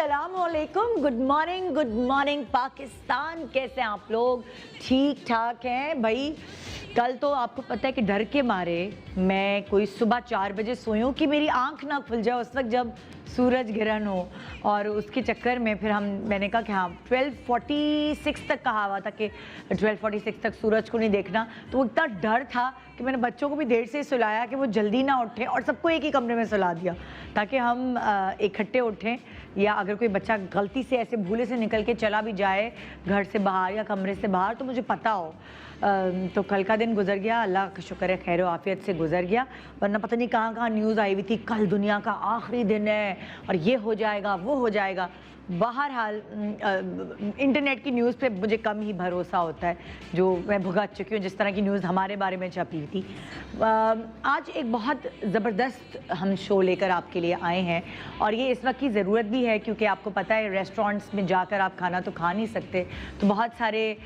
अस्सलामुअलैकुम, good morning Pakistan. कैसे हैं आप लोग? ठीक ठाक हैं भाई। कल तो आपको पता है कि डर के मारे मैं कोई सुबह 4 बजे सोई हूँ कि मेरी आंख ना खुल जाए उस वक्त जब सूरज ग्रहण हो, और उसके चक्कर में फिर मैंने कहा कि हाँ 12:46 तक कहा हुआ था कि 12:46 तक सूरज को नहीं देखना। तो वो इतना डर था कि मैंने बच्चों को भी देर से सुलाया कि वो जल्दी ना उठें और सबको एक ही कमरे में सुला दिया ताकि हम इकट्ठे उठें, या अगर कोई बच्चा गलती से ऐसे भूले से निकल के चला भी जाए घर से बाहर या कमरे से बाहर तो मुझे पता हो। तो कल का दिन गुजर गया, अल्लाह का शुक्र है खैर आफियत से गुजर गया, वरना पता नहीं कहाँ कहाँ न्यूज़ आई हुई थी कल दुनिया का आखिरी दिन है और ये हो जाएगा वो हो जाएगा। बहरहाल इंटरनेट की न्यूज़ पे मुझे कम ही भरोसा होता है, जो मैं भुगत चुकी हूँ जिस तरह की न्यूज़ हमारे बारे में छपी थी। आज एक बहुत ज़बरदस्त हम शो लेकर आपके लिए आए हैं और ये इस वक्त की ज़रूरत भी है क्योंकि आपको पता है रेस्टोरेंट्स में जाकर आप खाना तो खा नहीं सकते, तो बहुत सारे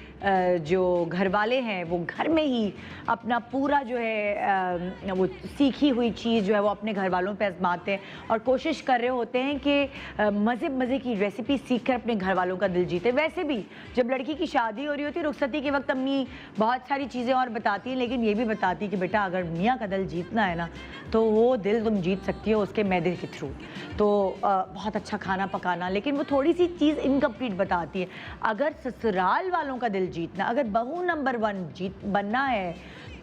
जो घर वाले हैं वो घर में ही अपना पूरा जो है वो सीखी हुई चीज़ जो है वो अपने घर वालों पे आजमाते हैं और कोशिश कर रहे होते हैं कि मज़े की रेसिपी सीखकर अपने घर वालों का दिल जीते। वैसे भी जब लड़की की शादी हो रही होती है रुखसती के वक्त अम्मी बहुत सारी चीज़ें और बताती हैं, लेकिन ये भी बताती है कि बेटा अगर मियाँ का दिल जीतना है ना तो वो दिल तुम जीत सकती हो उसके मैदे के थ्रू। तो बहुत अच्छा खाना पकाना, लेकिन वो थोड़ी सी चीज़ इनकम्प्लीट बताती है। अगर ससुराल वालों का दिल जीतना, अगर बहू नंबर 1 बनना है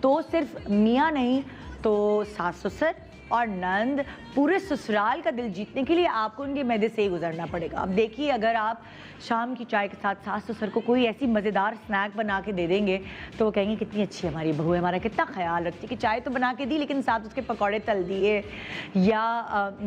तो सिर्फ मियाँ नहीं तो सास ससुर और नंद, पूरे ससुराल का दिल जीतने के लिए आपको उनके मैदे से ही गुजरना पड़ेगा। अब देखिए अगर आप शाम की चाय के साथ सास ससुर को कोई ऐसी मज़ेदार स्नैक बना के दे देंगे तो वो कहेंगे कितनी अच्छी हमारी बहू है, हमारा कितना ख्याल रखती है कि चाय तो बना के दी लेकिन साथ उसके पकौड़े तल दिए या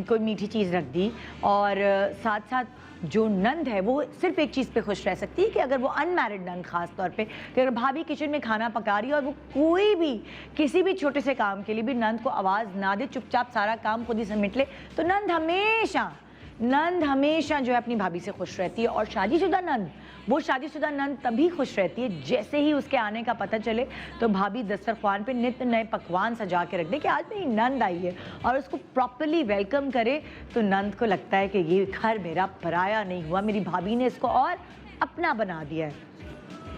कोई मीठी चीज़ रख दी। और साथ साथ जो नंद है वो सिर्फ एक चीज़ पे खुश रह सकती है कि अगर वो अनमैरिड नंद ख़ास तौर पे कि अगर भाभी किचन में खाना पका रही है और वो कोई भी किसी भी छोटे से काम के लिए भी नंद को आवाज़ ना दे, चुपचाप सारा काम खुद ही समेट ले, तो नंद हमेशा जो है अपनी भाभी से खुश रहती है। और शादीशुदा नंद तभी खुश रहती है जैसे ही उसके आने का पता चले तो भाभी दस्तरखान पे नित्य नए पकवान सजा के रख दे कि आज मेरी नंद आई है और उसको प्रॉपरली वेलकम करे, तो नंद को लगता है कि ये घर मेरा पराया नहीं हुआ, मेरी भाभी ने इसको और अपना बना दिया है।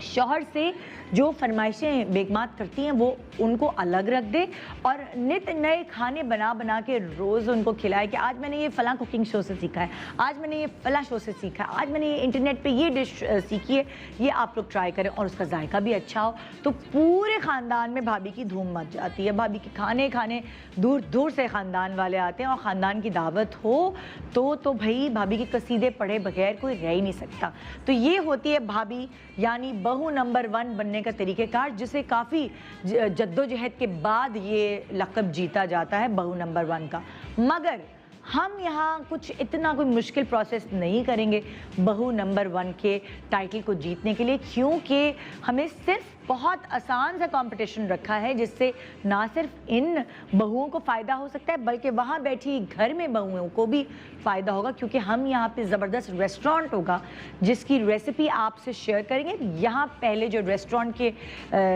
शौहर से जो फरमाइशें बेगमात करती हैं वो उनको अलग रख दे और नित नए खाने बना के रोज़ उनको खिलाए कि आज मैंने ये फ़लाँ कुकिंग शो से सीखा है, आज मैंने ये फ़लाँ शो से सीखा है, आज मैंने ये इंटरनेट पे ये डिश सीखी है, ये आप लोग ट्राई करें और उसका जायका भी अच्छा हो। तो पूरे ख़ानदान में भाभी की धूम मच जाती है, भाभी के खाने दूर दूर से ख़ानदान वाले आते हैं और ख़ानदान की दावत हो तो भाई भाभी के कसीदे पढ़े बगैर कोई रह ही नहीं सकता। तो ये होती है भाभी यानी बहू नंबर 1 बनने का तरीक़ेकार, जिसे काफ़ी जद्दोजहद के बाद ये लक़ब जीता जाता है बहू नंबर 1 का। मगर हम यहाँ कुछ इतना कोई मुश्किल प्रोसेस नहीं करेंगे बहू नंबर 1 के टाइटल को जीतने के लिए, क्योंकि हमें सिर्फ बहुत आसान सा कंपटीशन रखा है जिससे ना सिर्फ इन बहुओं को फ़ायदा हो सकता है बल्कि वहाँ बैठी घर में बहुओं को भी फ़ायदा होगा, क्योंकि हम यहाँ पे ज़बरदस्त रेस्टोरेंट होगा जिसकी रेसिपी आपसे शेयर करेंगे। यहाँ पहले जो रेस्टोरेंट के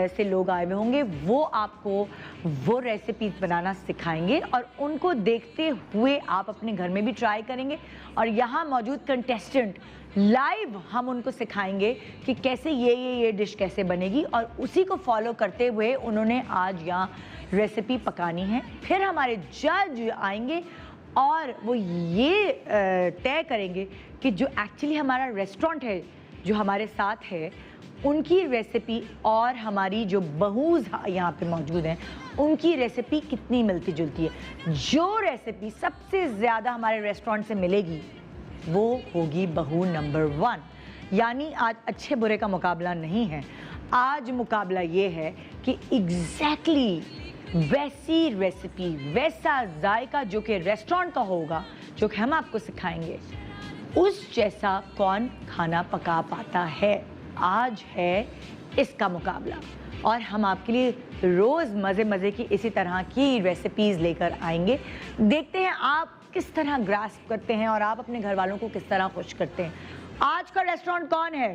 से लोग आए हुए होंगे वो आपको वो रेसिपीज़ बनाना सिखाएंगे और उनको देखते हुए आप अपने घर में भी ट्राई करेंगे और यहाँ मौजूद कंटेस्टेंट लाइव हम उनको सिखाएंगे कि कैसे ये डिश कैसे बनेगी और उसी को फॉलो करते हुए उन्होंने आज यहाँ रेसिपी पकानी है। फिर हमारे जज आएंगे और वो ये तय करेंगे कि जो एक्चुअली हमारा रेस्टोरेंट है जो हमारे साथ है उनकी रेसिपी और हमारी जो बहूज़ यहाँ पे मौजूद हैं उनकी रेसिपी कितनी मिलती जुलती है। जो रेसिपी सबसे ज़्यादा हमारे रेस्टोरेंट से मिलेगी वो होगी बहू नंबर 1। यानी आज अच्छे बुरे का मुकाबला नहीं है, आज मुकाबला ये है कि एग्जैक्टली वैसी रेसिपी वैसा जायका जो कि रेस्टोरेंट का होगा जो कि हम आपको सिखाएंगे उस जैसा कौन खाना पका पाता है। आज है इसका मुकाबला और हम आपके लिए रोज़ मज़े की इसी तरह की रेसिपीज़ लेकर आएंगे। देखते हैं आप किस तरह ग्रास्प करते हैं और आप अपने घर वालों को किस तरह खुश करते हैं। आज का रेस्टोरेंट कौन है?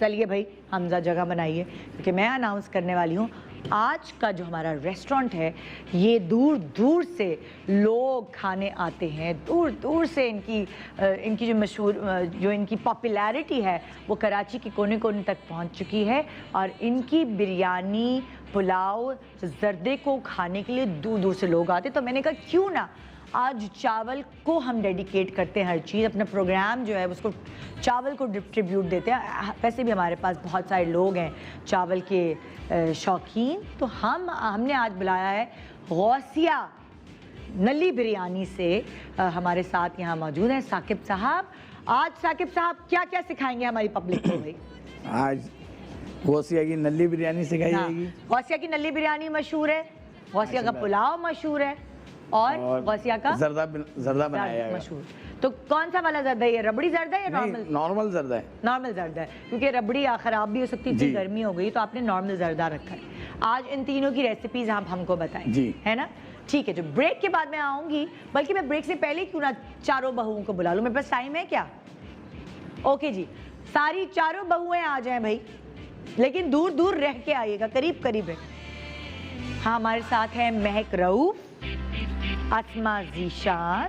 चलिए भाई हमजा जगह बनाइए क्योंकि मैं अनाउंस करने वाली हूँ आज का जो हमारा रेस्टोरेंट है ये दूर दूर से लोग खाने आते हैं, दूर दूर से इनकी जो मशहूर जो इनकी पॉपुलैरिटी है वो कराची के कोने कोने तक पहुंच चुकी है और इनकी बिरयानी, पुलाव, जर्दे को खाने के लिए दूर दूर से लोग आते। तो मैंने कहा क्यों ना आज चावल को हम डेडिकेट करते हैं, हर चीज़ अपना प्रोग्राम जो है उसको चावल को ट्रिब्यूट देते हैं। वैसे भी हमारे पास बहुत सारे लोग हैं चावल के शौकीन, तो हमने आज बुलाया है गौसिया नली बिरयानी से। हमारे साथ यहाँ मौजूद हैं साकिब साहब। आज साकिब साहब क्या क्या सिखाएंगे हमारी पब्लिक को भाई? आज गौसिया की नली बिरयानी सिखाई जाएगी। गौसिया की नली बिरयानी मशहूर है, गौसिया का पुलाव मशहूर है और गौसिया का जर्दा बनाया जाएगा मशहूर। तो कौन सा वाला जर्दा है? रबड़ी जर्दा है या नॉर्मल? नॉर्मल जर्दा है। नॉर्मल जर्दा है, क्योंकि रबड़ी खराब भी हो सकती है, इतनी गर्मी हो गई तो आपने नॉर्मल जर्दा रखा है। आज इन तीनों की रेसिपीज आप हमको बताएं जी, है ना? ठीक है, जो ब्रेक के बाद मैं आऊंगी, बल्कि मैं ब्रेक से पहले क्यों ना चारों बहुओं को बुला लूं। मेरे पास टाइम है क्या? ओके जी, सारी चारों बहुएं आ जाएं भाई, लेकिन दूर दूर रह के आइएगा, करीब करीब है। हाँ, हमारे साथ है महक रऊफ, अस्मा ज़ीशान,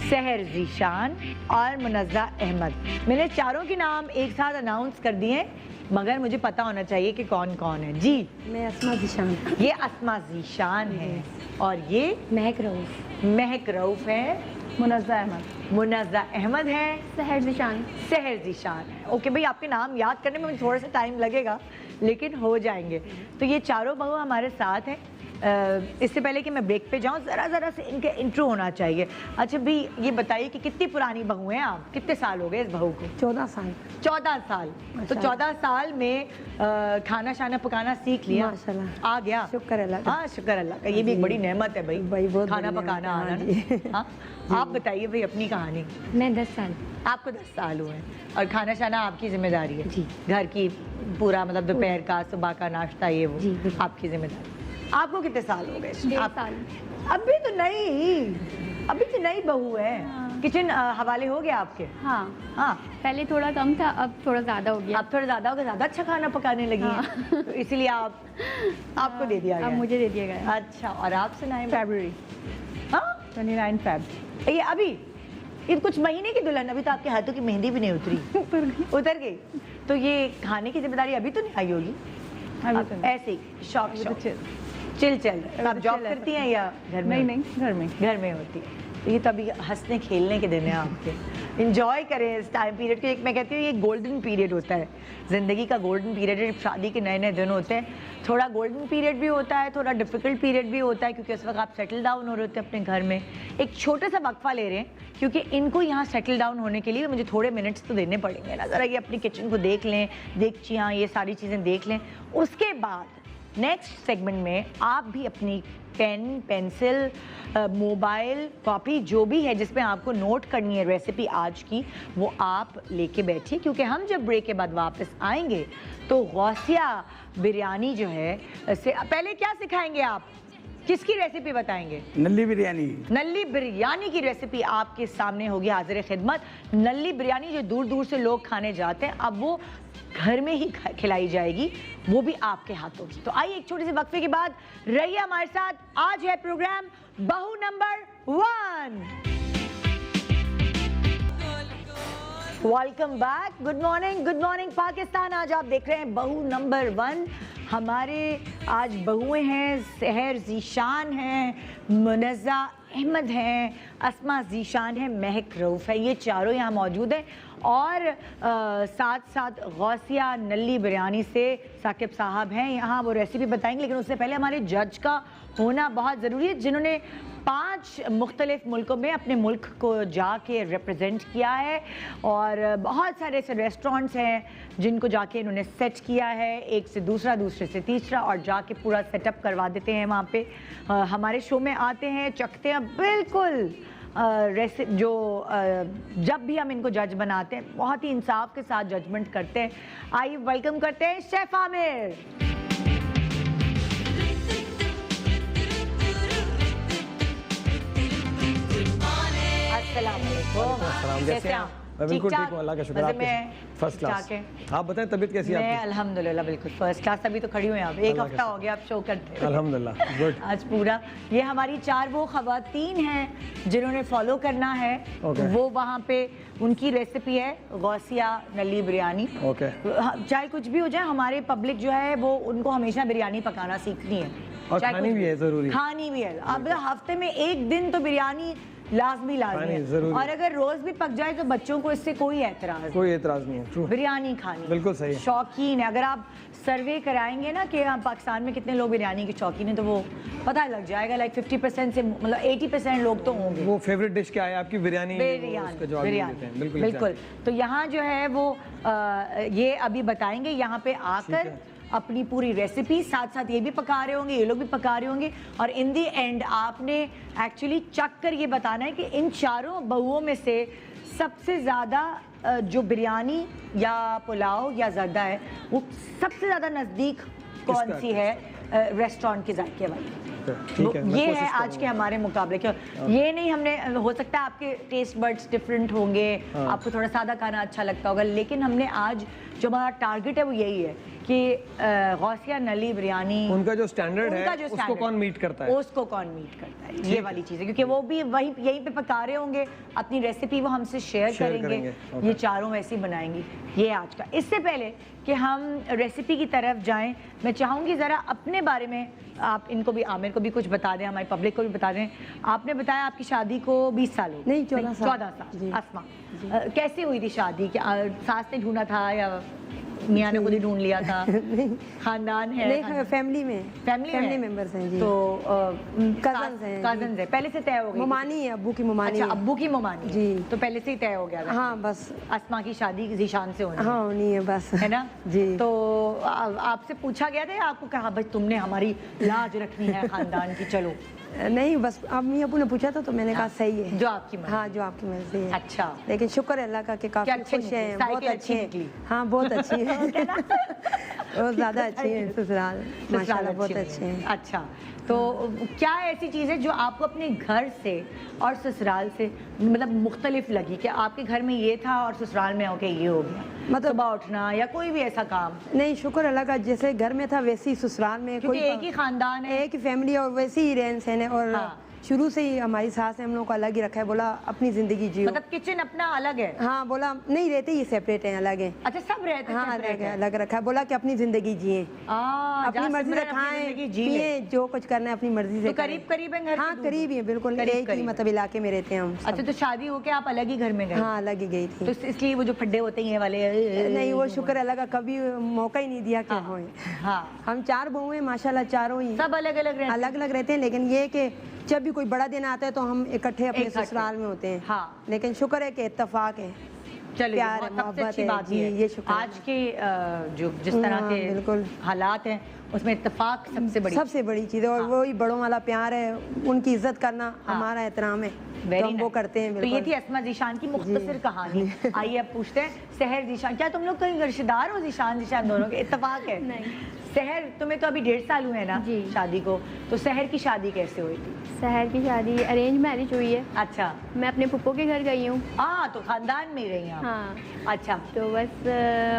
सहर ज़ीशान और मुनज़्ज़ा अहमद। मैंने चारों के नाम एक साथ अनाउंस कर दिए, मगर मुझे पता होना चाहिए कि कौन कौन है। जी, मैं अस्मा ज़ीशान। ये अस्मा ज़ीशान है और ये महक रऊफ। महक रऊफ है। मुनज़्ज़ा अहमद। मुनज़्ज़ा अहमद है। सहर ज़ीशान। सहर ज़ीशान है। ओके भाई, आपके नाम याद करने में मुझे थोड़ा सा टाइम लगेगा, लेकिन हो जाएंगे। तो ये चारों बहू हमारे साथ हैं। इससे पहले कि मैं ब्रेक पे जाऊं, ज़रा से इनका इंट्रो होना चाहिए। अच्छा भी ये बताइए कि कितनी पुरानी बहू हैं आप? कितने साल हो गए इस बहू को? 14 साल। 14 साल। तो 14 साल में खाना शाना पकाना सीख लिया? माशाल्लाह, आ गया। शुक्र अल्लाह का। हाँ, शुक्र अल्लाह का। ये भी एक बड़ी नेमत है भाई, बहुत खाना बड़ी पकाना नेमत है, आना। हाँ हाँ, आप बताइए भाई अपनी कहानी। मैं 10 साल। आपको 10 साल हुए हैं और खाना शाना आपकी जिम्मेदारी है? जी। घर की पूरा, मतलब दोपहर का, सुबह का नाश्ता, ये वो जी, बिल्कुल। आपकी जिम्मेदारी। आपको कितने साल हो गए? 1.5 साल। अभी तो नई बहू है। हाँ। किचन हवाले हो गया आपके? हाँ, हाँ, पहले थोड़ा कम था, अब थोड़ा ज़्यादा हो गया। आप थोड़ा ज़्यादा हो गया, ज़्यादा अच्छा खाना पकाने लगी हैं, तो इसीलिए आपको दे दिया गया। अब मुझे दे दिया गया। अच्छा, और आप सुनाएं? फरवरी। हाँ, 29 फेब। ये अभी ये कुछ महीने की दुल्हन, अभी तो आपके हाथों की मेहंदी भी नहीं उतरी। उतर गई। तो ये खाने की जिम्मेदारी अभी तो नहीं आई होगी? ऐसे ही शौक चिल चल। आप जॉब करती हैं या घर में? नहीं, घर में होती है। तो ये तो अभी हंसने खेलने के दिन है आपके, इंजॉय करें इस टाइम पीरियड को। एक मैं कहती हूँ ये गोल्डन पीरियड होता है, ज़िंदगी का गोल्डन पीरियड है। शादी के नए नए दिन होते हैं, थोड़ा गोल्डन पीरियड भी होता है, थोड़ा डिफिकल्ट पीरियड भी होता है, क्योंकि उस वक्त आप सेटल डाउन हो रहे होते हैं अपने घर में। एक छोटा सा वक्फा ले रहे हैं, क्योंकि इनको यहाँ सेटल डाउन होने के लिए मुझे थोड़े मिनट्स तो देने पड़ेंगे ना। ज़रा ये अपनी किचन को देख लें, देगचियाँ, ये सारी चीज़ें देख लें। उसके बाद नेक्स्ट सेगमेंट में आप भी अपनी पेन, पेंसिल, मोबाइल, कॉपी, जो भी है जिसमें आपको नोट करनी है रेसिपी आज की, वो आप लेके बैठिए, क्योंकि हम जब ब्रेक के बाद वापस आएंगे तो गौसिया बिरयानी जो है पहले क्या सिखाएंगे आप? किसकी रेसिपी बताएंगे? नली बिरयानी। नली बिरयानी की रेसिपी आपके सामने होगी हाजिर खिदमत। नली बिरयानी जो दूर दूर से लोग खाने जाते हैं, अब वो घर में ही खिलाई जाएगी, वो भी आपके हाथों की। तो आइए एक छोटे से वक्फे के बाद रहिए हमारे साथ। आज है प्रोग्राम बहू number 1। Welcome back, good morning Pakistan. आज आप देख रहे हैं बहू नंबर 1। हमारे आज बहुएं हैं, सहर ज़ीशान हैं, मुनज़्ज़ा अहमद हैं, अस्मा ज़ीशान है, महक रऊफ है। ये चारों यहाँ मौजूद हैं और साथ साथ गौसिया नली बिरयानी से साकिब साहब हैं यहाँ, वो रेसिपी बताएंगे। लेकिन उससे पहले हमारे जज का होना बहुत ज़रूरी है, जिन्होंने 5 मुख्तलिफ मुल्कों में अपने मुल्क को जाके रिप्रेजेंट किया है और बहुत सारे ऐसे रेस्टोरेंट्स हैं जिनको जाके इन्होंने सेट किया है, एक से दूसरा, दूसरे से तीसरा, और जाके पूरा सेटअप करवा देते हैं वहाँ पे। हमारे शो में आते हैं, चखते हैं बिल्कुल जब भी हम इनको जज बनाते हैं बहुत ही इंसाफ के साथ जजमेंट करते हैं। आइए वेलकम करते हैं शेफ आमिर। अस्सलाम वालेकुम। कैसे हैं? मैं बिल्कुल ठीक-ठाक? ठीक हूँ, अल्लाह का शुक्र। वैसे आप मैं कैसे? First class. ठीक-ठाक है। आप बताएं तबीयत कैसी है मैं आपकी? अल्हम्दुलिल्लाह बिल्कुल फर्स्ट क्लास, तभी तो खड़ी हूँ यहाँ पे। एक अल्लाह का हफ्ता हो गया आप शो करते हुए। अल्हम्दुलिल्लाह, गुड। आज पूरा ये हमारी 4 वो खवातीन हैं जिन्होंने फॉलो करना है। Okay. वो वहाँ पे उनकी रेसिपी है गौसिया नली बिरयानी। ओके। चाहे कुछ भी हो जाए, हमारे पब्लिक जो है वो उनको हमेशा बिरयानी पकाना सीखनी है और चाहे खानी कुछ भी है, ज़रूरी। खानी भी है। अब हफ्ते में एक दिन तो बिरयानी लाजमी खानी है, ज़रूरी। और अगर रोज भी पक जाए तो बच्चों को इससे कोई एतराज नहीं। कोई एतराज़ नहीं है, ट्रू। बिरयानी खानी बिल्कुल सही है। शौकीन है। अगर आप सर्वे कराएंगे ना कि हाँ पाकिस्तान में कितने लोग बिरयानी के शौकीन हैं, तो वो पता लग जाएगा। लाइक 50% से मतलब 80% लोग तो होंगे। वो फेवरेट डिश क्या है आपकी? बिरयानी। उसका जवाब नहीं देते हैं, बिल्कुल बिल्कुल। तो यहाँ जो है वो ये अभी बताएंगे यहाँ पे आकर है। अपनी पूरी रेसिपी, साथ साथ ये भी पका रहे होंगे, ये लोग भी पका रहे होंगे, और इन दी एंड आपने एक्चुअली चख कर ये बताना है कि इन चारों बहुओं में से सबसे ज़्यादा जो बिरयानी या पुलाव या जर्दा है वो सबसे ज़्यादा नज़दीक कौन किसका? सी है रेस्टोरेंट के जायके वाली। ठीक है, मैं ये कोशिश है आज के हमारे मुकाबले। क्यों ये नहीं, हमने हो सकता है आपके टेस्ट बड्स डिफरेंट होंगे, हाँ। आपको थोड़ा सादा खाना अच्छा लगता होगा, लेकिन हमने आज जो हमारा टारगेट है वो यही है कि गौसिया नली बिरयानी, उनका जो स्टैंडर्ड उनका है जो उसको standard कौन मीट करता है? उसको कौन मीट करता है, ये वाली चीज़ है। क्योंकि वो भी वहीं यहीं पे पका रहे होंगे, अपनी रेसिपी वो हमसे शेयर करेंगे, करेंगे। okay। ये चारों वैसे ही बनाएंगी। ये आज का। इससे पहले कि हम रेसिपी की तरफ जाएं, मैं चाहूँगी ज़रा अपने बारे में आप इनको भी, आमिर को भी कुछ बता दें, हमारी पब्लिक को भी बता दें। आपने बताया आपकी शादी को 20 साल हो गए। नहीं, 14 साल। 14 साल। जी। अस्मा, कैसे हुई थी शादी? सास ने ढूंढा था या मियाँ ने खुद ही ढूंढ लिया था? खानदान है? नहीं, फैमिली में फैमिली मेंबर्स हैं जी। तो Cousins हैं, कजन है, पहले से तय हो गई? ममानी है, अब्बू की ममानी अच्छा, है। अब्बू की ममानी है। जी। तो पहले से ही तय हो गया था? हाँ बस। अस्मा की शादी जीशान से होनी है। हाँ नहीं है बस। है ना? जी। तो आपसे पूछा गया था या आपको कहा भाई तुमने हमारी लाज रखनी है खानदान की, चलो? नहीं, बस अम्मी अबू ने पूछा था तो मैंने कहा सही है। जो आपकी मर्जी। हाँ, जो आपकी मर्जी है। अच्छा। लेकिन शुक्र है अल्लाह का कि काफी अच्छे खुश निकली, हैं, साइकिल बहुत अच्छी अच्छे हैं। निकली। हाँ बहुत अच्छी है। बहुत ज्यादा अच्छी है ससुराल, माशाल्लाह बहुत अच्छे हैं। अच्छा, तो क्या ऐसी चीज़ है जो आपको अपने घर से और ससुराल से मतलब मुख्तलिफ लगी कि आपके घर में ये था और ससुराल में होके ये हो गया? मतलब सुबह उठना या कोई भी ऐसा काम? नहीं, शुक्र अल्लाह का, जैसे घर में था वैसे ही ससुराल में क्योंकि एक ही खानदान है। एक ही फैमिली और वैसे ही रहन सहन है। और हाँ। शुरू से ही हमारी सास ने हम लोग को अलग ही रखा है, बोला अपनी जिंदगी जियो। मतलब किचन अपना अलग है? हाँ, बोला नहीं रहते ही सेपरेट हैं, अलग हैं। अच्छा, सब रहते हैं हाँ, separate है। अलग रखा है, बोला कि अपनी जिंदगी जिए, अपनी जहाँ मर्जी से सिमरन अपनी जिंदगी खाएं जी ले। पिए, जो कुछ करना है अपनी मर्जी से तो करीब करें। करीब है घर के हाँ दूर? करीब ही है, बिल्कुल करीब एक ही करीब है। मतलब इलाके में रहते हैं हम सब। अच्छा, तो शादी होके आप अलग ही घर में गए? हाँ, अलग ही गई तो थी। इसलिए वो जो फड्डे होते हैं ये वाले नहीं, वो शुक्र अल्लाह का, कभी मौका ही नहीं दिया कि हाँ, होए। हाँ। हम 4 बहू हैं माशाल्लाह, चारों ही सब अलग अलग रहते हैं? अलग अलग रहते हैं, लेकिन ये कि जब भी कोई बड़ा दिन आता है तो हम इकट्ठे अपने इकट्ठे। ससुराल में होते हैं। हाँ। लेकिन शुक्र है कि इत्तेफाक है। चलो, प्यार ये है, बहुत सबसे मोहब्बत अच्छी है, बात जी, ये है। ये शुक्र है। आज के जो जिस तरह हाँ, के बिल्कुल। हालात हैं उसमें इत्तेफाक सबसे बड़ी चीज़ है। और हाँ। वही बड़ों वाला प्यार है, उनकी इज्जत करना हाँ। हमारा एहतराम है, Very तो हम वो nice। करते हैं। तो ये थी अस्मा जीशान की मुख्तसर कहानी। आइए अब पूछते हैं सहर जीशान, क्या तुम लोग कहीं रिश्तेदार हो? जीशान दोनों के इत्तेफाक है? नहीं। सहर, तुम्हें तो अभी 1.5 साल हुए हैं ना जी। शादी को, तो सहर की शादी कैसे हुई थी? शहर की शादी अरेंज मैरिज हुई है। अच्छा। मैं अपने पुप्पो के घर गई हूँ। तो खानदान में ही रही आप? हाँ। अच्छा, तो बस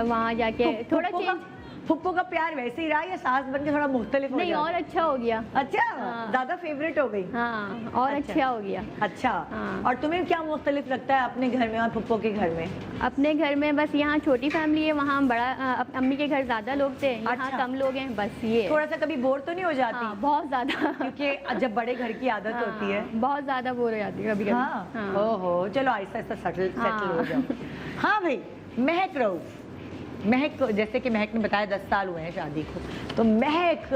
वहाँ जाके थोड़ा चेंज, फुप्पो का प्यार वैसे ही रहा या सास बन के थोड़ा मुख्तलिफ हो नहीं गया? और अच्छा हो गया। अच्छा, हाँ। ज्यादा फेवरेट हो गई? हाँ, और अच्छा। अच्छा हो गया। अच्छा। हाँ। और तुम्हें क्या मुख्तलिफ लगता है अपने घर में और फुप्पो के घर में? अपने घर में बस यहाँ छोटी फैमिली है, वहाँ बड़ा अम्मी के घर ज़्यादा लोग थे, यहाँ अच्छा। कम लोग हैं, बस ये। थोड़ा सा कभी बोर तो नहीं हो जाती? हाँ, बहुत ज़्यादा। क्योंकि जब बड़े घर की आदत होती है। बहुत ज़्यादा बोर हो जाती है कभी कभी। हाँ। ओहो, चलो आहिस्ता आहिस्ता सेटल हो हाँ। जाओ। हाँ भाई, महक रऊफ, महक, जैसे कि महक ने बताया 10 साल हुए हैं शादी को, तो महक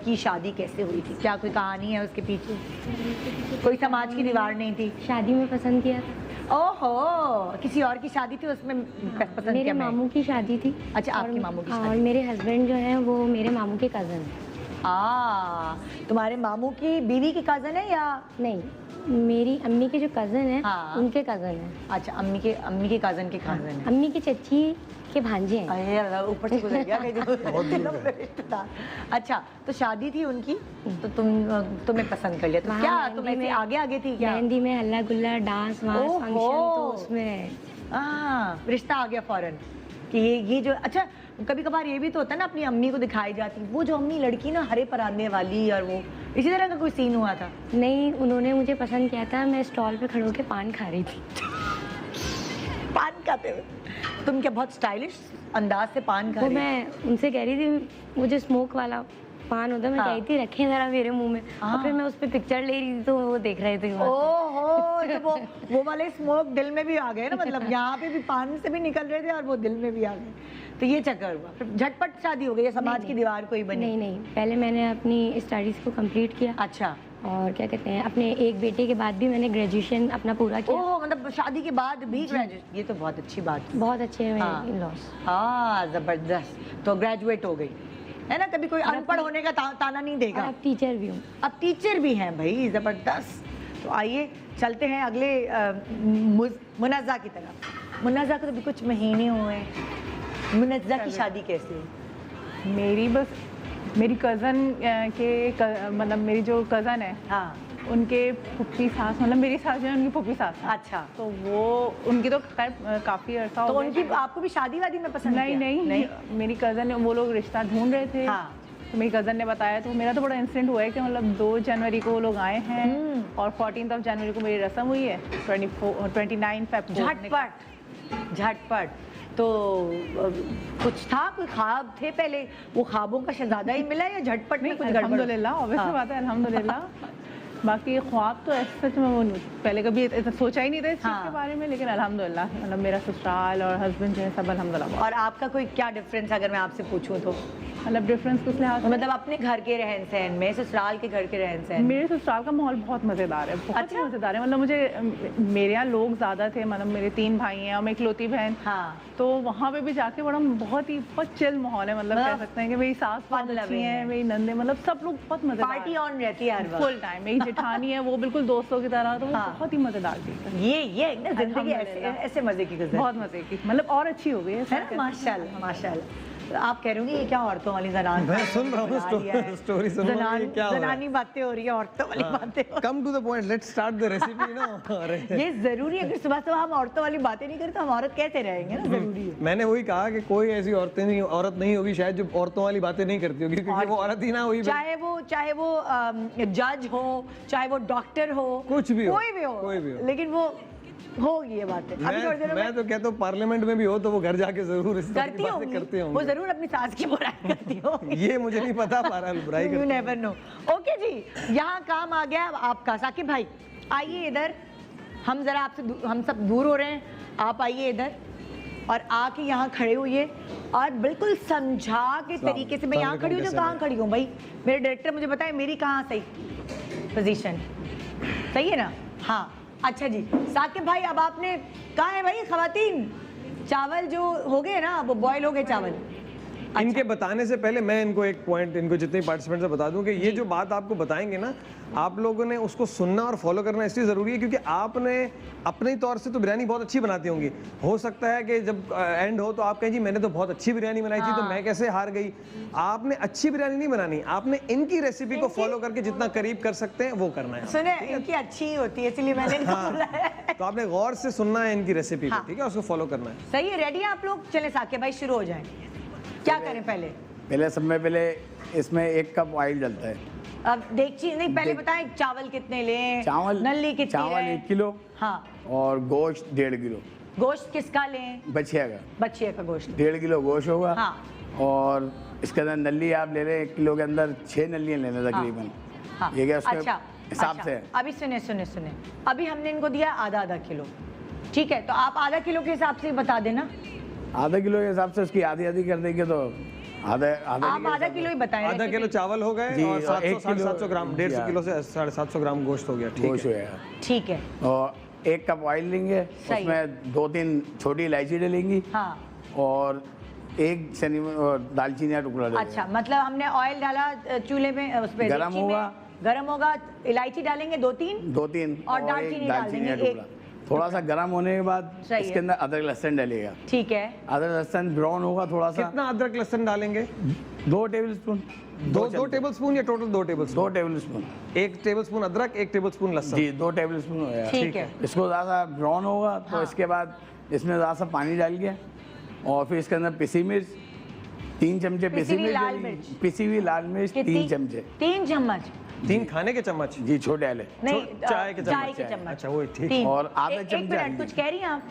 की शादी कैसे हुई थी? क्या कोई कहानी है उसके पीछे? कोई समाज की दीवार नहीं थी? शादी में पसंद किया था। ओहो, किसी और की शादी थी उसमें पसंद मेरे किया? मामू की शादी थी। अच्छा, आपके मामू की और शादी। मेरे हस्बैंड जो है वो मेरे मामू के कज़न हैं। तुम्हारे मामू की बीवी की कजन है या? नहीं, मेरी अम्मी के जो कज़न हैं हाँ। उनके कज़न हैं। अच्छा, अम्मी के कजन के कजन है। अम्मी की चच्ची के भांजे हैं। अरे अल्लाह, ऊपर से गुजर गया कि जो रिश्तेदार। अच्छा, तो शादी थी उनकी, तो तुम्हें पसंद कर लिया, तो वहाँ क्या मेहंदी तुम ऐसे में- आगे आगे थी क्या? मेहंदी में हल्ला गुल्ला डांस वांस ओहो। फंक्शन, तो उसमें हाँ, रिश्ता आ गया फौरन कि ये जो अच्छा कभी कभार ये भी तो होता है ना, अपनी अम्मी को दिखाई जाती, वो जो अम्मी लड़की ना हरे परांदे वाली, और वो इसी तरह का कोई सीन हुआ था? नहीं, उन्होंने मुझे पसंद किया था, मैं स्टॉल पे खड़े होकर पान खा रही थी। पान खाते हुए? तुम क्या बहुत स्टाइलिश अंदाज से पान खा वो रही हो? मैं उनसे कह रही थी, वो जो स्मोक वाला पान होता है, मैं हाँ। कह रही थी रखें जरा मेरे मुंह में, और फिर मैं उस पर पिक्चर ले रही थी तो वो देख रहे थे वहाँ से। ओहो, तो वो वाले स्मोक दिल में भी आ गए ना, मतलब यहाँ पे भी पान से भी निकल रहे थे और वो दिल में भी आ गए, तो ये चक्कर हुआ। फिर झटपट शादी हो गई, ये समाज की दीवार कोई बनी? नहीं नहीं, पहले मैंने अपनी स्टडीज़ को कंप्लीट किया, अच्छा, और क्या कहते हैं, अपने एक बेटे के बाद भी मैंने ग्रेजुएशन अपना पूरा किया। ओह, मतलब शादी के बाद भी ग्रेजुएट, ये तो बहुत अच्छी बात है। बहुत अच्छे हैं हाँ। मेरे इन-लॉज। हाँ, जबरदस्त, तो ग्रेजुएट हो गई है ना, कभी कोई अनपढ़ होने का ताना नहीं और देगा। अब टीचर भी हूँ। अब टीचर भी हैं भाई, जबरदस्त। तो आइए चलते हैं अगले मुनज़्ज़ा की तरफ। मुनज़्ज़ा को तो भी कुछ महीने हुए हैं, मुनज़्ज़ा की शादी कैसी हुई? मेरी कज़न मतलब मेरी जो कज़न है, हाँ, उनके फूफी सास, मतलब मेरी सास जो है उनकी फूफी सास है। अच्छा, तो वो उनकी तो खैर काफ़ी अर्सा तो हो गया। उनकी आपको भी शादी वादी में पसंद नहीं किया? नहीं, मेरी कज़न ने, वो लोग रिश्ता ढूंढ रहे थे। हाँ। तो मेरी कज़न ने बताया, तो मेरा तो बड़ा इंसिडेंट हुआ है कि मतलब 2 जनवरी को वो लोग आए हैं और 14 जनवरी को मेरी रस्म हुई है, 29 फेब को। झटपट। तो कुछ था, कोई ख्वाब थे पहले, वो ख्वाबों का शहजादा ही मिला या झटपट में कुछ गड़बड़? अल्हम्दुलिल्लाह, ऑब्वियसली हाँ। बात है, अल्हम्दुलिल्लाह। बाकी ख्वाब तो ऐसे सच में वो पहले कभी इतना सोचा ही नहीं था इस चीज़ हाँ। के बारे में, लेकिन अल्हम्दुलिल्लाह, मतलब मेरा ससुराल और हस्बैंड जो है सब अल्हम्दुलिल्लाह। और आपका कोई क्या डिफरेंस अगर मैं आपसे पूछूं तो? मतलब डिफरेंस किस लिहाज से? मतलब अपने घर के रहन सहन में, ससुराल के घर के रहन सहन में? मेरे ससुराल का माहौल बहुत मज़ेदार है, बहुत अच्छा? ही मज़ेदार है। मतलब मुझे, मेरे यहाँ लोग ज़्यादा थे, मतलब मेरे 3 भाई हैं और मैं इकलौती बहन। हाँ, तो वहाँ पे भी जाके बड़ा बहुत चिल माहौल है, मतलब कह सकते हैं कि मेरी सास बहुत fun अच्छी loving है, है। मेरी नंदे, मतलब सब लोग बहुत मज़ेदार। पार्टी ऑन रहती है हर वक्त। Full time. मेरी जेठानी है, वो बिल्कुल दोस्तों की तरह, तो वो हाँ। बहुत ही मज़ेदार चीज़ है, ये ना जिंदगी ऐसे अल्हम्दुलिल्लाह। ऐसे मजे की गुजर बहुत मज़े की, मतलब और अच्छी हो गई है ना, माशाल्लाह माशाल्लाह। तो आप कह रहे होंगे ये क्या औरतों वाली जनान? मैं सुन रहा हूँ, स्टोरी सुन रहा हूँ, ये क्या हो रहा है? जनानी बातें हो रही है, औरतों वाली बातें हो come to the point, let's start the recipe ना। अरे ये जरूरी है, अगर सुबह सुबह हम औरतों वाली बातें नहीं करें तो हम औरत कैसे रहेंगे ना, जरूरी है। मैंने वही कहा कि कोई ऐसी औरत नहीं होगी शायद जो औरतों वाली बातें नहीं करती होगी, क्योंकि वो औरत ही ना हुई। चाहे वो जज हो, चाहे वो डॉक्टर हो, कुछ भी हो, कोई भी हो, लेकिन वो होगी ये बातें। अभी थोड़ी देर मैं में तो कहता हूँ पार्लियामेंट में भी हो तो वो घर जाके जरूर इस तरह की करती बातें होंगी, करते वो होंगे। जरूर अपनी सास की बुराई करती होंगी। ये मुझे नहीं पता, पारा बुराई यू करती नेवर नो। ओके जी, यहाँ काम आ गया आपका। साकिब भाई आइए इधर, हम जरा आपसे हम सब दूर हो रहे हैं, आप आइए इधर और आके यहाँ खड़े हुए और बिल्कुल समझा के तरीके से। मैं यहाँ खड़ी हूँ, जो कहाँ खड़ी हूँ भाई, मेरे डायरेक्टर मुझे बताए मेरी कहाँ सही पोजीशन सही है ना? हाँ, अच्छा जी। साकिब भाई अब आपने कहा है भाई, खवातीन चावल जो हो गए ना, वो बॉयल हो गए चावल। इनके बताने से पहले मैं इनको एक पॉइंट, इनको जितने पार्टिसिपेंट्स से बता दूं कि ये जो बात आपको बताएंगे ना, आप लोगों ने उसको सुनना और फॉलो करना इसलिए ज़रूरी है क्योंकि आपने अपने तौर से तो बिरयानी बहुत अच्छी बनाती होंगी। हो सकता है कि जब एंड हो तो आप कहें जी मैंने तो बहुत अच्छी बिरयानी बनाई थी, तो मैं कैसे हार गई। आपने अच्छी बिरयानी नहीं बनानी, आपने इनकी रेसिपी को फॉलो करके जितना करीब कर सकते हैं वो करना है। सुने, इनकी अच्छी ही होती है इसलिए मैंने इनको बोला है। तो आपने गौर से सुनना है इनकी रेसिपी को, ठीक है, उसको फॉलो करना है। सही है, रेडी है आप लोग? चले साकिब भाई शुरू हो जाए। क्या करें पहले? समय पहले इसमें 1 कप ऑयल डलता है। अब देखिए, नहीं पहले बताएं चावल कितने लें, नल्ली कितनी चावल है? 1 किलो, हाँ, और गोश्त 1.5 किलो। गोश्त किसका लें? बछिया का बच्चे का गोश्त। 1.5 किलो गोश्त होगा। हाँ। और इसके अंदर नल्ली आप ले लें, 1 किलो के अंदर 6 नल्लियाँ लेना तकरीबन। हाँ, ये क्या उसके अच्छा, हिसाब अच्छा। से? अभी सुने, अभी हमने इनको दिया आधा किलो, ठीक है, तो आप आधा किलो के हिसाब से बता देना। आधा किलो के हिसाब से उसकी आधी कर देंगे तो आप आधा किलो ही बताएं। आधा किलो चावल हो गए जी, और 700 1 किलो 750 ग्राम, 150 किलो से 750 ग्राम गोश्त हो गया, ठीक गोश्त है। होगा। ठीक है, और 1 कप ऑयल लेंगे, सही है। उसमें 2-3 छोटी इलायची डालेंगी, हाँ, और 1 दालचीनी का टुकड़ा डालेंगे। अच्छा, मतलब हमने ऑयल डाला चूल्हे में, उस पे गरम होगा, गरम होगा, इलायची डालेंगे 2-3 और दालचीनी एक डाल दालचीनी देंगे का टुकड़ा। थोड़ा सा गरम होने के बाद सही इसके है। अंदर अदरक लहसुन डालेगा। ठीक है, अदरक लहसुन ब्राउन होगा थोड़ा सा। कितना अदरक लहसुन डालेंगे? 2 टेबल स्पून। 2 टेबल स्पून या total 2 table 2 spoon? Table spoon. 1 table spoon अदरक, 1 टेबल स्पून लहसुन। जी, 2 टेबल स्पून हो गया। ठीक है। इसको ज़्यादा ब्राउन होगा तो हाँ। इसके बाद इसमें ज़रा सा पानी डाल के और फिर इसके अंदर पिसी मिर्च 3 चमचे पिसी हुई लाल डालेंगे। मिर्च। पिसी हुई लाल मिर्च 3 चमचे 3 चम्मच 3 खाने के चम्मच। जी, छोटे वाले। नहीं चाय के चाय चम्मच। के चम्मच। अच्छा, वो ठीक। 3 और आधा एक चमचा मिनट, हल्दी। कुछ कह रही हैं आप?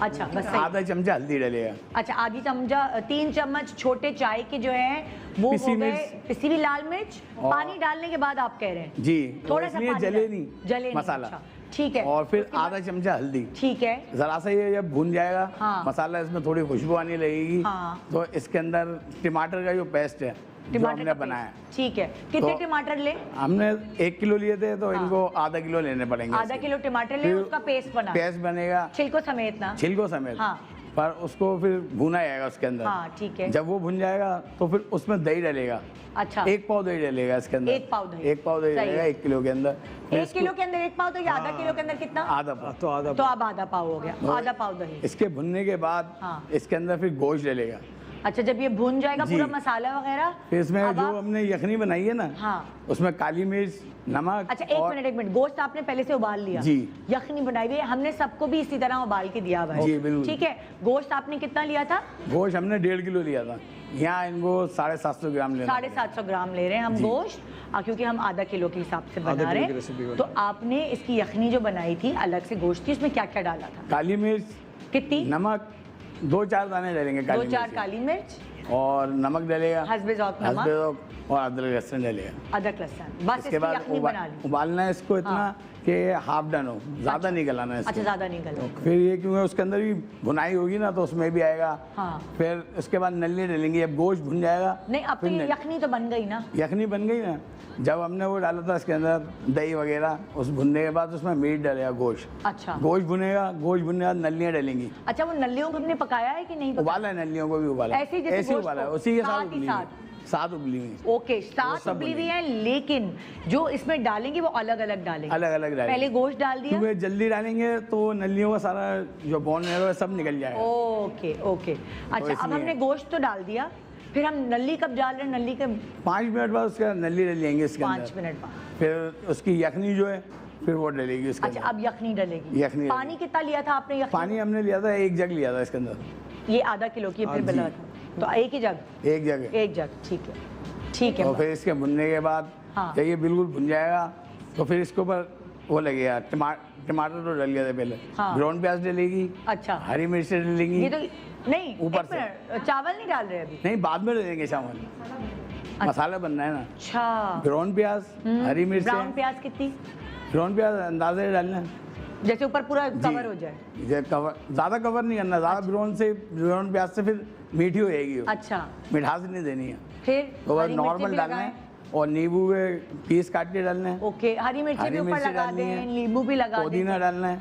अच्छा बस सही। आधा चमचा हल्दी डालेगा। अच्छा आधी चमचा 3 चम्मच छोटे चाय के जो है वो पिसी हो गए मिर्च। पिसी हुई लाल मिर्च। और- पानी डालने के बाद आप कह रहे हैं जी, थोड़ा सा इसलिए पानी जले डाल- नहीं जले मसाला। अच्छा, ठीक है। और फिर उसके बाद- आधा चमचा हल्दी। ठीक है। जरा सा ये जब भून जाएगा हाँ। मसाला, इसमें थोड़ी खुशबू आने लगेगी। हाँ। तो इसके अंदर टमाटर का जो पेस्ट है जो टमाटर हमने का बनाया है, पेस्ट। ठीक है, कितने तो- टमाटर ले? हमने 1 किलो लिए थे तो इनको आधा किलो लेने पड़ेंगे। आधा इसके। किलो टमाटर ले, फिर उसका पेस्ट बना पेस्ट बनेगा छिलको समेत ना। छिलको समेत। हाँ। पर उसको फिर भुना जाएगा उसके अंदर। हाँ, ठीक है। जब वो भुन जाएगा तो फिर उसमें दही डालेगा। अच्छा 1 पाव दही डालेगा इसके अंदर। 1 पाव दही। 1 पाव दही सही डालेगा है। 1 किलो के अंदर। फिर 1 किलो के अंदर 1 पाव तो ये आधा किलो के अंदर कितना? आधा पाव। तो आधा तो अब आधा पाव हो गया, आधा पाव दही। इसके भुनने के बाद हाँ। इसके अंदर फिर गोश्त डालेगा। अच्छा जब ये भुन जाएगा जी। पूरा मसाला वगैरह फिर इसमें अब जो आप- हमने यखनी बनाई है ना, हाँ। उसमें काली मिर्च, नमक। अच्छा एक और- मिनट, गोश्त आपने पहले से उबाल लिया? जी। यखनी बनाई हुई है, हमने सबको भी इसी तरह उबाल के दिया हुआ है। जी, बिल्कुल। ठीक है, गोश्त आपने कितना लिया था? गोश्त हमने 1.5 किलो लिया था। यहाँ इनको 750 ग्राम लेना 750 ग्राम ले रहे हैं हम जी। गोश्त, क्योंकि हम आधा किलो के हिसाब से आधा बना किलो रहे की रेसिपी हैं। बना तो आपने इसकी यखनी जो बनाई थी अलग से गोश्त की, उसमें क्या क्या डाला था? काली मिर्च, कितनी? नमक 2-4 दाने डालेंगे काली 2-4 मिर्च के। काली मिर्च, और नमक डालेगा, हस्बे ज़ौक़ नमक, हस्बे ज़ौक़, और अदरक लहसुन डालेगा। अदरक लहसुन, बस इसके इसकी बाद यखनी बना ली। उबालना है इसको इतना हाँ। कि हाफ डन हो, ज़्यादा नहीं गलाना है इसको। अच्छा ज़्यादा नहीं गला। फिर ये क्योंकि उसके अंदर भी भुनाई होगी ना तो उसमें भी आएगा। हाँ। फिर उसके बाद नली डालेंगे, जब गोश्त भुन जाएगा। नहीं अब तो फिर ये नली- यखनी तो बन गई ना। यखनी बन गई ना, जब हमने वो डाला था इसके अंदर दही वगैरह, उस भुनने के बाद उसमें मीट डालेगा, गोश्त। अच्छा गोश्त भुनेगा, गोश्त भुनने के बाद नलियाँ डालेंगी। अच्छा वो नलियों को हमने पकाया है कि नहीं पकाया? उबाला है, नलियों को भी उबाला है। ऐसे ही जैसे ऐसे ही गोश्त उबाला है, को? उसी के साथ साथ ही उबली साथ? हुई, साथ उबली हुई, ओके, साथ सब उबली हुई बनेगी। है, लेकिन जो इसमें डालेंगे वो अलग अलग डालेंगे। अलग अलग डालेंगे। पहले गोश्त डाल दिया। क्योंकि जल्दी डालेंगे तो नलियों का सारा जो बोन है सब निकल जाएगा। ओके ओके अच्छा अब इसलिए- हमने गोश्त तो डाल दिया, फिर हम नली कब डाल रहे हैं? नली के 5 मिनट बाद उसका नली डालेंगे इसके 5 अंदर। मिनट बाद। फिर उसकी यखनी जो है फिर वो डलेगी उसके अच्छा अंदर। अब यखनी डलेगी। यखनी पानी डलेगी। कितना लिया था आपने यखनी? पानी हमने लिया था 1 जग लिया था इसके अंदर, ये आधा किलो की फिर जी। बना था तो एक ही जग? 1 जग। एक जग, ठीक है ठीक है। और फिर इसके भुनने के बाद हाँ। जब ये बिल्कुल भुन जाएगा तो फिर इसके ऊपर वो लगेगा टमाटर तो डल गया था पहले। हाँ। ब्राउन प्याज डलेगी, अच्छा हरी मिर्च डलेंगी। ये तो नहीं ऊपर एक मिनट, चावल नहीं डाल रहे अभी? नहीं, बाद में डालेंगे चावल, मसाला बनना है ना। अच्छा ब्राउन प्याज, हरी मिर्च, ब्राउन प्याज कितनी? ब्राउन प्याज अंदाजे से डालना है। जैसे ऊपर पूरा जी। कवर हो जाए? ये कवर ज़्यादा कवर नहीं करना, ज़्यादा ब्राउन प्याज से फिर मीठी हो जाएगी वो। अच्छा मिठास नहीं देनी है। फिर तो बस हरी मिर्ची नॉर्मल भी डालना लगाएं? है और नींबू के पीस काट के डालना है। ओके, हरी मिर्ची भी हरी ऊपर मिर्ची लगा डालनी दें, है, नींबू भी लगा दें। पुदीना डालना है।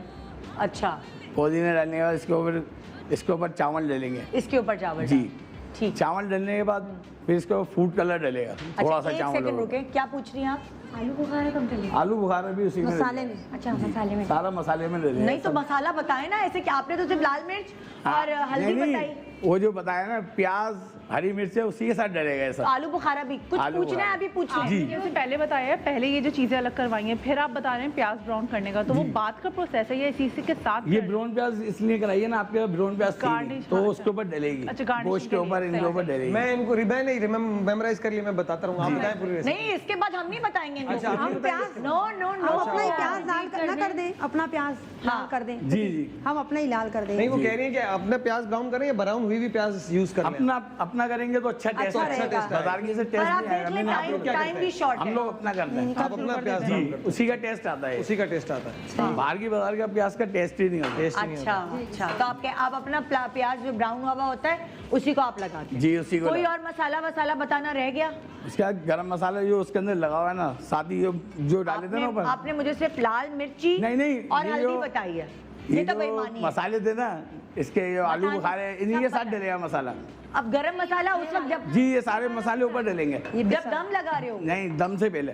अच्छा पुदीना डालने के बाद इसके ऊपर चावल डालेंगे। इसके ऊपर चावल जी। डालें। ठीक। चावल डालने के बाद फिर इसको फूड कलर डालेगा, थोड़ा सा अच्छा एक चावल सेकंड और। रुके, क्या पूछ रही हैं आप? आलू बुखारा कब डलेगा? आलू बुखारा भी उसी में मसाले डालेंगे। में अच्छा मसाले में। सारा मसाले में डालेंगे। नहीं तो मसाला बताएं ना, ऐसे कि आपने तो सिर्फ लाल मिर्च और हल्दी नहीं, बताई। वो जो बताया ना प्याज हरी मिर्च है उसी के साथ डलेगा तो ऐसा। आलू बुखारा भी कुछ आलू पूछना है? बुखारा। अभी पूछना है? जी। आपने जैसे पहले बताया है, पहले ये जो चीजें अलग करवाई हैं, फिर आप बता रहे हैं प्याज ब्राउन करने का, तो वो बात का प्रोसेस है या इसी के साथ ये कर- ब्राउन प्याज इसलिए कराइए ना, आपके ब्राउन प्याज थी नहीं, Garnish, तो हाँ, उसके ऊपर डलेगी। अच्छा, garnish गोश्त के के लिए, ऊपर इनके सही ऊपर है। डलेगी। मैं इनको रिबे नहीं मेमोराइज कर लिया, मैं बताता रहूँ, आप बताएं पूरी रेसिपी। नहीं इसके बाद हम नहीं बताएंगे इनको। अच्छा, आप हम नहीं प्याज बताएंगे नो नो नो हम अपना ही प्याज लाल ना कर दें, अपना प्याज लाल कर दें। जी जी। हम अपना ही लाल कर नहीं, दें। वो कह रही है कि अपने प्याज ब्राउन करें या ब्राउन हुई भी प्याज यूज कर लें। अपना करेंगे तो अच्छा टेस्ट अच्छा आएगा। रहेगा। बाजार की से पर टेस्ट आप नहीं आएगा। देख लें, मैंने आप लोग क्या टाइम करते भी हैं? शॉर्ट हम है। लोग अपना करते हैं। आप अपना प्याज जी, ब्राउन करते हैं, उसी का टेस्ट आता है। उसी का टेस्ट आता है, बाहर की बाजार का प्याज का टेस्ट ही नहीं आता। टेस्ट ही नहीं अच्छा आता। अच्छा, तो आप अपना प्याज जो ब्राउन हुआ होता है उसी को आप लगाते हैं? जी, उसी को कोई लगा- और मसाला वसाला बताना रह गया? उसके बाद गरम मसाला जो उसके अंदर लगा हुआ है ना, साथ ही जो डाले थे ना ऊपर। आपने मुझे सिर्फ लाल मिर्ची नहीं, और ये हल्दी जो- बताई है, ये तो जो बेईमानी है। मसाले थे ना इसके, जो आलू बताइए, बुखारे इन्हीं के सब साथ बताइए। डलेगा मसाला। अब गरम मसाला उस वक्त जब जी, ये सारे मसाले ऊपर डलेंगे। जब दम लगा रहे हो? नहीं, दम से पहले।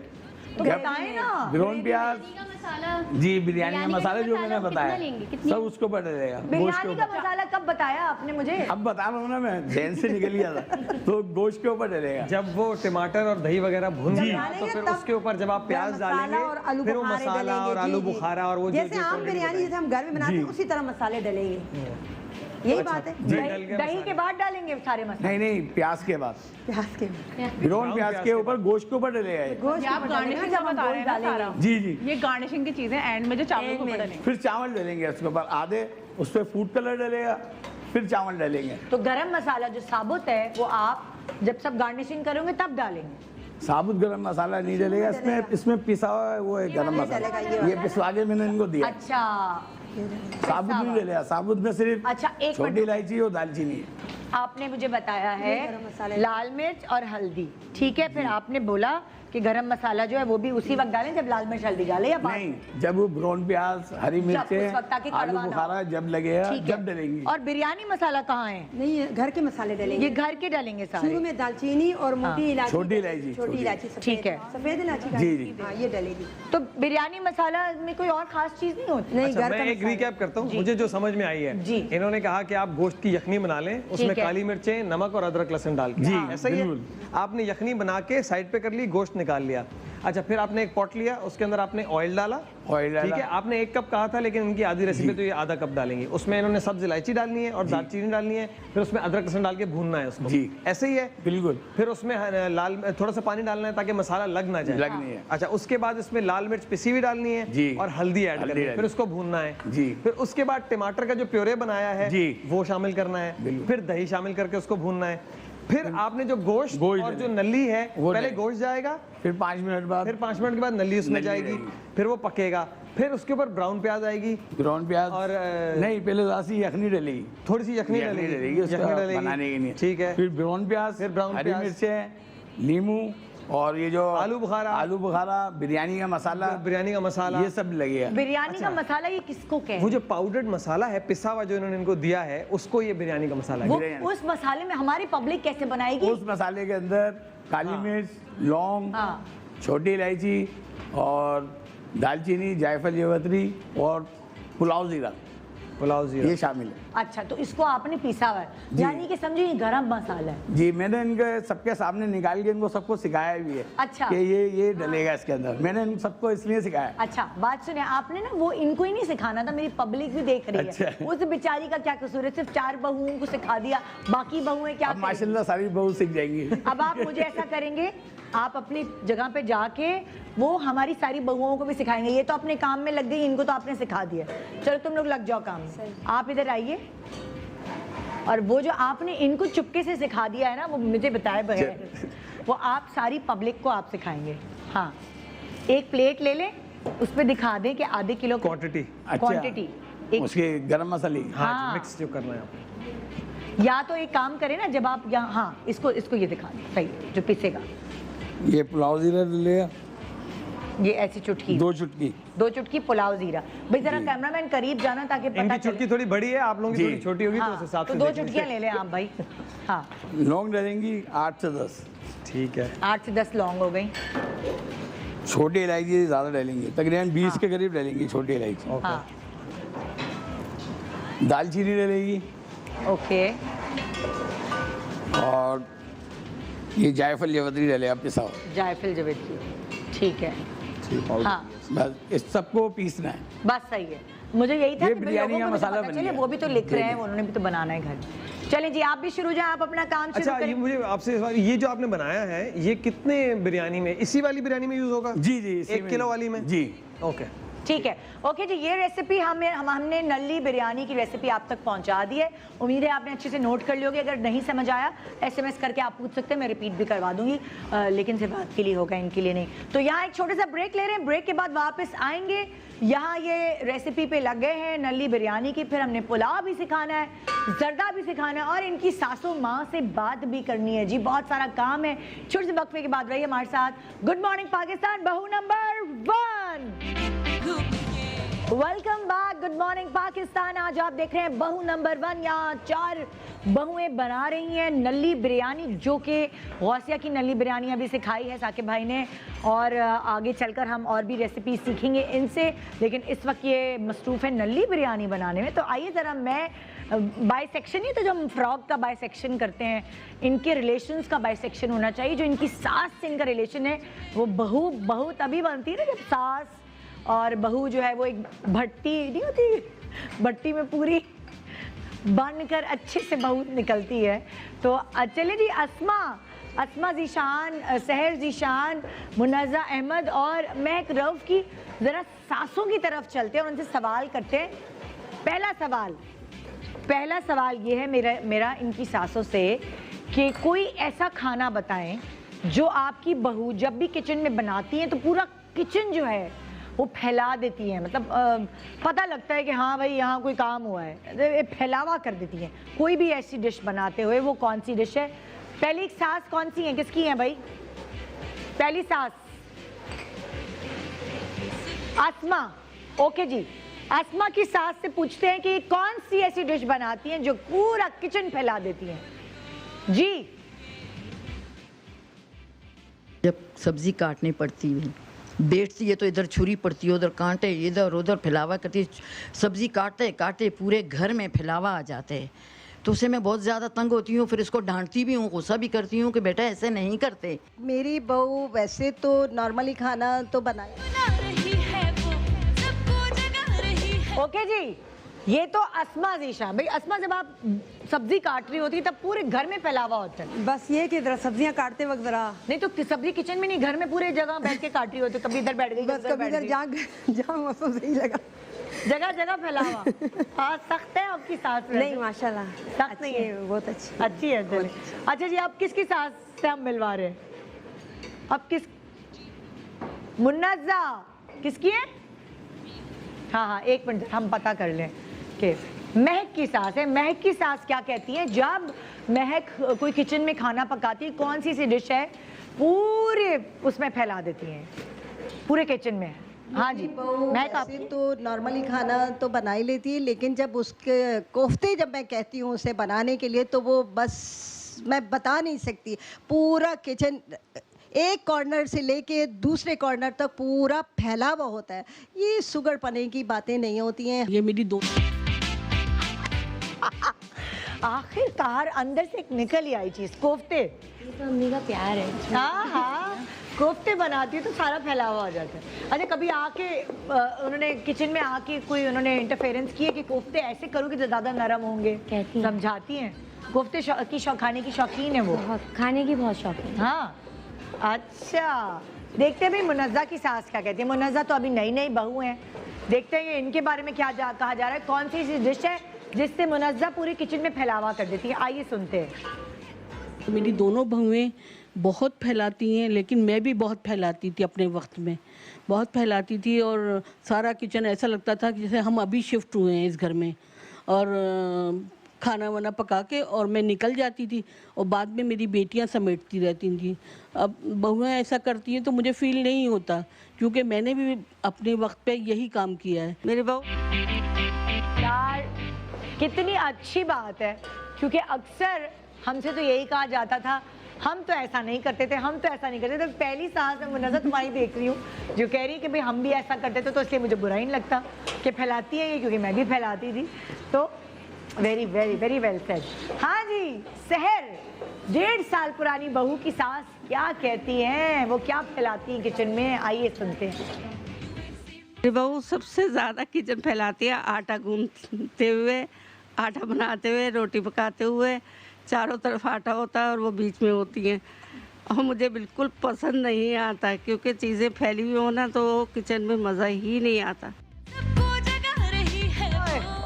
तो बताएं ना। ब्राउन प्याज का मसाला जी, बिरयानी का बिरयानी का मसाला जो मसाला मैंने कितना बताया लेंगे? कितनी? सब उसके ऊपर डलेगा, गोश्त के बिरयानी का ऊपर। मसाला कब बताया आपने मुझे? अब बता रहा हूँ ना मैं, जैन से निकल गया था। तो गोश्त के ऊपर डलेगा। जब वो टमाटर और दही वगैरह भून जब जाए तो डालेंगे फिर तब उसके ऊपर जब आप प्याज गरम मसाला डालेंगे और आलू फिर वो बुखारे मसाला और डलेंगे, आलू जी, जी। बुखारा और वो जो जैसे आम बिरयानी जैसे हम घर में बनाते हैं उसी तरह मसाले डलेंगे, यही बात है। जी, डल गए दही के बाद डालेंगे सारे मसाले? नहीं, प्याज के बाद, प्याज के ब्राउन प्याज के ऊपर गोश्त के ऊपर डलेगा ये। गोश्त ये आप के ऊपर डालेंगे, गार्निशिंग जब का हम बता रहे हैं ना गोश्त सारा। डालेंगे। जी जी। ये गार्निशिंग की चीजें एंड में जो चावल End को में। डालेंगे। फिर चावल डलेंगे उसके ऊपर आधे, उस पर फूड कलर डलेगा, फिर चावल डलेंगे। तो गरम मसाला जो साबुत है वो आप जब सब गार्निशिंग करोगे तब डालेंगे? साबुत गरम मसाला नहीं डलेगा इसमें, इसमें पिसा हुआ है वो है गरम डलेगा, मसाला, ये पिसवा के मैंने इनको दिया। अच्छा साबुत नहीं डलेगा, साबुत में सिर्फ अच्छा, एक छोटी मिनट। इलायची और दालचीनी। आपने मुझे बताया ये गरम है मसाले। लाल मिर्च और हल्दी, ठीक है। फिर आपने बोला कि गरम मसाला जो है वो भी उसी वक्त डालें जब लाल मिर्च हल्दी डालें या बाद? नहीं, जब वो ब्राउन प्याज, हरी उस वक्त ताकि मिर्चें, आलू कड़वा ना बुखारा हो। जब लगेगा ठीक जब है। डलेंगी। और बिरयानी मसाला कहाँ है? नहीं, ये घर के मसाले डलेंगे। ये घर के डालेंगे सारे? शुरू में दालचीनी और मोटी इलायची, छोटी इलायची, छोटी छोटी। इलायची सफेद, ठीक है। सफेद इलायची जी, डालेंगे। जी। हाँ, ये डलेगी। तो बिरयानी मसाला में कोई और खास चीज नहीं होती? नहीं, अच्छा, घर मैं का एक मसाला। रिकैप करता हूँ, मुझे जो समझ में आई है। जी। इन्होंने कहा कि आप गोश्त की यखनी बना लें, उसमें ठीक है। काली मिर्चें, नमक और अदरक लहसुन डाल के। जी, ऐसा ही है? बिल्कुल। आपने यखनी बना के साइड पे कर ली, गोश्त निकाल लिया। अच्छा, फिर आपने एक पॉट लिया, उसके अंदर आपने ऑयल डाला। ऑयल डाला। ठीक है, आपने 1 कप कहा था, लेकिन इनकी आधी रेसिपी तो ये आधा कप डालेंगे। उसमें इन्होंने सब्ज इलायची डालनी है और दालचीनी डालनी है, फिर उसमें अदरक लहसुन डाल के भूनना है उसको। जी। ऐसे ही है? बिल्कुल। फिर उसमें लाल थोड़ा सा पानी डालना है ताकि मसाला लग ना जाए। लगनी है। अच्छा, उसके बाद इसमें लाल मिर्च पिसी हुई डालनी है जी। और हल्दी ऐड करनी है, डालनी। फिर उसको भूनना है। जी। फिर उसके बाद टमाटर का जो प्योरे बनाया है जी। वो शामिल करना है, बिल्कुल। फिर दही शामिल करके उसको भूनना है। फिर आपने जो गोश्त गोश्त और जो डालेंगे। नली है वो पहले डालेंगे। गोश्त जाएगा, फिर 5 मिनट बाद फिर 5 मिनट के बाद नली उसमें नली जाएगी, रहेगी। फिर वो पकेगा, फिर उसके ऊपर ब्राउन प्याज आएगी ब्राउन प्याज और नहीं, पहले दासी यखनी डलेगी, थोड़ी सी यखनी यखनी डलेगी, डलेगी उसका यखनी डलेगी। बनाने के लिए। ठीक है। फिर ब्राउन प्याज, फिर ब्राउन हरी प्याज। मिर्चें, नींबू और ये जो आलू बुखारा, बिरयानी का मसाला, बिरयानी का मसाला, ये सब लगेगा। बिरयानी का मसाला ये किसको वो कहते जो पाउडर्ड मसाला है पिसा हुआ जो इन्होंने इनको दिया है उसको ये बिरयानी का मसाला वो है। बिरयानी। उस मसाले में हमारी पब्लिक कैसे बनाएगी? उस मसाले के अंदर काली मिर्च, लौंग, हाँ। छोटी इलायची और दालचीनी, जायफल, जावित्री और पुलाव जीरा, पुलाव जीरा। ये शामिल है। अच्छा, तो इसको आपने पीसा हुआ है, यानी कि समझो ये गरम मसाला है। जी, मैंने इनके सबके सामने निकाल के इनको सबको सिखाया भी है। अच्छा। कि ये डलेगा इसके अंदर, मैंने इन सबको इसलिए सिखाया। अच्छा, बात सुनिए, आपने ना वो इनको ही नहीं सिखाना था, मेरी पब्लिक भी देख रही है। अच्छा। उस बेचारी का क्या कसूर है? सिर्फ 4 बहुओं को सिखा दिया, बाकी बहुएं क्या अब करेंगी? माशाल्लाह सारी बहू सीख जाएंगी। अब आप मुझे ऐसा करेंगे, आप अपनी जगह पे जाके वो हमारी सारी बहुओं को भी सिखाएंगे। ये तो अपने काम में लग गई, इनको तो आपने सिखा दिया। चलो तुम लोग लग जाओ काम में। आप इधर आइए, और वो जो आपने इनको चुपके से सिखा दिया है ना, वो मुझे बताए बगैर, वो आप सारी पब्लिक को आप सिखाएंगे। हाँ, एक प्लेट ले लें, उस पर दिखा दें कि आधे किलो क्वांटिटी। क्वांटिटी एक, उसके गरम मसाले। हाँ। मिक्स जो करना है आपको। या तो एक काम करें ना, जब आप यहाँ, हाँ, इसको ये दिखा दें, सही है, जो पिसेगा। ये पुलाव जीरा डलेगा, ये ऐसी चुटकी, 2 चुटकी। 2 चुटकी पुलाव जीरा। भाई जरा कैमरामैन करीब जाना ताकि पता इनकी चले। चुटकी थोड़ी बड़ी है, आप लोगों की जी। थोड़ी छोटी होगी, तो हाँ, उस हिसाब तो से 2 देख चुटकियाँ ले लें आप भाई। हाँ, लौंग डलेंगी 8 से 10, लीजिए। ठीक है। 8 से 10 लौंग हो गई। छोटी इलायची ज़्यादा डलेंगी, तकरीबन 20 के करीब डलेंगी छोटी इलायची। हाँ, दालचीनी डलेगी ओके। और ये जायफल जावित्री डलेगा पिसा हुआ। जायफल जावित्री, ठीक है। हाँ, बस इस सबको पीसना है। बस सही है। मुझे यही था ये कि भाई बिरयानी लोगों का को भी तो मसाला पता बन चले, गया। वो भी तो लिख जी, रहे हैं, जी। उन्होंने भी तो बनाना है घर। चलें जी, आप भी शुरू जाएं, आप अपना काम शुरू अच्छा, ये करें। मुझे आपसे सवाल, ये जो आपने बनाया है ये कितने बिरयानी में, इसी वाली बिरयानी में यूज होगा? जी जी, इसी 1 किलो वाली में? जी। ओके। ठीक है, ओके जी। ये रेसिपी हमने नल्ली बिरयानी की रेसिपी आप तक पहुंचा दी है। उम्मीद है आपने अच्छे से नोट कर लियोगे। अगर नहीं समझ आया, SMS करके आप पूछ सकते हैं, मैं रिपीट भी करवा दूंगी, लेकिन सिर्फ आपके लिए होगा, इनके लिए नहीं। तो यहाँ एक छोटा सा ब्रेक ले रहे हैं, ब्रेक के बाद वापस आएंगे। यहाँ ये रेसिपी पे लग गए हैं नल्ली बिरयानी की, फिर हमने पुलाव भी सिखाना है, जर्दा भी सिखाना है, और इनकी सासू माँ से बात भी करनी है जी। बहुत सारा काम है। छोटे से वक्फे के बाद रहिए हमारे साथ। गुड मॉर्निंग पाकिस्तान, बहू number 1। Welcome back, good morning Pakistan. आज आप देख रहे हैं बहू नंबर 1। यहाँ 4 बहुएं बना रही हैं नल्ली बिरयानी, जो कि गौसिया की नल्ली बिरयानी अभी सिखाई है साकिब भाई ने, और आगे चलकर हम और भी रेसिपी सीखेंगे इनसे, लेकिन इस वक्त ये मसरूफ़ है नल्ली बिरयानी बनाने में। तो आइए ज़रा मैं बाइसेक्शन, नहीं तो जो हम फ्रॉग का बाइसेक्शन करते हैं, इनके रिलेशंस का बाइसेक्शन होना चाहिए। जो इनकी सास से इनका रिलेशन है, वो बहू तभी बनती है ना जब सास और बहू जो है वो एक भट्टी नहीं होती, भट्टी में पूरी बनकर अच्छे से बहू निकलती है। तो चलिए जी, अस्मा ज़ीशान, सहर ज़ीशान, मुनज़्ज़ा अहमद और महक रऊफ़ की ज़रा सासों की तरफ चलते हैं और उनसे सवाल करते हैं। पहला सवाल ये है मेरा इनकी सासों से कि कोई ऐसा खाना बताएं जो आपकी बहू जब भी किचन में बनाती हैं तो पूरा किचन जो है वो फैला देती हैं। मतलब पता लगता है कि हाँ भाई यहाँ कोई काम हुआ है, फैलावा कर देती हैं। कोई भी ऐसी डिश बनाते हुए, वो कौन सी डिश है? पहली सास कौन सी है, किसकी है भाई? पहली सास अस्मा। ओके जी, अस्मा की सास से पूछते हैं कि कौन सी ऐसी डिश बनाती हैं जो पूरा किचन फैला देती हैं। जी, जब सब्जी काटनी पड़ती है, बैठती है तो इधर छुरी पड़ती है, उधर कांटे, इधर उधर फैलावा करती है। सब्जी काटते काटते पूरे घर में फैलावा आ जाते हैं, तो उससे मैं बहुत ज़्यादा तंग होती हूँ। फिर इसको डांटती भी हूँ, गुस्सा भी करती हूँ कि बेटा ऐसे नहीं करते। मेरी बहू वैसे तो नॉर्मली खाना तो बनाए। ओके जी, ये तो अस्मा ज़ीशा। भाई अस्मा, जब आप सब्जी काट रही होती तब पूरे घर में फैलावा होता है। बस ये कि जरा सब्जियां काटते वक्त जरा नहीं तो सब्जी किचन में नहीं, घर में पूरे जगह बैठ के काट रही होती, कभी इधर बैठ गई, बस कभी इधर जहाँ मौसम सही लगा, जगह जगह फैलावा। हाँ, सख्त है आपकी सास? नहीं माशाल्लाह सख्त नहीं है, बहुत अच्छी है। चलिए, अच्छा जी, आप किसकी सास से हम मिलवा रहे हैं? अब किस? मुन्नज़्ज़ा किसकी है? हाँ, एक मिनट हम पता कर लें कि महक की सास है। महक की सास क्या कहती है जब महक कोई किचन में खाना पकाती है, कौन सी सी डिश है पूरे उसमें फैला देती हैं, पूरे किचन में? हाँ जी, महक। आप तो नॉर्मली खाना तो बना ही लेती है, लेकिन जब उसके कोफ्ते जब मैं कहती हूँ उसे बनाने के लिए, तो वो बस मैं बता नहीं सकती। पूरा किचन एक कॉर्नर से लेके दूसरे कॉर्नर तक पूरा फैलावा होता है। ये सुगर पने की बातें नहीं होती हैं। ये मेरी दो आखिरकार अंदर से एक निकल ही आई चीज, कोफ्ते। ये तो अम्मी का प्यार है। हाँ, कोफ्ते बनाती है तो सारा फैलावा हो जाता है। अच्छा, कभी आके उन्होंने किचन में आके कोई उन्होंने इंटरफेरेंस किए कि कोफ्ते ऐसे करो कि ज़्यादा नरम होंगे? कहती हैं। समझाती हैं? कोफ्ते खाने की शौकीन है वो? बहुत, खाने की बहुत शौकीन। हाँ, अच्छा। देखते हैं भाई मुनज़्ज़ा की सास क्या कहती है। मुनज़्ज़ा तो अभी नई बहू हैं, देखते हैं इनके बारे में क्या कहा जा रहा है। कौन सी ऐसी डिश है जिससे मुनज़्ज़ा पूरे किचन में फैलावा कर देती है? आइए सुनते हैं। मेरी दोनों बहुएं बहुत फैलाती हैं, लेकिन मैं भी बहुत फैलाती थी अपने वक्त में, बहुत फैलाती थी। और सारा किचन ऐसा लगता था कि जैसे हम अभी शिफ्ट हुए हैं इस घर में, और खाना वाना पका के और मैं निकल जाती थी, और बाद में मेरी बेटियां समेटती रहती थी। अब बहुएं ऐसा करती हैं तो मुझे फील नहीं होता, क्योंकि मैंने भी अपने वक्त पे यही काम किया है। मेरी बहू यार कितनी अच्छी बात है, क्योंकि अक्सर हमसे तो यही कहा जाता था, हम तो ऐसा नहीं करते थे, हम तो ऐसा नहीं करते थे। पहली सास में मुनज़्ज़ा तुम्हारी देख रही हूँ जो कह रही है कि भाई हम भी ऐसा करते थे, तो इसलिए मुझे बुरा ही नहीं लगता कि फैलाती है ये, क्योंकि मैं भी फैलाती थी। तो very very very well said. हाँ जी, सहर, 1.5 साल पुरानी बहू की सास क्या कहती हैं, वो क्या फैलाती हैं किचन में? आइए सुनते हैं। मेरी बहू सबसे ज़्यादा किचन फैलाती है, आटा गूंथते हुए, आटा बनाते हुए, रोटी पकाते हुए। चारों तरफ आटा होता है और वो बीच में होती हैं, और मुझे बिल्कुल पसंद नहीं आता, क्योंकि चीज़ें फैली हुई हो ना तो किचन में मज़ा ही नहीं आता।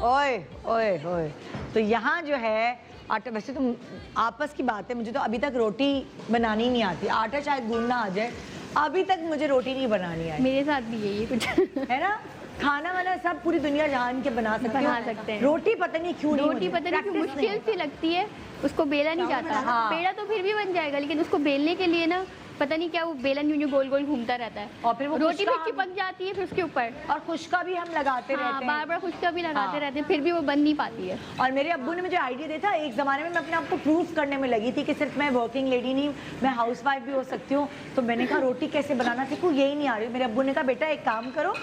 ओए ओए ओए, तो यहाँ जो है आटा, वैसे तो आपस की बात है, मुझे तो अभी तक रोटी बनानी नहीं आती। आटा शायद गूंदना आ जाए, अभी तक मुझे रोटी नहीं बनानी आई। मेरे साथ भी यही कुछ है ना। खाना वाना सब पूरी दुनिया जान के बना सकते हैं। रोटी पता नहीं क्यों नहीं, रोटी पता नहीं क्यों मुश्किल सी लगती है, उसको बेला नहीं जाता। हाँ। पेड़ा तो फिर भी बन जाएगा, लेकिन उसको बेलने के लिए ना पता नहीं क्या वो बेलन यूं गोल गोल घूमता रहता है, और फिर वो रोटी खुशका भी चिपक जाती है फिर उसके ऊपर। और खुशका भी हम लगाते हाँ, रहते हैं। बार बार खुशका भी लगाते हाँ। रहते हैं, फिर भी वो बन नहीं पाती है। और मेरे अब्बू ने मुझे आइडिया दिया था, एक ज़माने में मैं अपने आप को प्रूफ करने में लगी थी कि सिर्फ मैं वर्किंग लेडी नहीं, मैं हाउस वाइफ भी हो सकती हूँ। तो मैंने कहा रोटी कैसे बनाना सीखूँ, यही नहीं आ रही। मेरे अब्बू ने कहा बेटा एक काम करो,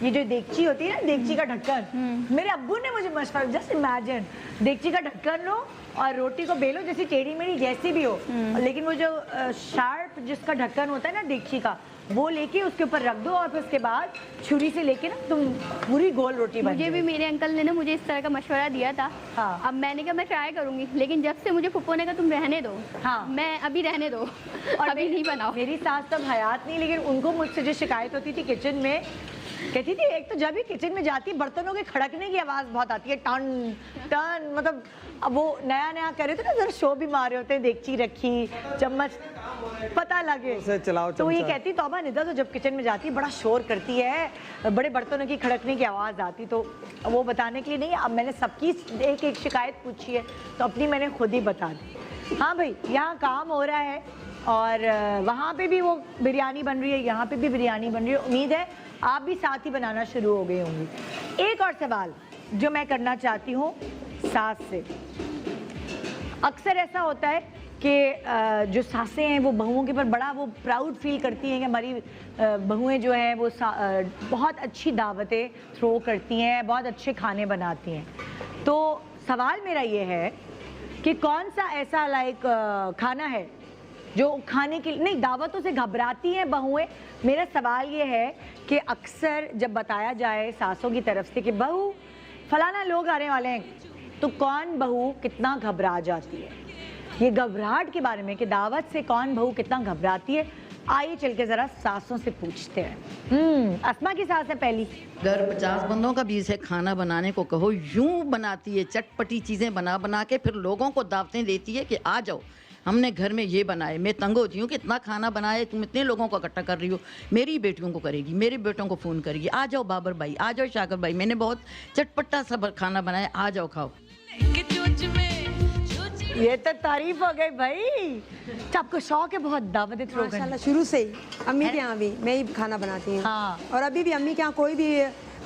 ये जो देगची होती है ना, देगची का ढक्कन, मेरे अब्बू ने मुझे मशवरा, जस्ट इमेजिन, देगची का ढक्कन लो और रोटी को बेलो जैसी टेढ़ी मेढ़ी जैसी भी हो, लेकिन वो जो शार्प जिसका ढक्कन होता है ना देगची का, वो लेके उसके ऊपर रख दो और फिर उसके बाद छुरी से लेके ना तुम पूरी गोल रोटी बन मुझे भी मेरे अंकल ने ना मुझे इस तरह का मशवरा दिया था। हाँ। अब मैंने कहा मैं ट्राई करूंगी, लेकिन जब से मुझे फुप्पो ने कहा तुम रहने दो, हाँ। मैं अभी रहने दो और अभी नहीं बनाओ। मेरी सास तब हयात नहीं, लेकिन उनको मुझसे जो शिकायत होती थी किचन में, कहती थी एक तो जब भी किचन में जाती बर्तनों के खड़कने की आवाज़ बहुत आती है, टन टन, मतलब अब वो नया नया करे तो ना जरा शो भी मारे होते हैं, देगची रखी, चम्मच पता लगे उसे चलाओ तो ये चमचा। कहती तौबा निदा, तो जब किचन में जाती बड़ा शोर करती है, बड़े बर्तनों की खड़कने की आवाज़ आती। तो वो बताने के लिए नहीं, अब मैंने सबकी एक एक शिकायत पूछी है तो अपनी मैंने खुद ही बता दी। हाँ भाई, यहाँ काम हो रहा है और वहाँ पे भी वो बिरयानी बन रही है, यहाँ पे भी बिरयानी बन रही है। उम्मीद है आप भी साथ ही बनाना शुरू हो गई होंगी। एक और सवाल जो मैं करना चाहती हूँ सास से, अक्सर ऐसा होता है कि जो सासें हैं वो बहुओं के ऊपर बड़ा वो प्राउड फील करती हैं कि हमारी बहुएं जो हैं वो बहुत अच्छी दावतें थ्रो करती हैं, बहुत अच्छे खाने बनाती हैं। तो सवाल मेरा ये है कि कौन सा ऐसा खाना है जो खाने के लिए नहीं, दावतों से घबराती हैं बहुएं। मेरा सवाल ये है कि अक्सर जब बताया जाए सासों की तरफ से कि बहू फलाना लोग आने वाले हैं, तो कौन बहू कितना घबरा जाती है, ये घबराहट के बारे में कि दावत से कौन बहू कितना घबराती है, आइए चल के ज़रा सासों से पूछते हैं। अस्मा की सास है पहली। अगर 50 बंदों का भी इसे खाना बनाने को कहो, यूं बनाती है, चटपटी चीज़ें बना बना के फिर लोगों को दावतें देती है कि आ जाओ हमने घर में ये बनाए। मैं तंग होती हूँ कि इतना खाना बनाए, तुम इतने लोगों को इकट्ठा कर रही हो, मेरी बेटियों को करेगी, मेरे बेटों को फ़ोन करेगी, आ जाओ बाबर भाई, आ जाओ शाकर भाई, मैंने बहुत चटपटा सा खाना बनाया, आ जाओ खाओ। ये तो तारीफ हो गई भाई। तो आपको शौक है बहुत दावतें थ्रो करने? माशाल्लाह शुरू से ही अम्मी के यहाँ भी मैं ही खाना बनाती हूँ। हाँ। और अभी भी अम्मी के यहाँ कोई भी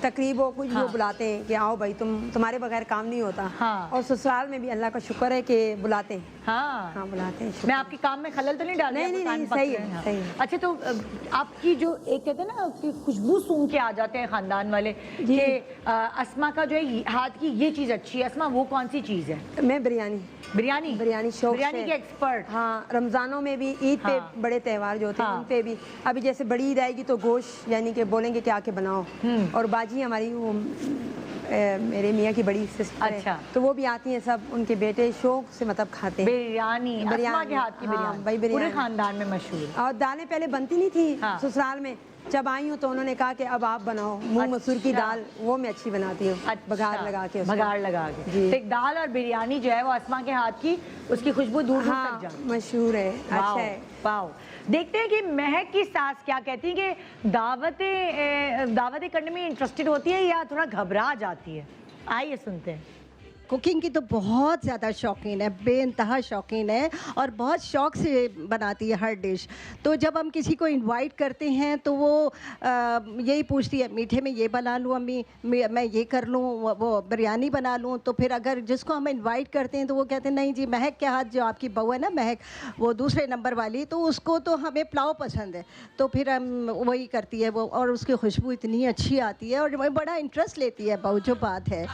तकरीब हो कुछ हाँ। वो बुलाते हैं कि आओ भाई, तुम्हारे बगैर काम नहीं होता। हाँ। और ससुराल में भी अल्लाह का शुक्र है कि बुलाते हैं। हाँ, हाँ बुलाते हैं। मैं आपके काम में खलल तो नहीं डाल रही? नहीं, आपको नहीं, कान सही पक है, रहे हैं? सही है। अच्छा, तो आपकी जो एक कहते हैं ना कि खुशबू सूंघ के आ जाते हैं खानदान वाले कि अस्मा का जो है हाथ की ये चीज़ अच्छी है। अस्मा वो कौन सी चीज़ है? मैं बिरयानी बिरयानी शौक बिरयानी से। की एक्सपर्ट। हाँ, रमज़ानों में भी, ईद पे हाँ। बड़े त्यौहार जो होते हैं हाँ। उन पे भी। अभी जैसे बड़ी ईद आएगी तो गोश्त यानी कि बोलेंगे कि आके बनाओ। और बाजी हमारी वो मेरे मियाँ की बड़ी सिस्टर है, अच्छा। तो वो भी आती हैं सब, उनके बेटे शौक से मतलब खाते हैं बिरयानी, अस्मा के हाथ की हाँ, बिरयानी भाई पूरे बिरयानी। खानदान में मशहूर है। और दालें पहले बनती नहीं थी हाँ। ससुराल में, जब आई हूँ तो उन्होंने कहा कि अब आप बनाओ। मूंग मसूर की अच्छा। दाल वो मैं अच्छी बनाती हूँ, बघार लगा के उसको। बघार लगा के। जी। तो एक दाल और बिरयानी जो है वो अस्मा के हाथ की, उसकी खुशबू दूर दूर हाँ, तक जाती है। मशहूर है, अच्छा है। वाओ। देखते हैं कि महक की सास क्या कहती है कि दावतें करने में इंटरेस्टेड होती है या थोड़ा घबरा जाती है। आइए सुनते हैं। कुकिंग की तो बहुत ज़्यादा शौकीन है, बेइंतहा शौकीन है और बहुत शौक से बनाती है हर डिश। तो जब हम किसी को इनवाइट करते हैं तो वो यही पूछती है मीठे में ये बना लूँ अम्मी, मैं ये कर लूँ, वो बिरयानी बना लूँ। तो फिर अगर जिसको हम इनवाइट करते हैं तो वो कहते हैं नहीं जी, महक के हाथ, जो आपकी बहू है ना महक, वो दूसरे नंबर वाली, तो उसको तो हमें पुलाव पसंद है, तो फिर हम वही करती है वो, और उसकी खुशबू इतनी अच्छी आती है और बड़ा इंटरेस्ट लेती है बहू, जो बात है।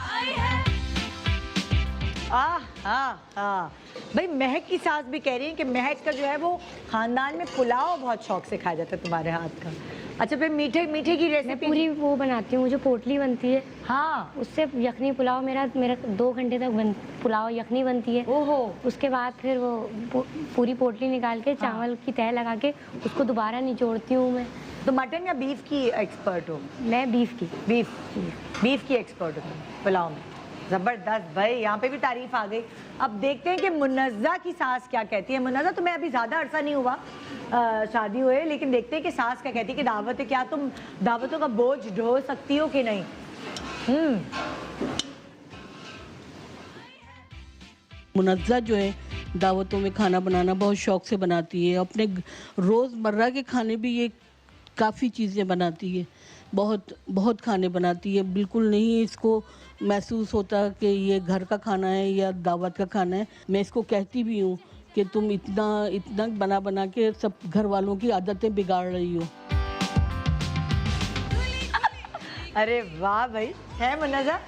भाई महक की सास भी कह रही है कि महक का जो है वो खानदान में पुलाव बहुत शौक से खाया जाता है तुम्हारे हाथ का। अच्छा, फिर मीठे की मैं रेसिपी? पूरी वो बनाती हूँ जो पोटली बनती है, हाँ, उससे यखनी पुलाव मेरा 2 घंटे तक पुलाव यखनी बनती है। ओहो। उसके बाद फिर वो पूरी पोटली निकाल के चावल की तह लगा के उसको दोबारा निचोड़ती हूँ मैं। तो मटन या बीफ की एक्सपर्ट हो? मैं बीफ की। बीफ की एक्सपर्ट हो तुम पुलाव में। ज़बरदस्त भाई, यहाँ पे भी तारीफ आ गई। अब देखते हैं कि मुन्नज़्ज़ा की सास क्या कहती है। मुन्नज़्ज़ा, तुम्हें अभी ज़्यादा अरसा नहीं हुआ शादी हुए, लेकिन देखते हैं कि सास क्या कहती है कि दावत है, क्या तुम दावतों का बोझ ढो सकती हो कि नहीं? मुनज़्ज़ा जो है दावतों में खाना बनाना बहुत शौक से बनाती है। अपने रोज़मर्रा के खाने भी ये काफ़ी चीज़ें बनाती है, बहुत बहुत खाने बनाती है। बिल्कुल नहीं इसको महसूस होता कि ये घर का खाना है या दावत का खाना है। मैं इसको कहती भी हूँ कि तुम इतना इतना बना बना के सब घर वालों की आदतें बिगाड़ रही हो। अरे वाह भाई, है मुन्नज़ा?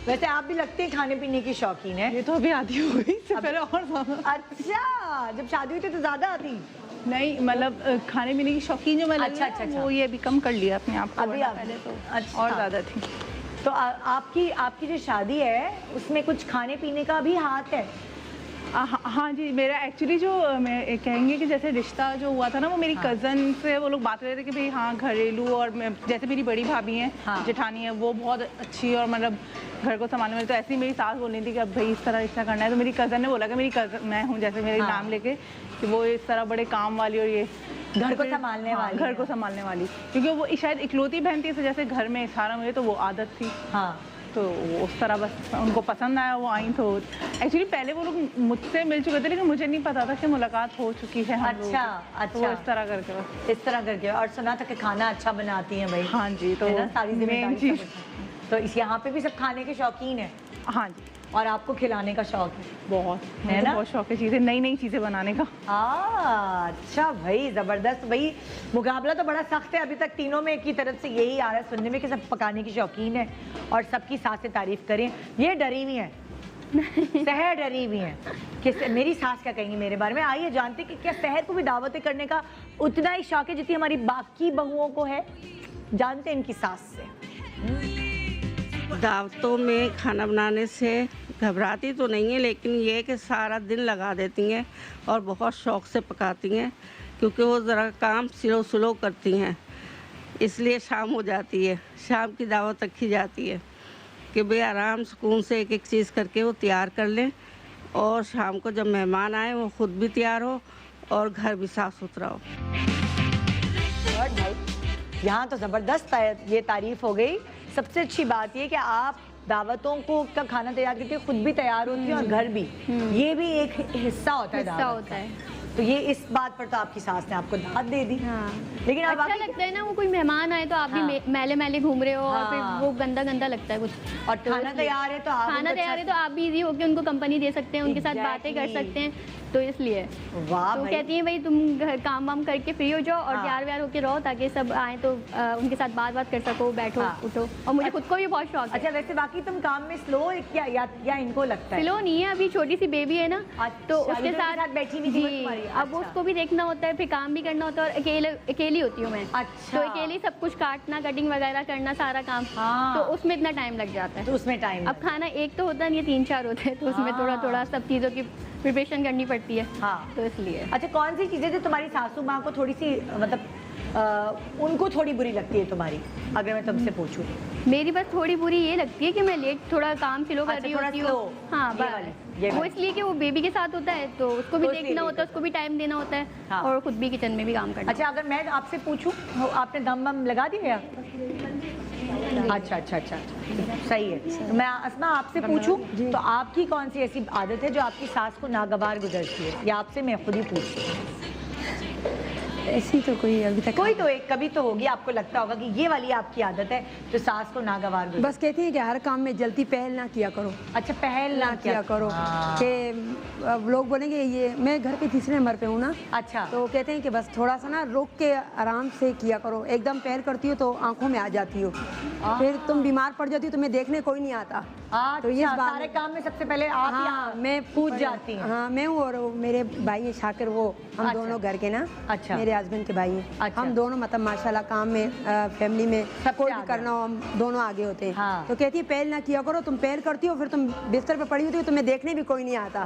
वैसे आप भी लगते हैं खाने पीने की शौकीन है। ये तो अभी आती हो गई, इससे पहले और ज़्यादा। अच्छा, जब शादी हुई थी तो ज़्यादा आती? नहीं, मतलब खाने पीने की शौकीन जो मैं लगी अच्छा, अच्छा, ना, अच्छा। वो ये अभी कम कर लिया अपने आप को, अभी वरना आप- पहले तो अच्छा। और ज़्यादा थी। तो आपकी जो शादी है उसमें कुछ खाने पीने का भी हाथ है? हाँ जी, मेरा एक्चुअली जो मैं कहेंगे कि जैसे रिश्ता जो हुआ था ना, वो मेरी कज़न से वो लोग बात कर रहे थे कि भाई हाँ घरेलू, और जैसे मेरी बड़ी भाभी हैं, जेठानी है, वो बहुत अच्छी और मतलब घर को संभालने वाली। तो ऐसे ही मेरी सास बोल रही थी कि अब भाई इस तरह रिश्ता करना है। तो मेरी कज़न ने बोला कि मेरी कज़न मैं हूँ, जैसे मेरे नाम लेके, कि वो इस तरह बड़े काम वाली और ये घर को संभालने वाली। घर को संभालने वाली, क्योंकि वो शायद इकलौती बहन थी, तो जैसे घर में सारा मुझे तो वो आदत थी। हाँ, तो उस तरह बस उनको पसंद आया, वो आई। तो एक्चुअली पहले वो लोग मुझसे मिल चुके थे, लेकिन मुझे नहीं पता था कि मुलाकात हो चुकी है हम लोगों की। अच्छा, तो वो इस तरह करके बस। इस तरह करके। और सुना था कि खाना अच्छा बनाती हैं भाई। हाँ जी, तो है ना, सारी मेन जिम्मेदारी चीज़। सब। तो इस यहाँ पे भी सब खाने के शौकीन है हाँ जी, और आपको खिलाने का शौक है? बहुत है ना? बहुत शौक है चीज़ें, नई नई चीज़ें बनाने का। अच्छा भाई, जबरदस्त भाई। मुकाबला तो बड़ा सख्त है अभी तक, तीनों में की तरफ से यही आ रहा है सुनने में कि सब पकाने की शौकीन है और सबकी सास से तारीफ करें। ये डरी हुई हैं, सहर डरी हुई हैं कि मेरी सास क्या कहेंगी मेरे बारे में। आइए जानते कि क्या सहर को भी दावतें करने का उतना ही शौक है जितनी हमारी बाकी बहुओं को है। जानते हैं इनकी सास से। दावतों में खाना बनाने से घबराती तो नहीं है, लेकिन ये कि सारा दिन लगा देती हैं और बहुत शौक़ से पकाती हैं, क्योंकि वो ज़रा काम स्लो करती हैं, इसलिए शाम हो जाती है। शाम की दावत रखी जाती है कि भाई आराम सुकून से एक एक चीज़ करके वो तैयार कर लें, और शाम को जब मेहमान आए वो ख़ुद भी तैयार हो और घर भी साफ़ सुथरा हो। और भाई यहाँ तो ज़बरदस्त ये तारीफ हो गई। सबसे अच्छी बात ये कि आप दावतों को का खाना तैयार करके खुद भी तैयार होती हैं और घर भी, ये भी एक हिस्सा होता है दावत का। तो ये इस बात पर तो आपकी सास ने आपको दाद दे दी। हाँ। लेकिन अब अच्छा लगता है ना, वो कोई मेहमान आए तो आप भी मैले मैले घूम रहे हो और फिर वो गंदा गंदा लगता है कुछ। और खाना तैयार है तो आप खाना तैयार है तो आप भी इजी होकर उनको कंपनी दे सकते हैं, उनके साथ बातें कर सकते हैं, तो इसलिए वाह तो भाई। कहती हैं भाई तुम घर काम वाम करके फ्री हो जाओ और तैयार व्यार होके रहो, ताकि सब आए तो उनके साथ बात कर सको, बैठो उठो। और मुझे खुद को भी बहुत शौक है। अच्छा, वैसे बाकी तुम काम में स्लो क्या या इनको लगता है? स्लो नहीं है, अभी छोटी सी बेबी है ना, तो उसके साथ बैठी हुई थी वो जी, तुम्हारी? अब उसको भी देखना होता है, फिर काम भी करना होता है, और अकेली होती हूँ मैं। अच्छा। तो अकेली सब कुछ काटना, कटिंग वगैरह करना, सारा काम, हाँ। तो उसमें इतना टाइम लग जाता है। तो उसमें टाइम अब खाना एक तो होता नहीं है, 3-4 होते हैं, तो उसमें थोड़ा थोड़ा सब चीज़ों की प्रिपरेशन करनी पड़ती है। हाँ। तो इसलिए अच्छा, कौन सी चीज़ें जो तुम्हारी सासू माँ को थोड़ी सी मतलब उनको थोड़ी बुरी लगती है तुम्हारी, अगर मैं तुमसे पूछूं? मेरी बस थोड़ी बुरी ये लगती है कि मैं लेट थोड़ा काम स्लो कर अच्छा, रही थोड़ा होती slow। हूँ। हाँ, ये वाली। वो इसलिए कि वो बेबी के साथ होता है, तो उसको भी तो इसलिए देखना लेट होता है, उसको भी टाइम देना होता है, हाँ। और खुद भी किचन में भी काम करना। अच्छा, अगर मैं आपसे पूछूं, आपने दम बम लगा दिया? अच्छा, सही है। तो मैं अस्मा आपसे पूछूं तो आपकी कौन सी ऐसी आदत है जो आपकी सास को नागवार गुजरती है, या आपसे मैं खुद ही पूछती हूँ? ऐसी तो कोई अभी तक कोई तो एक कभी तो होगी, आपको लगता होगा कि ये वाली आपकी आदत है जो सास को नागवार गुजरती है। बस कहती हैं कि हर काम में जल्दी पहल ना किया करो। अच्छा, पहल ना किया करो हाँ। कि अब लोग बोलेंगे ये, मैं घर के तीसरे नंबर पे हूँ ना, अच्छा। तो कहते हैं कि बस थोड़ा सा ना रोक के आराम से किया करो। एकदम पहल करती हो तो आंखों में आ जाती हो, फिर तुम बीमार पड़ जाती हो, तुम्हें देखने कोई नहीं आता। तो ये अच्छा, सारे काम में सबसे पहले आप हाँ, मैं पूछ जाती हैं। हाँ, मैं हूँ और मेरे भाई है शाकिर, वो हम अच्छा। दोनों घर के ना, अच्छा। मेरे हस्बैंड के भाई हैं। अच्छा। हम दोनों मतलब माशाल्लाह काम में फैमिली में कोई भी आगे। करना हो हम दोनों आगे होते हैं। हाँ। तो कहती है पहल ना किया करो, तुम पहल करती हो फिर तुम बिस्तर पे पड़ी होती हो, तुम्हें देखने भी कोई नहीं आता।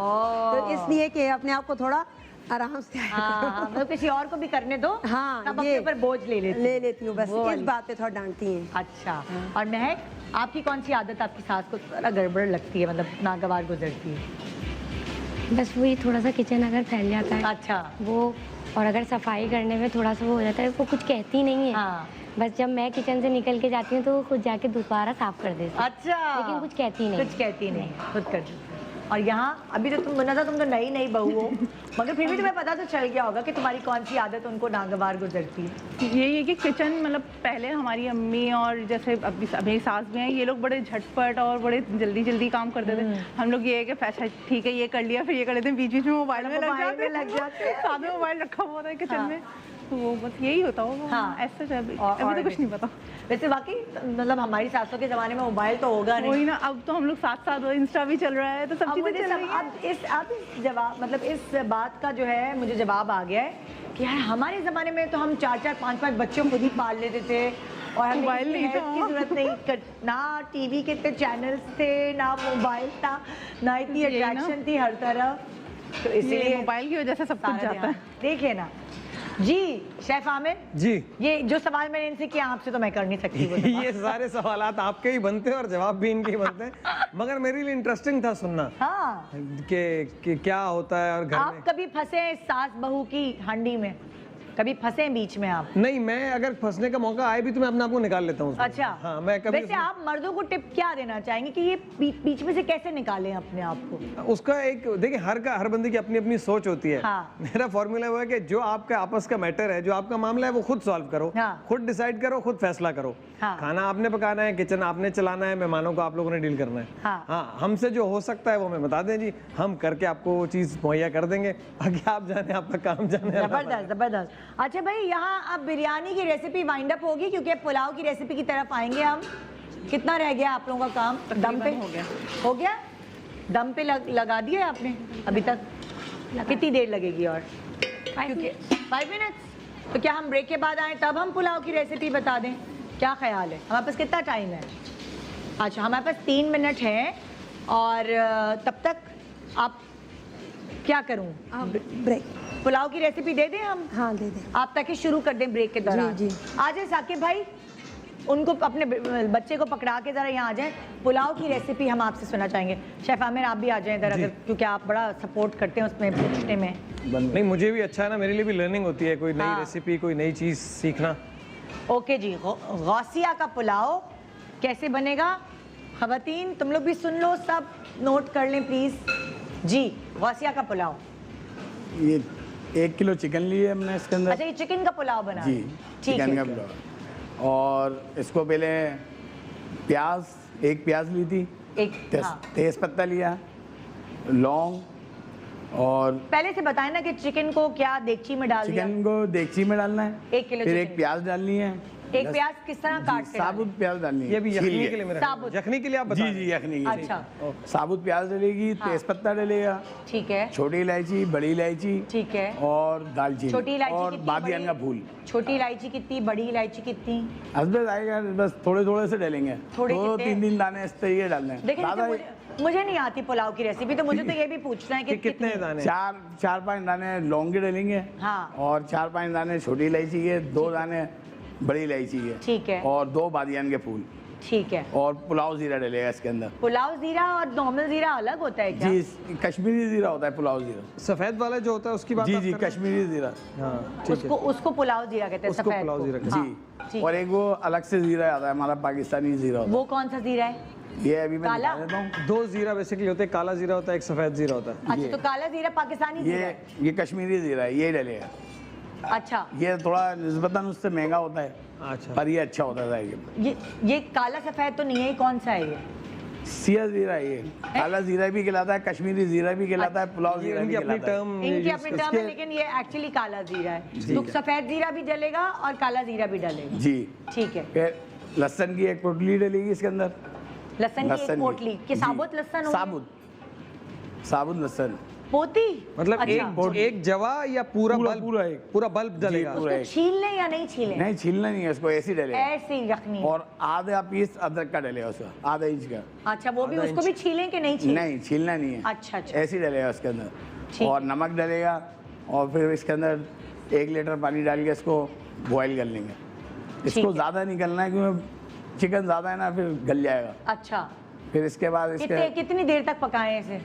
तो इसलिए कि अपने आप को थोड़ा आराम से हाँ, मतलब किसी और को भी करने दो। हाँ, तब अपने ऊपर बोझ ले लेती हूँ, बस वो इस वाली। बात पे थोड़ा डांटती हैं। अच्छा, और महक, आपकी कौन सी आदत आपकी सास को थोड़ा गड़बड़ लगती है, मतलब नागवार गुजरती है? बस वही थोड़ा सा किचन अगर फैल जाता है अच्छा। वो, और अगर सफाई करने में थोड़ा सा वो हो जाता है, वो कुछ कहती नहीं है। हाँ। बस जब मैं किचन से निकल के जाती हूँ तो वो खुद जाके दोबारा साफ कर देती है। अच्छा, लेकिन कुछ कहती नहीं। कुछ कहती नहीं, खुद कर देती है। और यहाँ अभी तो तुम बना था, तुम तो नई नई बहू हो, मगर फिर भी तुम्हें पता तो चल गया होगा कि तुम्हारी कौन सी आदत उनको नागवार गुजरती है। यही है कि किचन मतलब पहले हमारी अम्मी और जैसे अभी मेरी सास भी हैं, ये लोग बड़े झटपट और बड़े जल्दी जल्दी काम करते थे। हम लोग ये है कि फैशन ठीक है, ये कर लिया, फिर ये कर लेते हैं, बीच बीच में मोबाइल में लग जाते हैं, साथ में मोबाइल रखा हुआ होता है किचन में, तो वो बस यही होता होगा। हाँ। ऐसा अभी तो कुछ नहीं पता। वैसे वाकई मतलब हमारी सासों के ज़माने में मोबाइल तो होगा नहीं। वही ना, अब तो हम लोग साथ साथ इंस्टा भी चल रहा है, तो सब चीज़ें चल रही हैं। अब इस जवाब मतलब इस बात का जो है मुझे जवाब आ गया है कि यार हमारे ज़माने में तो हम 4-4, 5-5 बच्चों खुद ही पाल लेते थे और हमें मोबाइल नहीं था, की जरूरत नहीं, ना टीवी के इतने चैनल्स थे, ना मोबाइल था, ना इतनी अट्रैक्शन थी हर तरफ, तो इसलिए मोबाइल की वजह से सब कुछ जाता है। देखिए ना जी, शेफ आमिर जी, ये जो सवाल मैंने इनसे किया आपसे तो मैं कर नहीं सकती वो सवाल। ये सारे सवालात आपके ही बनते हैं और जवाब भी इनके ही बनते हैं, मगर मेरे लिए इंटरेस्टिंग था सुनना हाँ कि क्या होता है और घर आप में। कभी फंसे हैं इस सास बहू की हंडी में? कभी फंसे हैं बीच में आप? नहीं, मैं अगर फंसने का मौका आए भी तो मैं अपने आप को निकाल लेता हूँ उसमें। अच्छा हाँ, मैं कभी वैसे आप मर्दों को टिप क्या देना चाहेंगे कि ये बीच में से कैसे निकालें अपने आप को? उसका एक देखिए, हर बंदे की अपनी अपनी सोच होती है। हाँ। मेरा फॉर्मूला वो है कि जो आपका आपस का मैटर है, जो आपका मामला है, वो खुद सॉल्व करो, हाँ। खुद डिसाइड करो, खुद फैसला करो। हाँ। खाना आपने पकाना है, किचन आपने चलाना है, मेहमानों को आप लोगों ने डील करना है। हाँ। हमसे जो हो सकता है वो हमें बता दें जी, हम करके आपको वो चीज़ मुहैया कर देंगे, बाकी आप जाने, आपका काम जाने। जबरदस्त जबरदस्त। अच्छा भाई, यहाँ अब बिरयानी की रेसिपी वाइंड अप होगी क्योंकि पुलाव की रेसिपी की तरफ आएंगे हम। कितना रह गया आप लोगों का काम? दम पे हो गया? दम पे लगा दिया आपने अभी तक? कितनी देर लगेगी और? क्योंकि 5 मिनट्स। तो क्या हम ब्रेक के बाद आए तब हम पुलाव की रेसिपी बता दें? क्या ख्याल है? हमारे पास कितना टाइम है? अच्छा, हमारे पास 3 मिनट है और तब तक आप क्या करूं? ब्रेक पुलाव की रेसिपी दे दें हम? हाँ दे दें आप ताकि शुरू कर दें ब्रेक के दौरान। जी। आ जाए साकिब भाई, उनको अपने बच्चे को पकड़ा के ज़रा यहाँ आ जाएं। पुलाव की रेसिपी हम आपसे सुनना चाहेंगे। शेफ आमिर आप भी आ जाएं इधर, अगर क्योंकि आप बड़ा सपोर्ट करते हैं उसमें पूछने में। नहीं, मुझे भी अच्छा है ना, मेरे लिए भी लर्निंग होती है, कोई नई रेसिपी, कोई नई चीज़ सीखना। ओके जी, गौसिया का पुलाव कैसे बनेगा? खवातीन तुम लोग भी सुन लो, सब नोट कर लें प्लीज़ जी। गौसिया का पुलाव, ये 1 किलो चिकन लिए हमने इसके अंदर। अच्छा, ये चिकन का पुलाव बना जी, ठीक चिकन का है। पुलाव। और इसको पहले प्याज, 1 प्याज ली थी, तेज पत्ता लिया, लौंग, और पहले से बताएं ना कि चिकन को क्या देगची में डाल दिया? चिकन को देगची में डालना है, 1 किलो फिर चिकन। 1 प्याज डालनी है। एक प्याज किस तरह काटते हैं? साबुत प्याज डालनी है। ये भी यखनी के लिए मेरा साबुत। यखनी के लिए आप बता जी जी, यखनी के लिए। अच्छा। साबुत प्याज डलेगी, तेज पत्ता डलेगा, ठीक है, छोटी इलायची, बड़ी इलायची, ठीक है, और दालचीनी, छोटी इलायची और कितनी, बादियान का बड़ी? फूल। छोटी इलायची कितनी, बड़ी इलायची कितनी? हसबत आएगा, बस थोड़े थोड़े से डालेंगे, थोड़े 2-3 दाने इस तरीके डालने हैं। देखिए ज़्यादा मुझे नहीं आती पुलाव की रेसिपी, तो मुझे तो ये भी पूछना है कि कितने दाने? 4-5 दाने लौंग के डालेंगे, हाँ। और 4-5 दाने छोटी इलायची के, 2 दाने बड़ी इलायची के, ठीक है, और 2 बादियान के फूल, ठीक है, और पुलाव जीरा डलेगा इसके अंदर। पुलाव जीरा और नॉर्मल जीरा अलग होता है क्या? जी, कश्मीरी जीरा होता है पुलाव जीरा। सफेद वाला जो होता है उसकी बात जी आप जी, कर रहे हैं? कश्मीरी जीरा। हाँ, ठीक है। उसको पुलाव जीरा कहते हैं, उसको सफेद पुलाव को। जीरा कहते हाँ, जी, और एक वो अलग से जीरा आता है हमारा, पाकिस्तानी जीरा होता वो कौन सा जीरा है? है। ये अभी मैं काला? दिखा देता हूँ। 2 जीरा बेसिकली होते हैं, काला जीरा होता है, एक सफेद जीरा होता है। अच्छा, तो काला जीरा पाकिस्तानी जीरा है? ये कश्मीरी जीरा है, ये डलेगा। अच्छा, ये थोड़ा निस्बतन उससे महंगा होता है, अच्छा, पर ये अच्छा होता है जाएगा। ये काला सफेद तो नहीं है, कौन सा है ये? सिया जीरा है ये, काला जीरा भी कहलाता है, कश्मीरी जीरा भी कहलाता है, पुलाव जीरा भी इनकी अपनी कहलाता है। टर्म इनकी अपनी टर्म है, लेकिन ये एक्चुअली काला जीरा है। तो सफेद जीरा भी डलेगा और काला जीरा भी डलेगा। जी, ठीक है। फिर लहसुन की 1 पोटली डलेगी इसके अंदर। लहसुन की 1 पोटली कि जी, साबुत लहसुन होगी? साबुत लहसुन पोती, मतलब अच्छा। एक जवा या पूरा बल्ब? पूरा बल्ब डलेगा? पूरा एक। छीलने या नहीं छीलने? नहीं, छीलना नहीं है इसको, ऐसे ही डलेगा। ऐसे ही रखनी है। और आधा पीस अदरक का डलेगा उसका, आधा इंच का। अच्छा, वो भी उसको भी छीलें कि नहीं छीलें? नहीं, छीलना नहीं है। अच्छा अच्छा, ऐसे ही डलेगा उसके अंदर, ठीक। और नमक डलेगा, और फिर इसके अंदर 1 लीटर पानी डाल के इसको बॉईल कर लेंगे। इसको ज़्यादा नहीं करना है क्योंकि चिकन ज़्यादा है ना, फिर गल जाएगा। अच्छा, फिर इसके बाद कितनी देर तक पकाएं इसे?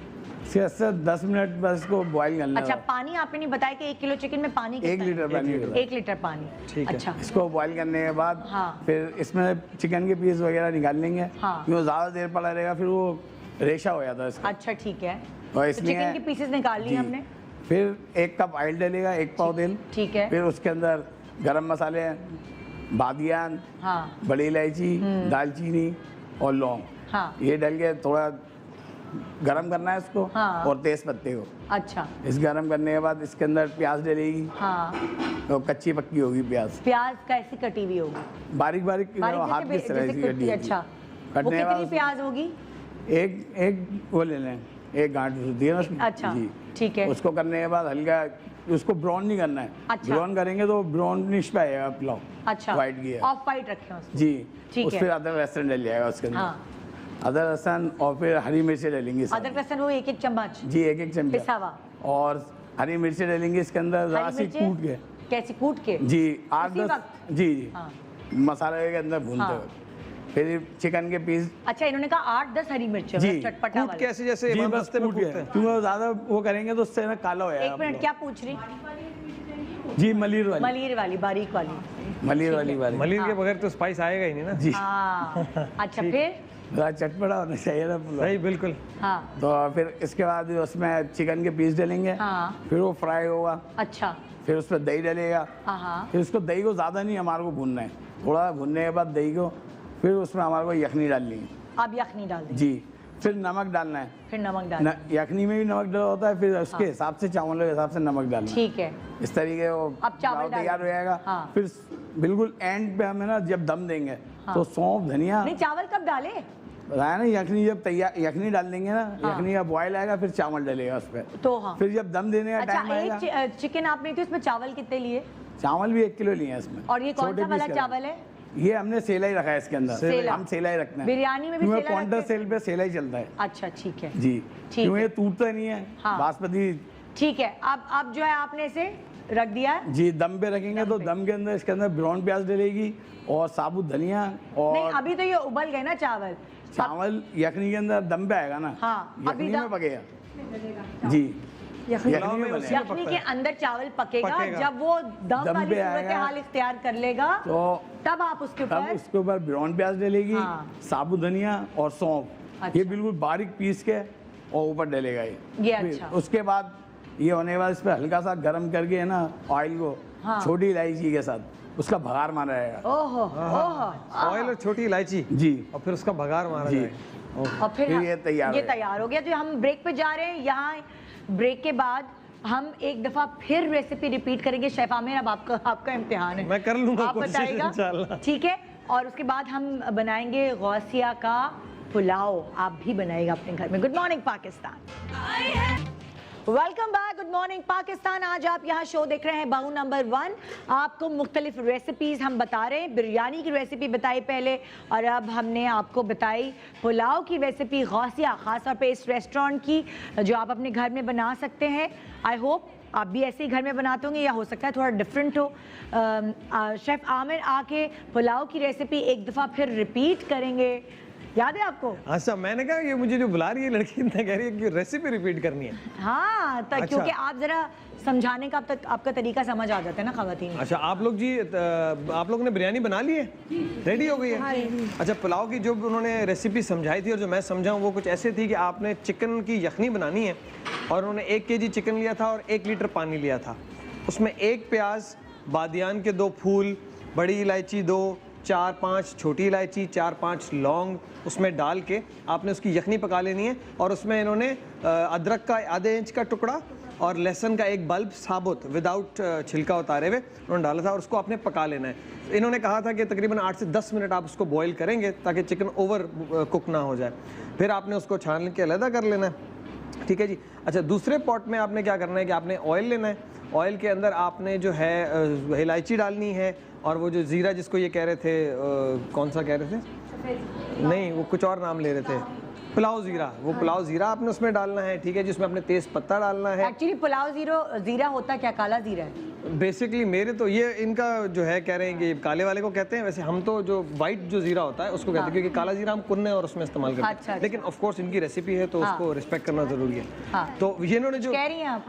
10 मिनट बस इसको बॉईल करना है। अच्छा, पानी आपने नहीं बताया कि 1 किलो चिकन में पानी 1 लीटर पानी। 1 लीटर पानी, ठीक है। अच्छा। इसको बॉईल करने के बाद हाँ। फिर इसमें चिकन के पीस वगैरह निकाल लेंगे, हाँ। क्योंकि ज़्यादा देर पड़ा रहेगा फिर वो रेशा हो जाता है इसका। अच्छा ठीक है, और तो इसलिए चिकन की पीसेस निकाल लिए जी। हमने। फिर 1 कप ऑयल डलेगा, 1 पाव तेल। ठीक है। फिर उसके अंदर गरम मसाले हैं, बादियान, हाँ बड़ी इलायची, दालचीनी और लौंग, हाँ ये डल के थोड़ा गरम करना है इसको। हाँ। और तेज पत्ते को अच्छा इस गरम करने के बाद इसके अंदर प्याज डलेगी, हाँ। तो कच्ची पक्की होगी प्याज, प्याज कैसी कटी हुई होगी? बारीक बारीक हाथ की जैसे तरह से कुटी, कटी अच्छा। वो कटने के बाद कितनी प्याज होगी? एक वो ले लें, 1 गांठ होती है ना उसमें। अच्छा, जी। ठीक है। उसको करने के बाद हल्का उसको ब्राउन नहीं करना है। अच्छा। ब्राउन करेंगे तो ब्राउनिश पे आएगा पुलाव। अच्छा, वाइट की है। ऑफ वाइट रखे हैं उसको। जी। ठीक उस है। फिर अदरक लहसुन डल जाएगा उसके अंदर। हाँ। अदरक लहसुन और फिर हरी मिर्ची डलेंगी साथ। अदरक लहसुन वो 1-1 चम्मच जी, 1-1 चम्मच पिसा हुआ। और हरी मिर्ची डलेंगी इसके अंदर जरा हरी सी मिर्चें? कूट के। कैसी कूट के? जी, उसी 8-10 वक्त? जी जी हाँ। मसाले के अंदर भूनते हाँ। हुए फिर चिकन के पीस। अच्छा, इन्होंने कहा 8-10 हरी मिर्च जी। चटपटा कूट वाला। कैसे जैसे जी इमाम बस दस्ते में कूट के, कूटते हैं। क्योंकि ज़्यादा वो करेंगे तो उससे ना काला हो जाएगा। एक मिनट, क्या पूछ रही? जी, मलीर वाली, मलीर वाली, बारीक वाली। मलीर वाली बारी। मलिर के बगैर तो स्पाइस आएगा ही नहीं ना। जी। हाँ। अच्छा, फिर? ज़रा चटपटा होना चाहिए ना पुलाव। सही, बिल्कुल। हाँ तो फिर इसके बाद उसमें चिकन के पीस डलेंगे। हाँ। फिर वो फ्राई होगा। अच्छा, फिर उसमें दही डलेगा। हाँ हाँ। फिर उसको दही को ज़्यादा नहीं हमारे को भूनना है, थोड़ा भूनने के बाद दही को फिर उसमें हमारे को यखनी डालनी है। अब यखनी डाल दें। जी। फिर नमक डालना है। फिर नमक डाल यखनी में भी नमक डाला होता है, फिर उसके हिसाब से चावल के हिसाब से नमक डालना है। ठीक है। इस तरीके वो अब चावल पुलाव तैयार हो डाल जाएगा। हाँ। फिर बिल्कुल एंड पे हमें ना जब दम देंगे तो सौंफ, धनिया, नहीं, चावल कब डाले? बताया ना, यखनी जब तैयार यखनी डाल देंगे ना, यखनी का बॉयल आएगा फिर चावल डलेगा उस पर। तो हाँ। फिर जब दम देने का अच्छा, टाइम आएगा। एक चिकन आपने तो इसमें चावल कितने लिए? चावल भी 1 किलो लिए हैं इसमें। और ये कौन छोटे सा वाला पीस चावल है? ये हमने सेला ही रखा है इसके अंदर। सेला। हम सेला ही रखते हैं। बिरयानी में भी क्योंकि सेला काउंटर रखते हैं? सेल पे सेला ही चलता है। अच्छा, ठीक है। जी। ठीक क्यों है। ये टूटता नहीं है। हाँ। बासमती। ठीक है। अब जो है आपने इसे रख दिया है? जी, दम पे रखेंगे तो पे। दम के अंदर इसके अंदर ब्राउन प्याज डलेगी और साबुत धनिया नहीं, और अभी तो ये उबल गए ना चावल। चावल यखनी के अंदर दम पे आएगा ना। हाँ, अभी यखनी में दम- पकेगा। जी, यखनी में बनेगा। यखनी के अंदर चावल पकेगा। पकेगा। जब वो दम दम वाली पे सूरत आएगा। हाल इख्तियार कर लेगा तो तब आप उसके तब ऊपर उसके ऊपर ब्राउन प्याज डलेगी, हाँ। साबुत धनिया और सौंफ, अच्छा। ये बिल्कुल बारीक पीस के और ऊपर डलेगा ये। ये फिर अच्छा। उसके बाद ये होने के बाद इस पर हल्का सा गर्म करके है ना ऑयल को, हाँ। छोटी इलायची के साथ उसका भगार मारा जाएगा। ओहो ओहो। ऑयल और छोटी इलायची, जी। और फिर उसका भगार मारा जी। जाएगा। और फिर फिर ये तैयार हो गया। तैयार हो गया। तो हम ब्रेक पे जा रहे हैं। यहाँ ब्रेक के बाद हम एक दफा फिर रेसिपी रिपीट करेंगे। शेफ आमिर, अब आपका इम्तिहान है, मैं कर लूंगा आप कोशिश बताइएगा, इंशाल्लाह। ठीक है? और उसके बाद हम बनाएंगे गौसिया का पुलाव, आप भी बनाइएगा अपने घर में। Good morning Pakistan, welcome back. Good morning Pakistan. आज आप यहाँ शो देख रहे हैं बहू नंबर 1। आपको मुख्तलिफ रेसिपीज़ हम बता रहे हैं। बिरयानी की रेसिपी बताई पहले, और अब हमने आपको बताई पुलाव की रेसिपी गौसिया, ख़ासतौर पे इस रेस्टोरेंट की, जो आप अपने घर में बना सकते हैं। आई होप आप भी ऐसे ही घर में बनाते होंगे, या हो सकता है थोड़ा डिफरेंट हो। शेफ़ आमिर आके पुलाव की रेसिपी एक दफ़ा फिर रिपीट करेंगे, याद है आपको? अच्छा, मैंने कहा ये मुझे जो बुला रही है लड़की इतना कह रही है कि रेसिपी रिपीट करनी है। हाँ, अच्छा। क्योंकि आप ज़रा समझाने का अब तक आपका तरीका समझ आ जाता है ना ख़वातीन। अच्छा, आप लोग जी आप लोग ने बिरयानी बना ली है, रेडी हो गई है? अच्छा, पुलाव की जो उन्होंने रेसिपी समझाई थी और जो मैं समझा हूँ वो कुछ ऐसे थी कि आपने चिकन की यखनी बनानी है, और उन्होंने 1 kg चिकन लिया था और 1 लीटर पानी लिया था। उसमें 1 प्याज, बादियान के 2 फूल, बड़ी इलायची 2, 4-5 छोटी इलायची, 4-5 लौंग उसमें डाल के आपने उसकी यखनी पका लेनी है। और उसमें इन्होंने अदरक का आधे इंच का टुकड़ा और लहसुन का 1 बल्ब साबुत विदाउट छिलका उतारे हुए उन्होंने डाला था, और उसको आपने पका लेना है। इन्होंने कहा था कि तकरीबन 8 से 10 मिनट आप उसको बॉईल करेंगे ताकि चिकन ओवर कुक ना हो जाए। फिर आपने उसको छान के अलग कर लेना है, ठीक है जी। अच्छा, दूसरे पॉट में आपने क्या करना है कि आपने ऑयल लेना है। ऑयल के अंदर आपने जो है इलायची डालनी है, और वो जो ज़ीरा जिसको ये कह रहे थे, कौन सा कह रहे थे? नहीं, वो कुछ और नाम ले रहे थे, पुलाव ज़ीरा, वो पुलाव ज़ीरा आपने उसमें डालना है, ठीक है, जिसमें आपने तेज़ पत्ता डालना है। एक्चुअली पुलाव ज़ीरा होता क्या? काला ज़ीरा है बेसिकली। मेरे तो ये इनका जो है कह रहे हैं कि काले वाले को कहते हैं, वैसे हम तो जो वाइट जो ज़ीरा होता है उसको कहते हैं, क्योंकि काला ज़ीरा हम कुन्ने और उसमें इस्तेमाल करते हैं। लेकिन ऑफ कोर्स इनकी रेसिपी है तो उसको रिस्पेक्ट करना ज़रूरी है। तो ये इन्होंने जो कह रही हैं आप,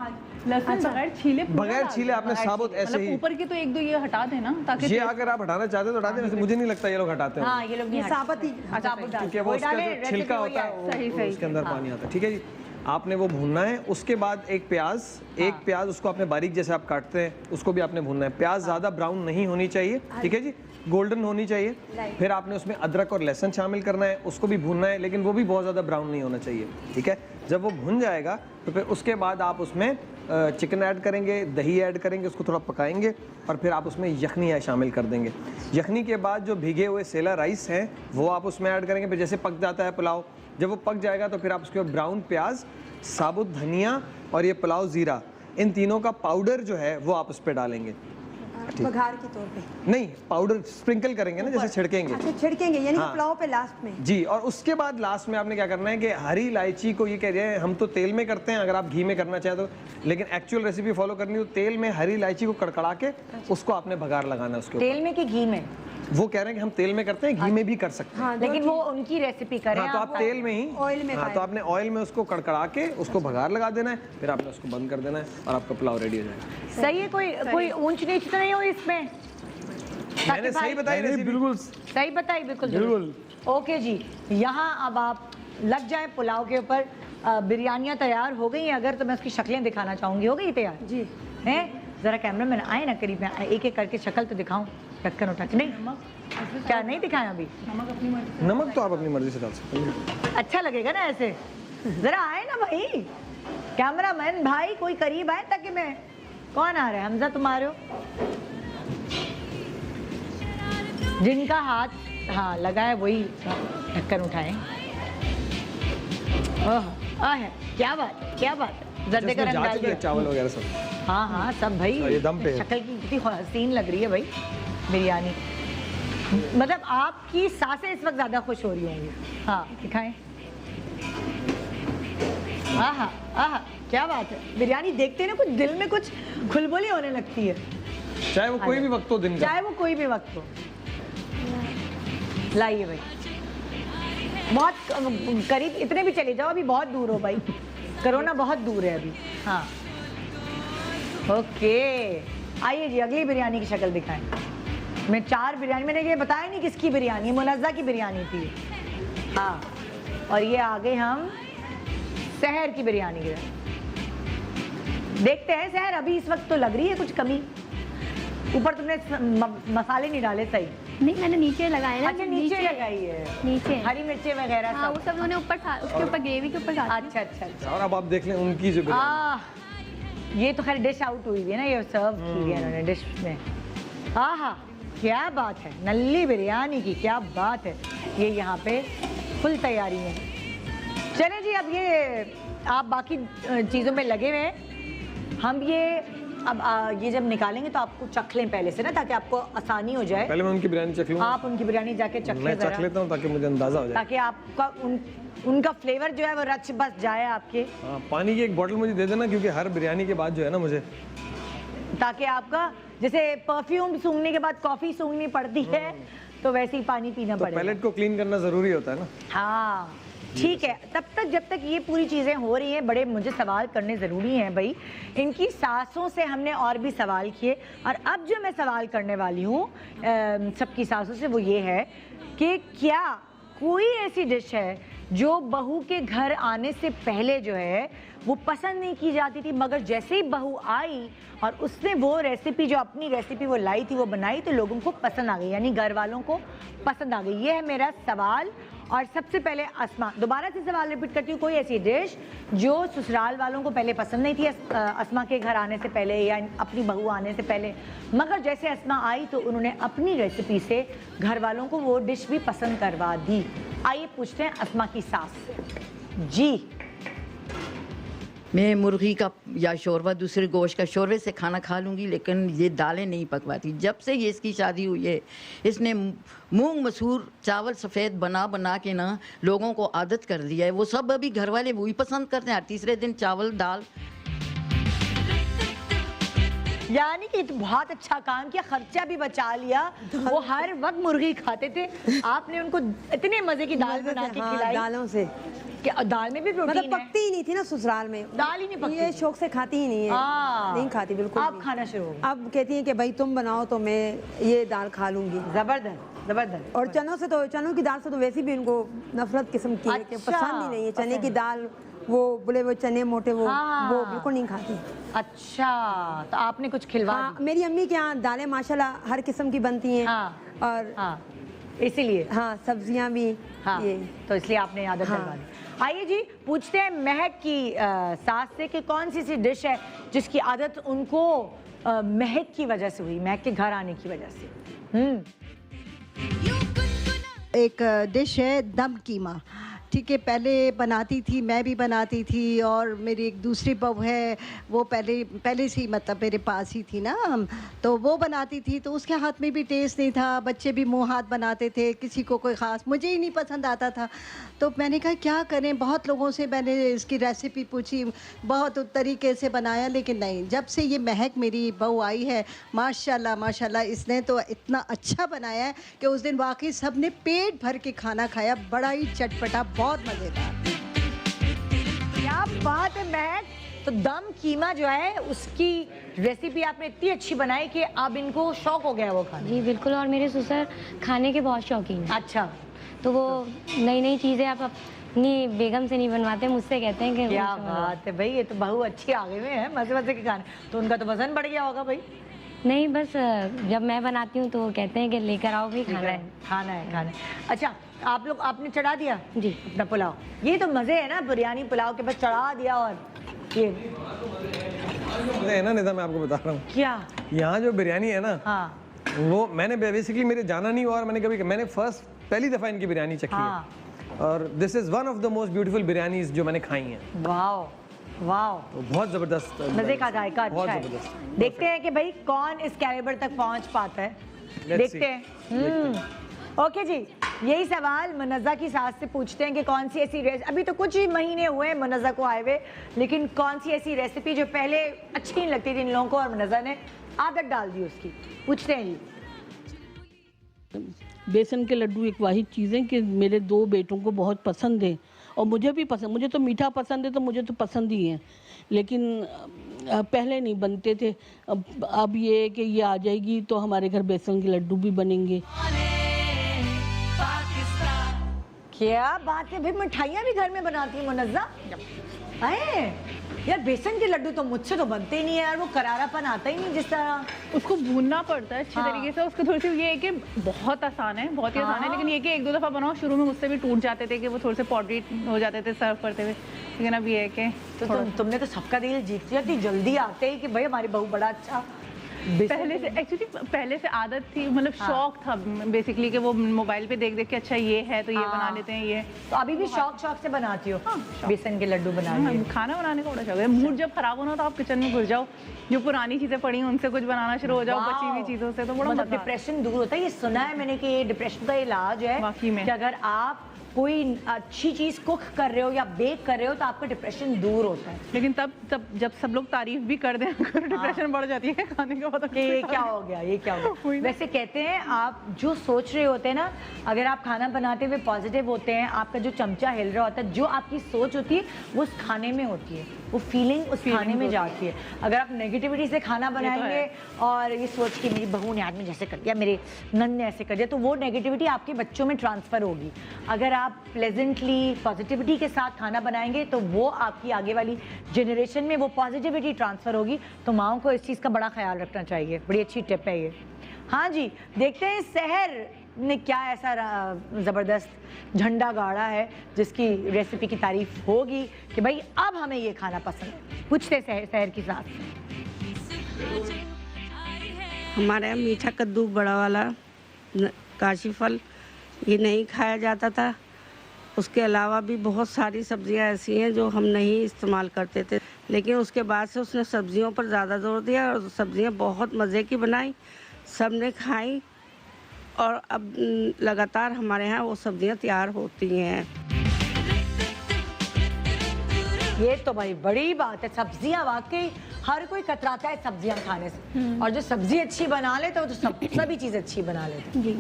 लहसुन बगैर छीले पूरा बगैर डाल छीले दो। आपने साबुत ऐसे मतलब ही ऊपर के तो एक दो ये हटा देना ताकि ये अगर आप हटाना चाहते हो तो हटा दें, वैसे मुझे नहीं लगता ये लोग हटाते हैं, हाँ ये लोग नहीं ये साबुत ही क्योंकि वो उसका जो छिलका होता है वो उसके अंदर पानी आता है। ठीक है जी, आपने वो भूनना है। उसके बाद एक प्याज उसको आपने बारीक जैसे आप काटते हैं उसको भी आपने भूनना है। प्याज ज़्यादा ब्राउन नहीं होनी चाहिए, ठीक है जी, गोल्डन होनी चाहिए। फिर आपने उसमें अदरक और लहसुन शामिल करना है, उसको भी भूनना है, लेकिन वो भी बहुत ज़्यादा ब्राउन नहीं होना चाहिए, ठीक है। जब वो भुन जाएगा तो फिर उसके बाद आप उसमें चिकन ऐड करेंगे, दही ऐड करेंगे, उसको थोड़ा पकाएंगे और फिर आप उसमें यखनी शामिल कर देंगे। यखनी के बाद जो भीगे हुए सेला राइस हैं वो आप उसमें ऐड करेंगे। फिर जैसे पक जाता है पुलाव, जब वो पक जाएगा तो फिर आप उसके ब्राउन प्याज, साबुत धनिया और ये पुलाव ज़ीरा, इन तीनों का पाउडर जो है वो आप उस पर डालेंगे। बघार के तौर पे नहीं, पाउडर स्प्रिंकल करेंगे ना, जैसे छिड़केंगे। अच्छा, छिड़केंगे यानी हाँ। पुलाव पे लास्ट में जी। और उसके बाद लास्ट में आपने क्या करना है कि हरी इलायची को, ये कह रहे हैं हम तो तेल में करते हैं, अगर आप घी में करना चाहें तो, लेकिन एक्चुअल रेसिपी फॉलो करनी हो तेल में हरी इलायची को कड़कड़ा के उसको आपने बघार लगाना है उसके ऊपर। तेल में कि घी में? वो कह रहे हैं कि हम तेल में करते हैं, घी में भी कर सकते हैं। लेकिन वो उनकी रेसिपी करें हाँ, तो आप तेल में ही, ऑयल में हाँ, तो आपने ऑयल में उसको कड़कड़ा के उसको भगार लगा देना है, फिर आपने उसको बंद कर देना है और आपका पुलाव रेडी हो जाएगा। सही है। कोई ऊंच नीच तो नहीं हो इसमें? मैंने सही बताई रेसिपी, बिल्कुल सही बताई, बिल्कुल। ओके जी, यहाँ अब आप लग जाएं पुलाव के ऊपर। बिरयानियाँ तैयार हो गई हैं, अगर तो मैं उसकी शक्लें दिखाना चाहूँगी। हो गई तैयार जी हैं? ज़रा कैमरा मैन आए ना करीब में, एक एक करके शक्ल तो दिखाऊं, ढक्कन उठा के। नहीं, क्या नहीं दिखाया अभी? नमक तो आप अपनी मर्जी से डाल सकते हैं। अच्छा लगेगा ना ऐसे? ज़रा आए ना भाई, कैमरा मैन भाई, कोई करीब आए ताकि मैं। कौन आ रहा है? हमजा तुम आ रहे हो? जिनका हाथ हाँ लगा है वही ढक्कन उठाएं। है, क्या बात है, क्या बात है। जर्दे का रंग डाल दिया, चावल वगैरह सब। हाँ हाँ सब भाई। ये दम पे है। शक्ल की कितनी हसीन लग रही है भाई बिरयानी। मतलब आपकी सांसें इस वक्त ज्यादा खुश हो रही होंगी। हाँ दिखाएं। आहा आहा, क्या बात है। बिरयानी देखते हैं ना कुछ दिल में कुछ खुलबुली होने लगती है, चाहे वो कोई भी वक्त हो दिन का, चाहे वो कोई भी वक्त हो। लाइए भाई, बहुत करीब, इतने भी चले जाओ, अभी बहुत दूर हो भाई, कोरोना बहुत दूर है अभी। हाँ ओके, आइए जी अगली बिरयानी की शक्ल दिखाएं। मैं 4 बिरयानी, मैंने ये बताया नहीं किसकी बिरयानी, मुनज़्ज़ा की बिरयानी थी। हाँ, और ये आ गए हम सहर की बिरयानी की। देखते हैं सहर, अभी इस वक्त तो लग रही है कुछ कमी। ऊपर तुमने मसाले नहीं डाले सही? नहीं, मैंने नीचे लगाए ना। अच्छा नीचे लगाई है, नीचे हरी मिर्चें वगैरह हाँ, वो सब उन्होंने ऊपर था, उसके ऊपर ग्रेवी के ऊपर डाला। अच्छा अच्छा अच्छा। और अब आप देख लें उनकी जो बिरयानी। ये तो खैर डिश आउट हुई है ना, ये सर्व की है इन्होंने डिश में। हाँ हाँ, क्या बात है, नल्ली बिरयानी की क्या बात है। ये यहाँ पे फुल तैयारी है। चले जी, अब ये आप बाकी चीज़ों में लगे हुए हैं। हम ये अब ये जब निकालेंगे तो आपको चख लें पहले से ना, ताकि आपको आसानी हो जाए। पहले मैं उनकी बिरयानी चख लूँ। आप उनकी बिरयानी जाके चख मैं चख लेता हूँ ताकि मुझे अंदाजा हो जाए, ताकि आपका उनका फ्लेवर जो है वो रच बस जाए आपके। हाँ, पानी की एक बोतल मुझे दे देना, क्योंकि हर बिरयानी के बाद जो है ना मुझे, ताकि आपका जैसे परफ्यूम सूंघने के बाद कॉफी सूंघनी पड़ती है तो वैसे ही पानी पीना तो पड़ेगा। पैलेट को क्लीन करना जरूरी होता है ना। हाँ ठीक है, तब तक जब तक ये पूरी चीज़ें हो रही हैं, बड़े मुझे सवाल करने ज़रूरी हैं भाई। इनकी सासों से हमने और भी सवाल किए, और अब जो मैं सवाल करने वाली हूँ सबकी सासों से, वो ये है कि क्या कोई ऐसी डिश है जो बहू के घर आने से पहले जो है वो पसंद नहीं की जाती थी, मगर जैसे ही बहू आई और उसने वो रेसिपी, जो अपनी रेसिपी वो लाई थी, वो बनाई, तो लोगों को पसंद आ गई, यानी घर वालों को पसंद आ गई। ये है मेरा सवाल। और सबसे पहले अस्मा, दोबारा से सवाल रिपीट करती हूँ, कोई ऐसी डिश जो ससुराल वालों को पहले पसंद नहीं थी अस्मा के घर आने से पहले या अपनी बहू आने से पहले, मगर जैसे अस्मा आई तो उन्होंने अपनी रेसिपी से घर वालों को वो डिश भी पसंद करवा दी। आइए पूछते हैं अस्मा की सास से। जी। मैं मुर्गी का या शोरबा, दूसरे गोश्त का शोरबे से खाना खा लूँगी, लेकिन ये दालें नहीं पकवाती। जब से ये इसकी शादी हुई है, इसने मूंग मसूर चावल सफ़ेद बना बना के ना लोगों को आदत कर दिया है। वो सब अभी घर वाले वही पसंद करते हैं, हर तीसरे दिन चावल दाल। यानी कि बहुत अच्छा काम किया, खर्चा भी बचा लिया। वो हर वक्त मुर्गी खाते थे, आपने उनको इतने मज़े की दाल बना के खिलाई। दालों से क्या दाल में भी प्रोटीन मतलब पकती ही नहीं थी ना ससुराल में, दाल ही नहीं पकती। ये शौक से खाती ही नहीं है, नहीं खाती बिल्कुल अब नहीं। खाना शुरू हो गया। अब कहती हैं कि भाई तुम बनाओ तो मैं ये दाल खा लूंगी। जबरदस्त जबरदस्त। और चनों से तो, चनों की दाल से तो वैसे भी इनको नफरत किस्म की है कि अच्छा, पसंद ही नहीं है। चने पसंद। की दाल, वो बोले वो चने मोटे, वो बिल्कुल नहीं खाती। अच्छा, तो आपने कुछ खिलवा हाँ, मेरी अम्मी के यहाँ दालें माशाल्लाह हर किस्म की बनती हैं। और हाँ, इसीलिए हाँ, सब्जियां भी। हाँ, ये तो इसलिए आपने आदत हाँ। डलवा दी। आइए जी, पूछते हैं महक की सास से कि कौन सी ऐसी डिश है जिसकी आदत उनको महक की वजह से हुई, महक के घर आने की वजह से। एक डिश है दम कीमा। ठीक है, पहले बनाती थी, मैं भी बनाती थी, और मेरी एक दूसरी बहू है वो पहले से ही मतलब मेरे पास ही थी ना, तो वो बनाती थी, तो उसके हाथ में भी टेस्ट नहीं था। बच्चे भी मुंह हाथ बनाते थे, किसी को कोई ख़ास, मुझे ही नहीं पसंद आता था। तो मैंने कहा क्या करें, बहुत लोगों से मैंने इसकी रेसिपी पूछी, बहुत तरीके से बनाया, लेकिन नहीं। जब से ये महक मेरी बहू आई है, माशाल्लाह माशाल्लाह, इसने तो इतना अच्छा बनाया है कि उस दिन वाकई सब ने पेट भर के खाना खाया, बड़ा ही चटपटा, बहुत मज़ेदार। क्या बात है महक। तो दम कीमा जो है उसकी रेसिपी आपने इतनी अच्छी बनाई कि अब इनको शौक हो गया वो खाने। जी बिल्कुल, और मेरे ससुर खाने के बहुत शौकीन हैं। अच्छा, तो वो नई नई चीज़ें आप अपनी बेगम से नहीं बनवाते, मुझसे कहते हैं कि क्या मुझसे बनवाओ। बात है भाई, ये तो बहू अच्छी आगे में है, मजे मजे के खाने, तो उनका तो वजन बढ़ गया होगा भाई। नहीं, बस जब मैं बनाती हूँ तो वो कहते हैं कि लेकर आओ भाई, खाना है। खाना है, खाना है। अच्छा, आप लोग आपने चढ़ा दिया जी अपना पुलाव। ये तो मजे है ना, बिरयानी पुलाव के बस चढ़ा दिया। और ये है ना निदा, मैं आपको बता रहा हूँ, क्या यहाँ जो बिरयानी है ना, हाँ वो मैंने बेसिकली मेरे जाना नहीं हुआ, और मैंने पहली दफ़ा इनकी बिरयानी चखी हाँ। है, और this is one of the most beautiful biryanis जो मैंने खाई हैं। वाह वाह, तो बहुत ज़बरदस्त मजे का जायका बहुत अच्छा है। ज़बरदस्त। देखते हैं कि भाई कौन इस कैलिबर तक पहुंच पाता है। Let's देखते हैं। ओके जी, यही सवाल मुनज़्ज़ा की सास से पूछते हैं कि कौन सी ऐसी अभी तो कुछ ही महीने हुए हैं मुनज़्ज़ा को आए हुए, लेकिन कौन सी ऐसी रेसिपी जो पहले अच्छी नहीं लगती थी इन लोगों को और मुनज़्ज़ा ने आदत डाल दी उसकी। पूछते हैं जी। बेसन के लड्डू एक वाहिद चीज़ है कि मेरे 2 बेटों को बहुत पसंद है, और मुझे भी पसंद। मुझे तो मीठा पसंद है, तो मुझे तो पसंद ही है, लेकिन पहले नहीं बनते थे। अब ये है कि ये आ जाएगी तो हमारे घर बेसन के लड्डू भी बनेंगे। क्या बात है भाई, मिठाइयाँ भी घर में बनाती है मुनज़्ज़ा। अरे यार, बेसन के लड्डू तो मुझसे तो बनते ही नहीं है यार, वो करारापन आता ही नहीं जिस तरह। उसको भूनना पड़ता है अच्छे हाँ। तरीके से। उसको थोड़ी सी ये है कि बहुत आसान है, बहुत ही आसान है, लेकिन ये कि 1-2 दफ़ा बनाओ। शुरू में मुझसे भी टूट जाते थे कि वो थोड़े से पॉटरी हो जाते थे सर्व करते हुए, लेकिन अब ये है कि तो तुमने तो सबका दिल जीत लिया, इतनी जल्दी आते ही कि भाई हमारी बहू बड़ा अच्छा। पहले से एक्चुअली पहले से आदत थी, मतलब शौक था बेसिकली कि वो मोबाइल पे देख देख के अच्छा ये है तो ये बना लेते हैं ये। तो अभी भी शौक से बनाती हो बेसन के लड्डू बना लिए? खाना बनाने का बड़ा शौक है। मूड जब खराब होना तो आप किचन में घुस जाओ, जो पुरानी चीजें पड़ी हैं उनसे कुछ बनाना शुरू हो जाओ, बची हुई चीजों से, तो बड़ा मतलब मजा। डिप्रेशन दूर होता है। ये सुना है मैंने कि ये डिप्रेशन का इलाज है वाकई में। कि अगर आप कोई अच्छी चीज कुक कर रहे हो या बेक कर रहे हो तो आपका डिप्रेशन दूर होता है। लेकिन तब जब सब लोग तारीफ भी कर दें डिप्रेशन बढ़ जाती है खाने के बाद। ये क्या हो गया, ये क्या हो गया। वैसे कहते हैं आप जो सोच रहे होते हैं ना, अगर आप खाना बनाते हुए पॉजिटिव होते हैं, आपका जो चमचा हिल रहा होता है, जो आपकी सोच होती है वो उस खाने में होती है, वो फीलिंग उस खाने में जाती है। अगर आप नेगेटिविटी से खाना बनाएंगे और ये सोच के मेरी बहू ने आज में जैसे कर दिया, मेरे नंद ने ऐसे कर दिया, तो वो नेगेटिविटी आपके बच्चों में ट्रांसफर होगी। अगर आप प्लेजेंटली पॉजिटिविटी के साथ खाना बनाएंगे तो वो आपकी आगे वाली जनरेशन में वो पॉजिटिविटी ट्रांसफर होगी। तो माओं को इस चीज़ का बड़ा ख्याल रखना चाहिए। बड़ी अच्छी टिप है ये। हाँ जी, देखते हैं सहर ने क्या ऐसा ज़बरदस्त झंडा गाड़ा है जिसकी रेसिपी की तारीफ होगी कि भाई अब हमें ये खाना पसंद है। पूछते सहर की साथ। हमारे यहाँ मीठा कद्दू बड़ा वाला काशी फल ये नहीं खाया जाता था। उसके अलावा भी बहुत सारी सब्जियां ऐसी हैं जो हम नहीं इस्तेमाल करते थे, लेकिन उसके बाद से उसने सब्जियों पर ज़्यादा जोर दिया और सब्जियां बहुत मज़े की बनाई, सब ने खाई, और अब लगातार हमारे यहाँ वो सब्जियां तैयार होती हैं। ये तो भाई बड़ी बात है। सब्जियां वाकई हर कोई कतराता है सब्जियां खाने से, और जो सब्जी अच्छी बना ले तो सभी चीज अच्छी बना लेते जी।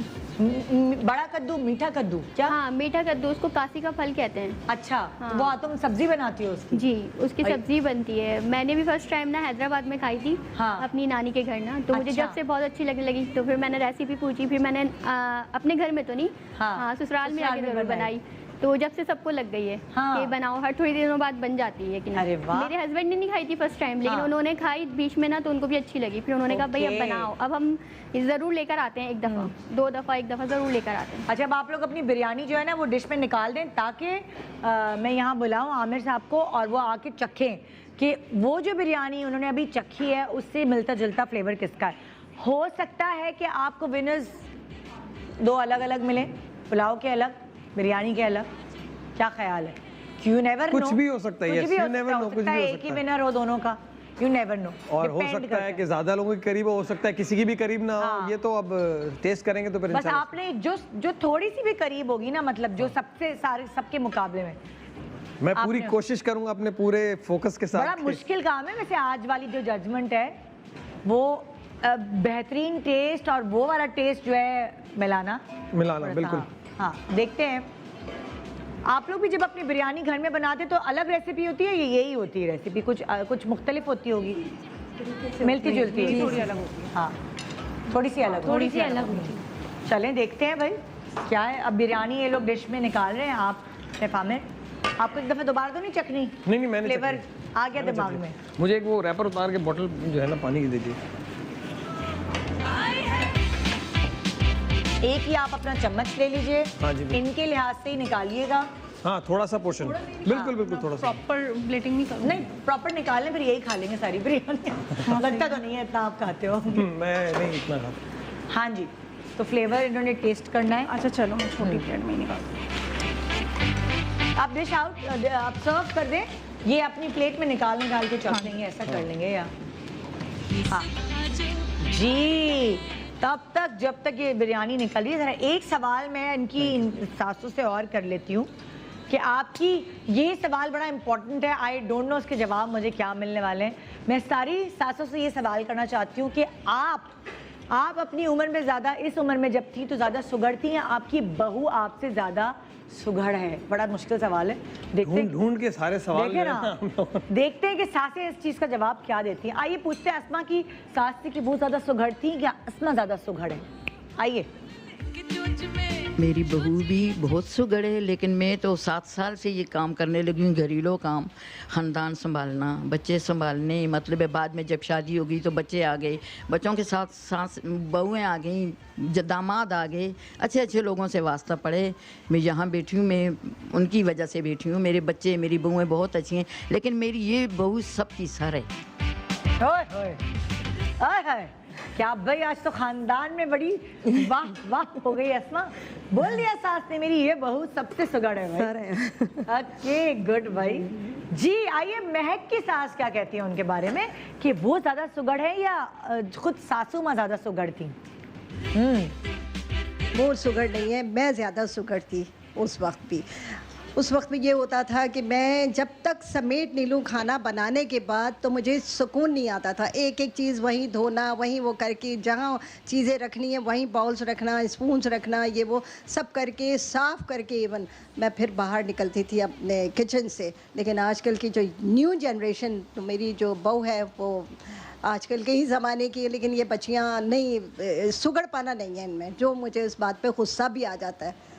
बड़ा कद्दू, मीठा कद्दू क्या? हाँ, मीठा कद्दू, उसको काशी का फल कहते हैं। अच्छा, हाँ। वो तुम सब्जी बनाती हो उसकी? जी, उसकी सब्जी बनती है। मैंने भी फर्स्ट टाइम ना हैदराबाद में खाई थी, हाँ। अपनी नानी के घर ना, तो मुझे अच्छा। जब से बहुत अच्छी लगने लगी, तो फिर मैंने रेसिपी पूछी, फिर मैंने अपने घर में तो नहीं, हाँ, ससुराल में ससुराल आके में जरूर बनाई। तो जब से सबको लग गई है हाँ। कि बनाओ, हर थोड़ी दिनों बाद बन जाती है कि नहीं। अरे वाह। मेरे हस्बैंड ने नहीं खाई थी फर्स्ट टाइम, लेकिन हाँ। उन्होंने खाई बीच में ना, तो उनको भी अच्छी लगी। फिर उन्होंने कहा भाई अब ओके। बनाओ। अब हम ज़रूर लेकर आते हैं, एक दफ़ा 2 दफ़ा 1 दफ़ा ज़रूर लेकर आते हैं। अच्छा, अब आप लोग अपनी बिरयानी जो है ना वो डिश में निकाल दें, ताकि मैं यहाँ बुलाऊँ आमिर साहब को और वो आके चखें कि वो जो बिरयानी उन्होंने अभी चखी है उससे मिलता जुलता फ्लेवर किसका है। हो सकता है कि आपको विनर्स 2 अलग अलग मिले, पुलाव के अलग, बिरयानी के अलग। क्या ख्याल है? यू नेवर नो, कुछ भी हो सकता है, कुछ yes, भी हो you never सकता है, know, हो कुछ सकता भी है हो एक ही सकता है। विनर हो दोनों का, यू नेवर नो। और हो सकता है कि ज्यादा लोगों के करीब हो सकता है किसी की भी करीब ना हाँ। हो। ये तो अब टेस्ट करेंगे तो फिर बस इंशाल्लाह। आपने जो थोड़ी सी भी करीब होगी ना, मतलब जो सबसे सारे सबके मुकाबले में, मैं पूरी आपने- कोशिश करूंगा अपने पूरे फोकस के बड़ा साथ। मुश्किल काम है वैसे आज वाली जो जजमेंट है, वो बेहतरीन टेस्ट और वो वाला टेस्ट जो है मिलाना मिलाना, थोड़ा सा, बिल्कुल। हाँ, देखते हैं। आप लोग भी जब अपनी बिरयानी घर में बनाते तो अलग रेसिपी होती है या यही होती है रेसिपी? कुछ मुख्तलिफ होती होगी, मिलती जुलती है, थोड़ी अलग होती है। हाँ, थोड़ी सी अलग थोड़ी सी अलग होती है। चलें देखते हैं भाई क्या है। अब बिरयानी ये लोग डिश में निकाल रहे हैं। आप शेफ आमिर, आपको एक दफ़ा दोबारा तो नहीं चखनी? नहीं, मैंने फ्लेवर चखनी। आ गया दिमाग में? मुझे एक वो रैपर उतार के बोतल जो है ना पानी की दीजिए। एक ही आप अपना चम्मच ले लीजिए, हाँ जी, बिल्कुल। इनके लिहाज से ही निकालिएगा। हाँ, थोड़ा सा पोर्शन, बिल्कुल बिल्कुल थोड़ा सा। प्रॉपर प्लेटिंग नहीं करूँ। नहीं, प्रॉपर निकालें, फिर यही खा लेंगे सारी बिरयानी। लगता तो नहीं है इतना आप खाते हो। मैं नहीं इतना खाता। हाँ जी, तो फ्लेवर इन्होंने टेस्ट करना है। अच्छा चलो, मैं छोटी प्लेट में ही निकालती आप डिश आउट आप सर्व कर दें, ये अपनी प्लेट में निकाल के चख लेंगे, ऐसा कर लेंगे या हाँ जी। तब तक जब तक ये बिरयानी निकल रही है, ज़रा एक सवाल मैं इन सासू से और कर लेती हूँ कि आपकी ये सवाल बड़ा इम्पोर्टेंट है। आई डोंट नो उसके जवाब मुझे क्या मिलने वाले हैं। मैं सारी सासों से ये सवाल करना चाहती हूँ कि आप अपनी उम्र में ज़्यादा, इस उम्र में जब थी तो ज़्यादा सुघड़ती हैं, आपकी बहू आपसे ज़्यादा सुघड़ है? बड़ा मुश्किल सवाल है। देखते ढूंढ के सारे सवाल देखिए जो है ना, ना हम लोग- देखते हैं कि सासें इस चीज़ का जवाब क्या देती हैं। आइए पूछते हैं अस्मा की सास से कि वो ज़्यादा सुघड़ थी या अस्मा ज़्यादा सुघड़ है। आइए। मेरी बहू भी बहुत सुघड़ है, लेकिन मैं तो 7 साल से ये काम करने लगी हूँ, घरेलू काम, ख़ानदान संभालना, बच्चे संभालने। मतलब है बाद में जब शादी हो गई तो बच्चे आ गए, बच्चों के साथ सास बहुएँ आ गई, दामाद आ गए, अच्छे अच्छे लोगों से वास्ता पड़े। मैं यहाँ बैठी हूँ, मैं उनकी वजह से बैठी हूँ। मेरे बच्चे, मेरी बहुएँ बहुत अच्छी हैं, लेकिन मेरी ये बहू सबकी सर है। ओए होए, ओए होए, क्या भाई आज तो खानदान में बड़ी वाह वाह हो गई अस्मा। बोल दिया सास ने मेरी ये बहू सबसे सुघड़ है भाई। ओके गुड भाई जी। आइए महक की सास क्या कहती है उनके बारे में, कि वो ज्यादा सुघड़ है या खुद सासू माँ ज्यादा सुघड़ थी? वो सुघड़ नहीं है, मैं ज़्यादा सुघड़ थी उस वक्त भी। उस वक्त में ये होता था कि मैं जब तक समेट नहीं लूँ खाना बनाने के बाद तो मुझे सुकून नहीं आता था। एक एक चीज़ वहीं धोना, वहीं वो करके, जहाँ चीज़ें रखनी है वहीं बाउल्स रखना, स्पून्स रखना, ये वो सब करके साफ़ करके इवन मैं फिर बाहर निकलती थी अपने किचन से। लेकिन आजकल की जो न्यू जनरेशन, तो मेरी जो बहू है वो आजकल के ही ज़माने की है, लेकिन ये बच्चियाँ नहीं, सुगड़ पाना नहीं है इनमें, जो मुझे उस बात पे गुस्सा भी आ जाता है।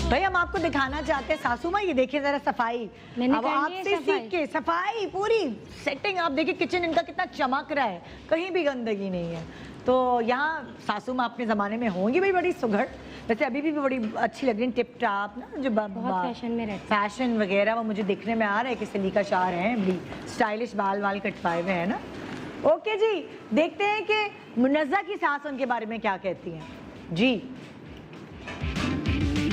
भाई हम आपको दिखाना चाहते हैं सासू माँ, ये देखिए जरा सफाई। मैंने अब कर ली है आपसे सफाई। सीख के सफाई पूरी सेटिंग, आप देखिए किचन इनका कितना चमक रहा है, कहीं भी गंदगी नहीं है। तो यहाँ सासू माँ अपने ज़माने में होंगी भाई बड़ी सुघड़, वैसे अभी भी बड़ी अच्छी लग रही है, टिप टाप ना, जो बहुत फैशन में रहती है। फैशन वगैरह वो मुझे दिखने में आ रहा है कि सलीका शार हैं, बड़ी स्टाइलिश, बाल वाल कटवाए हुए हैं ना। ओके जी, देखते हैं कि मुनज़्ज़ा की सास उनके बारे में क्या कहती हैं जी।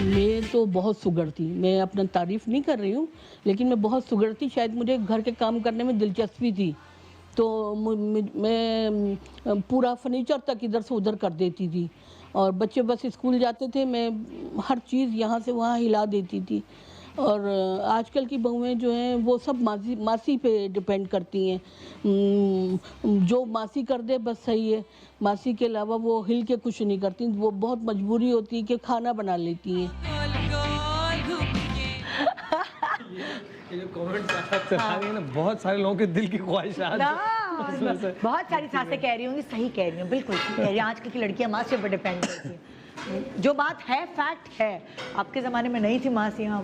मैं तो बहुत सुघड़ थी, मैं अपना तारीफ़ नहीं कर रही हूँ, लेकिन मैं बहुत सुघड़ थी। शायद मुझे घर के काम करने में दिलचस्पी थी, तो मैं पूरा फर्नीचर तक इधर से उधर कर देती थी, और बच्चे बस स्कूल जाते थे, मैं हर चीज़ यहाँ से वहाँ हिला देती थी। और आजकल की बहुएं जो हैं वो सब मासी पे डिपेंड करती हैं। जो मासी कर दे बस सही है, मासी के अलावा वो हिल के कुछ नहीं करती। वो बहुत मजबूरी होती है कि खाना बना लेती हैं। ये जो कमेंट्स चला रही है ना, बहुत सारे लोगों के दिल की ख्वाहिशात बहुत सारी सासें कह रही होंगी, सही कह रही हूँ, बिल्कुल सही कह रही हैं। आजकल की लड़कियां माँ से ऊपर डिपेंड करती हैं। जो बात है फैक्ट है, आपके ज़माने में नहीं थी मासियाँ,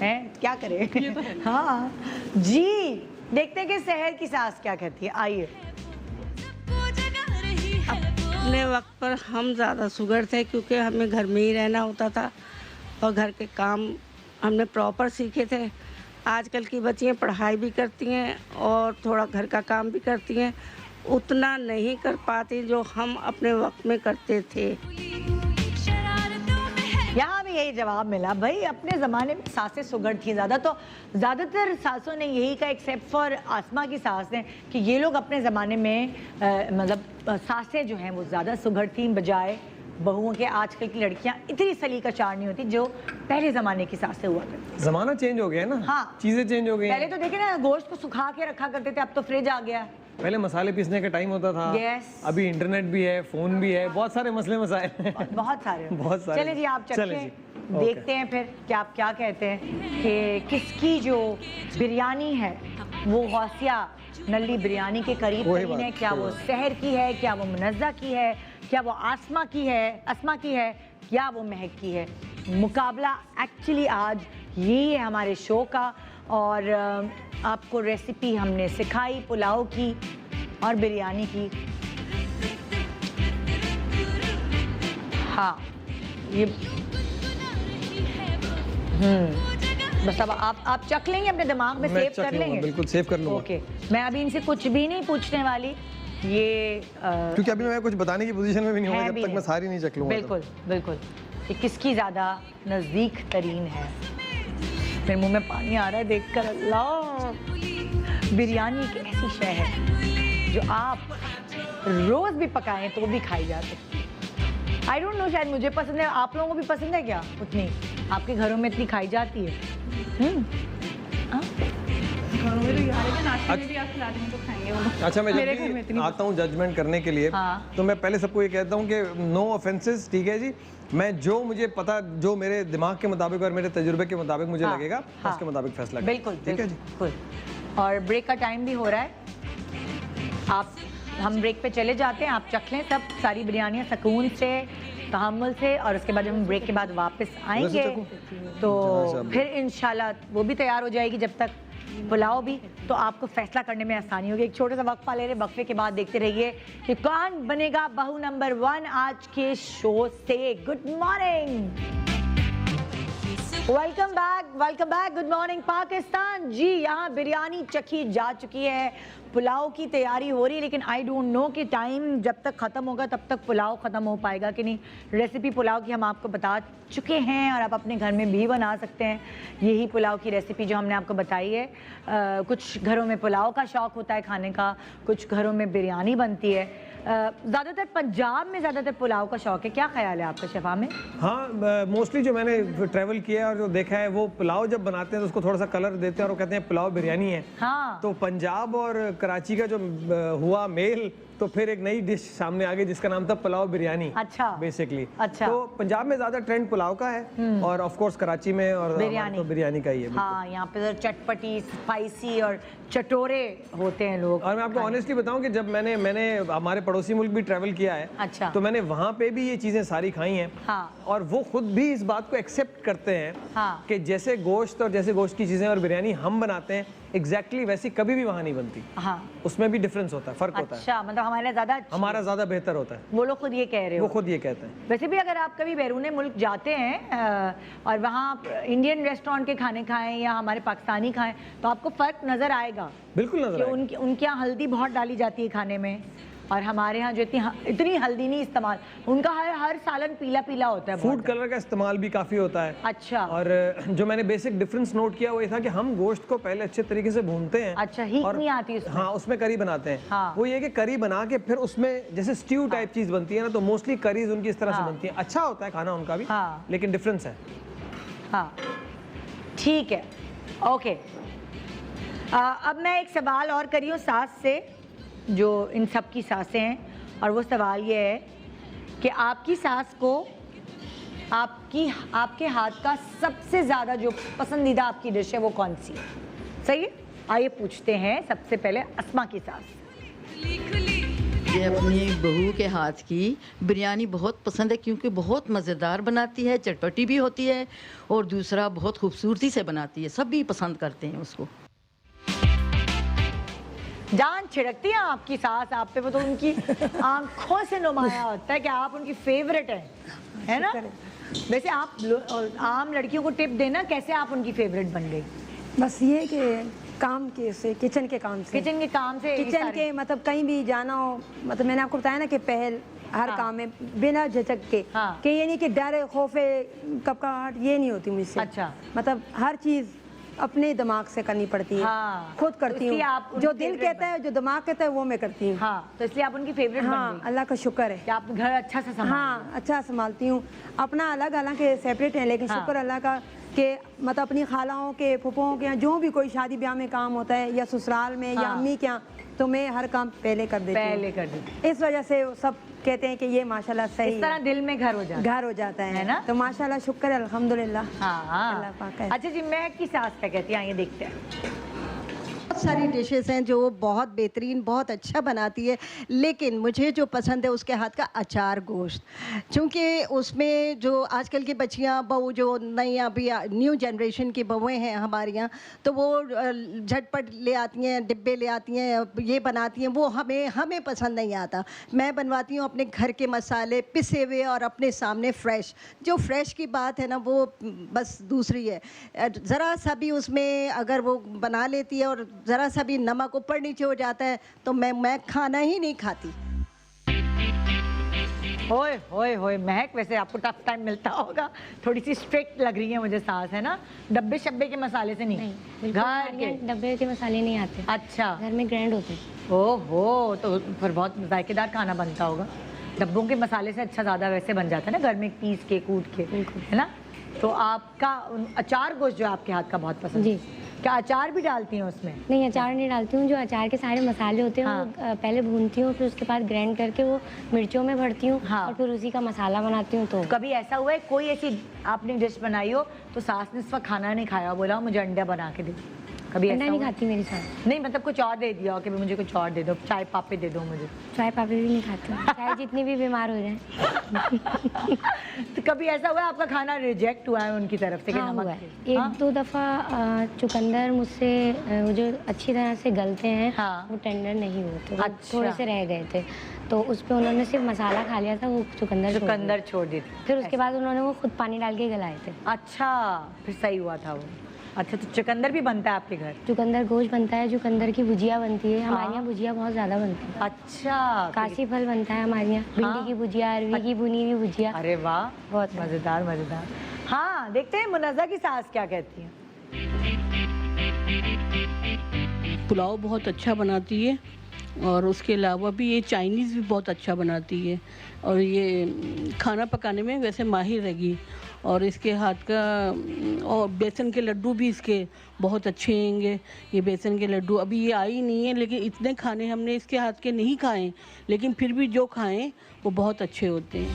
हैं क्या करें। हाँ जी, देखते हैं कि शहर की सास क्या कहती है, आइए। अपने वक्त पर हम ज़्यादा सुगर थे क्योंकि हमें घर में ही रहना होता था और घर के काम हमने प्रॉपर सीखे थे। आजकल की बच्चियाँ पढ़ाई भी करती हैं और थोड़ा घर का काम भी करती हैं, उतना नहीं कर पाती जो हम अपने वक्त में करते थे। यहाँ भी यही जवाब मिला, भाई अपने ज़माने में सासें सुगर थी ज़्यादा, तो ज़्यादातर सासों ने यही कहा, एक्सेप्ट फॉर आसमा की सास ने, कि ये लोग अपने ज़माने में मतलब सासें जो हैं वो ज़्यादा सुगर थी बजाय बहुओं के। आजकल की लड़कियां इतनी सलीका चार नहीं होती जो पहले ज़माने की सासें हुआ करती। जमाना चेंज हो गया है ना। हाँ, चीज़ें चेंज हो गई। पहले तो देखे ना, गोश्त को सुखा के रखा करते थे, अब तो फ्रिज आ गया। पहले मसाले पीसने का टाइम होता था। Yes. अभी इंटरनेट भी है, फोन भी है, बहुत सारे मसले मसाइल हैं। बहुत सारे बहुत सारे। चले जी, आप चले चखें, जी। देखते हैं फिर कि आप क्या कहते हैं कि किसकी जो बिरयानी है वो गौसिया नल्ली बिरयानी के करीब तरीन है। क्या वो शहर की है, क्या वो मुनज़्ज़ा की है, क्या वो आसमा की है, अस्मा की है, या वो महक की है। मुकाबला एक्चुअली आज यही है हमारे शो का, और आपको रेसिपी हमने सिखाई पुलाव की और बिरयानी की। हाँ, ये बस अब आप चख लेंगे, अपने दिमाग में सेव कर लेंगे। बिल्कुल सेव कर लूंगा। ओके, मैं अभी इनसे कुछ भी नहीं पूछने वाली, ये क्योंकि अभी मैं कुछ बताने की पोजीशन में भी नहीं हूँ जब तक मैं सारी नहीं चख लूंगा। बिल्कुल बिल्कुल, कि किसकी ज़्यादा नज़दीक तरीन है। मेरे मुंह में पानी आ रहा है देखकर। अल्लाह, बिरयानी एक ऐसी शय है जो आप रोज़ भी पकाएं तो भी खाई जा सकती है। आई डोंट नो, शायद मुझे पसंद है, आप लोगों को भी पसंद है क्या? उतनी आपके घरों में इतनी खाई जाती है? घरों में तो यार है, नाश्ते में भी आप खिला देंगे तो खाएंगे वो लोग। अच्छा, मैं मेरे घर में जब इतनी भी आता हूँ जजमेंट करने के लिए, तो मैं पहले सबको ये कहता हूँ कि नो ऑफेंसेस, ठीक है जी। मैं जो मुझे पता, जो मेरे दिमाग के मुताबिक और मेरे तजुर्बे के मुताबिक मुझे लगेगा, उसके मुताबिक फैसला करें। बिल्कुल, ठीक है जी। और ब्रेक का टाइम भी हो रहा है, हम ब्रेक पे चले जाते हैं। आप चख लें सब सारी बिरयानियाँ सुकून से, तहम्मुल से, और उसके बाद जब हम ब्रेक के बाद वापस आएंगे तो फिर इंशाल्लाह वो भी तैयार हो जाएगी, जब तक पुलाव भी, तो आपको फैसला करने में आसानी होगी। एक छोटा सा वक्फा ले रहे, वक्फे के बाद देखते रहिए कि कौन बनेगा बहू नंबर 1 आज के शो से। Good morning, welcome back, good morning Pakistan. जी, यहाँ बिरयानी चखी जा चुकी है, पुलाव की तैयारी हो रही है, लेकिन आई डोंट नो कि टाइम जब तक ख़त्म होगा तब तक पुलाव ख़त्म हो पाएगा कि नहीं। रेसिपी पुलाव की हम आपको बता चुके हैं और आप अपने घर में भी बना सकते हैं यही पुलाव की रेसिपी जो हमने आपको बताई है। कुछ घरों में पुलाव का शौक़ होता है खाने का, कुछ घरों में बिरयानी बनती है। ज़्यादातर पंजाब में ज़्यादातर पुलाव का शौक़ है, क्या ख्याल है आपका शफा में? हाँ, मोस्टली जो मैंने ट्रैवल किया है और जो देखा है, वो पुलाव जब बनाते हैं तो उसको थोड़ा सा कलर देते हैं और वो कहते हैं पुलाव बिरयानी है। हाँ, तो पंजाब और कराची का जो हुआ मेल, तो फिर एक नई डिश सामने आ गई जिसका नाम था पुलाव बिरयानी। अच्छा, बेसिकली। अच्छा, तो पंजाब में ज्यादा ट्रेंड पुलाव का है और ऑफ कोर्स कराची में और बिरयानी, तो बिरयानी का ही है। हाँ, यहाँ पे तो चटपटी, स्पाइसी और चटोरे होते हैं लोग। और मैं आपको ऑनेस्टली बताऊं कि जब मैंने हमारे पड़ोसी मुल्क भी ट्रैवल किया है, अच्छा, तो मैंने वहाँ पे भी ये चीजें सारी खाई हैं। हाँ, और वो खुद भी इस बात को एक्सेप्ट करते हैं, हाँ, कि जैसे गोश्त और जैसे गोश्त की चीजें और बिरयानी हम बनाते हैं एग्जैक्टली वैसी कभी भी वहाँ नहीं बनती। हाँ, उसमें भी डिफरेंस होता है, फर्क होता है। अच्छा, मतलब हमारा ज्यादा बेहतर होता है। वो लोग खुद ये कह रहे हो? वो खुद ये कहते हैं। वैसे भी अगर आप कभी बैरून मुल्क जाते हैं और वहाँ इंडियन रेस्टोरेंट के खाने खाएं या हमारे पाकिस्तानी खाएं, तो आपको फ़र्क नज़र आएगा। बिल्कुल नज़र आएगा। उनके यहाँ हल्दी बहुत डाली जाती है खाने में, और हमारे यहाँ जो इतनी हल्दी नहीं इस्तेमाल। उनका हर सालन पीला पीला होता है। फूड कलर का इस्तेमाल भी काफ़ी होता है। अच्छा। और जो मैंने बेसिक डिफरेंस नोट किया वो ये था कि हम गोश्त को पहले अच्छे तरीके से भूनते हैं। अच्छा, हीट नहीं आती उसमें। हाँ, उसमें करी बनाते हैं। हाँ। वो ये कि करी बना के फिर उसमें जैसे स्ट्यू टाइप चीज़ बनती है ना, तो मोस्टली करीज उनकी इस तरह से बनती है। अच्छा होता है खाना उनका भी, लेकिन डिफरेंस है। हाँ, ठीक है, ओके। अब मैं एक सवाल और करी हूँ सास से, जो इन सब की सासें हैं, और वो सवाल ये है कि आपकी सास को आपके हाथ का सबसे ज़्यादा जो पसंदीदा आपकी डिश है वो कौन सी है? सही है, आइए पूछते हैं सबसे पहले अस्मा की सास। ये अपनी बहू के हाथ की बिरयानी बहुत पसंद है, क्योंकि बहुत मज़ेदार बनाती है, चटपटी भी होती है, और दूसरा बहुत खूबसूरती से बनाती है, सब भी पसंद करते हैं उसको। जान छिड़कती है आपकी सास आप पे, वो तो उनकी आंखों से नुमाया होता है कि आप उनकी फेवरेट हैं, है ना? वैसे आप आम लड़कियों को टिप देना, कैसे आप उनकी फेवरेट बन गई? बस ये कि काम के से, किचन के काम से, किचन के काम से, किचन के मतलब कहीं भी जाना हो, मतलब मैंने आपको बताया ना कि पहल हर काम में बिना झिझक के, कि ये नहीं कि डरे खौफे कपकाहट ये नहीं होती मुझसे। अच्छा, मतलब हर चीज़ अपने दिमाग से करनी पड़ती है। खुद करती हूँ, जो दिल कहता है, जो दिमाग कहता है वो मैं करती हूँ। तो इसलिए आप उनकी फेवरेट बन गई। अल्लाह का शुक्र है कि आप घर अच्छा से संभालती हैं। अच्छा संभालती हूँ। अपना अलग, हालांकि सेपरेट है, लेकिन शुक्र अल्लाह का कि मतलब अपनी खालाओं के, फूफों के यहाँ जो भी कोई शादी ब्याह में काम होता है, या ससुराल में या अम्मी के यहाँ, तो मैं हर काम पहले कर देती हूँ। इस वजह से सब कहते हैं कि ये माशाल्लाह सही इस तरह दिल में घर हो जाता है ना? तो माशाल्लाह शुक्र है, अल्हम्दुलिल्लाह। अल्लाह पाक है। अच्छा जी, महक की सास क्या कहती है, आइए देखते हैं। बहुत सारी डिशेस हैं जो बहुत बेहतरीन, बहुत अच्छा बनाती है, लेकिन मुझे जो पसंद है उसके हाथ का अचार गोश्त, क्योंकि उसमें जो आजकल की बच्चियां, बहू जो नई अभी न्यू जनरेशन की बहुएं हैं हमारी यहाँ, तो वो झटपट ले आती हैं, डिब्बे ले आती हैं, ये बनाती हैं, वो हमें पसंद नहीं आता। मैं बनवाती हूँ अपने घर के मसाले पिसे हुए और अपने सामने फ्रेश। जो फ्रेश की बात है ना, वो बस दूसरी है। ज़रा सा भी उसमें अगर वो बना लेती है और ज़रा सा भी नमक ऊपर नीचे हो जाता है तो मैं खाना ही नहीं खाती। होए होए होए महक, वैसे आपको टफ टाइम मिलता होगा, थोड़ी सी स्ट्रिक्ट लग रही है मुझे सास, है ना? डब्बे शब्बे के मसाले से नहीं, घर के डब्बे के मसाले नहीं आते। अच्छा, घर में ग्राइंड होते। ओहो, तो फिर बहुत जायकेदार खाना बनता होगा। डब्बों के मसाले से अच्छा ज़्यादा वैसे बन जाता है ना, घर में पीस के कूट के, है ना? तो आपका अचार गोश्त जो आपके हाथ का बहुत पसंद जी। है, क्या अचार भी डालती हैं उसमें? नहीं, अचार नहीं डालती हूँ। जो अचार के सारे मसाले होते हैं वो पहले भूनती हूँ, फिर उसके बाद ग्राइंड करके वो मिर्चों में भरती हूँ, और फिर उसी का मसाला बनाती हूँ। तो कभी ऐसा हुआ है कोई ऐसी आपने डिश बनाई हो तो सास ने इस वक्त खाना नहीं खाया, बोला मुझे अंडा बना के दे? कभी अंडा नहीं खाती मेरी सास। नहीं, मतलब कुछ और दे दिया हो कि मुझे कुछ और दे दो, चाय पापे दे दो मुझे। चाय पापे भी नहीं खाती, चाहे जितनी भी बीमार हो जाए। तो कभी ऐसा हुआ आपका खाना रिजेक्ट हुआ है उनकी तरफ से? हाँ, हुआ है। एक दो दफ़ा चुकंदर मुझसे जो अच्छी तरह से गलते हैं, वो टेंडर नहीं हुए थे, थोड़े से रह गए थे, तो उस पर उन्होंने सिर्फ मसाला खा लिया था, वो चुकंदर छोड़ दी थी। फिर उसके बाद उन्होंने वो खुद पानी डाल के गलाए थे। अच्छा, फिर सही हुआ था वो। अच्छा, तो चुकंदर भी बनता है आपके घर? चुकंदर गोश्त बनता है, चुकंदर की भुजिया बनती है, हमारे यहाँ भुजिया बहुत ज़्यादा बनती है। अच्छा, काशी फल बनता है हमारे यहाँ, भिंडी की भुजिया, अरवी की भुनी हुई भुजिया। अरे वाह, बहुत मज़ेदार मज़ेदार। हाँ, देखते हैं मुनज़्ज़ा की सास क्या कहती है। पुलाव बहुत अच्छा बनाती है, और उसके अलावा भी ये चाइनीज़ भी बहुत अच्छा बनाती है, और ये खाना पकाने में वैसे माहिर रहेगी। और इसके हाथ का, और बेसन के लड्डू भी इसके बहुत अच्छे होंगे। ये बेसन के लड्डू अभी ये आई नहीं है, लेकिन इतने खाने हमने इसके हाथ के नहीं खाए, लेकिन फिर भी जो खाएं वो बहुत अच्छे होते हैं।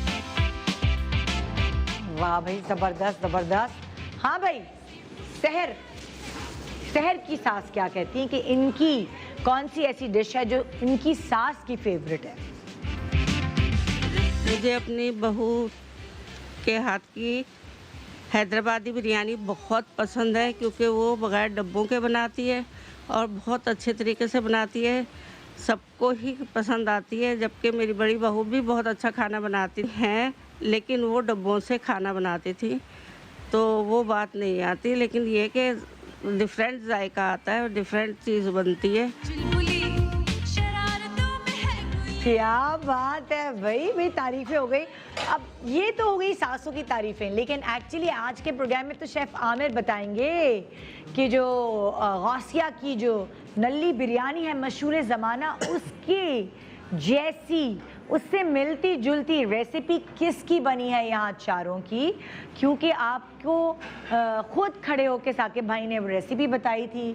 वाह भाई, ज़बरदस्त ज़बरदस्त। हाँ भाई, शहर की सास क्या कहती हैं कि इनकी कौन सी ऐसी डिश है जो इनकी सास की फेवरेट है? मुझे अपनी बहू के हाथ की हैदराबादी बिरयानी बहुत पसंद है, क्योंकि वो बगैर डब्बों के बनाती है और बहुत अच्छे तरीके से बनाती है, सबको ही पसंद आती है। जबकि मेरी बड़ी बहू भी बहुत अच्छा खाना बनाती हैं, लेकिन वो डब्बों से खाना बनाती थी, तो वो बात नहीं आती। लेकिन ये कि डिफरेंट जायका आता है और डिफरेंट चीज़ बनती है। क्या बात है भाई, तारीफें हो गई। अब ये तो हो गई सासों की तारीफें, लेकिन एक्चुअली आज के प्रोग्राम में तो शेफ़ आमिर बताएंगे कि जो गौसिया की जो नल्ली बिरयानी है मशहूर ज़माना, उसकी जैसी उससे मिलती जुलती रेसिपी किसकी बनी है यहाँ चारों की, क्योंकि आपको खुद खड़े होकर साकिब भाई ने रेसिपी बताई थी,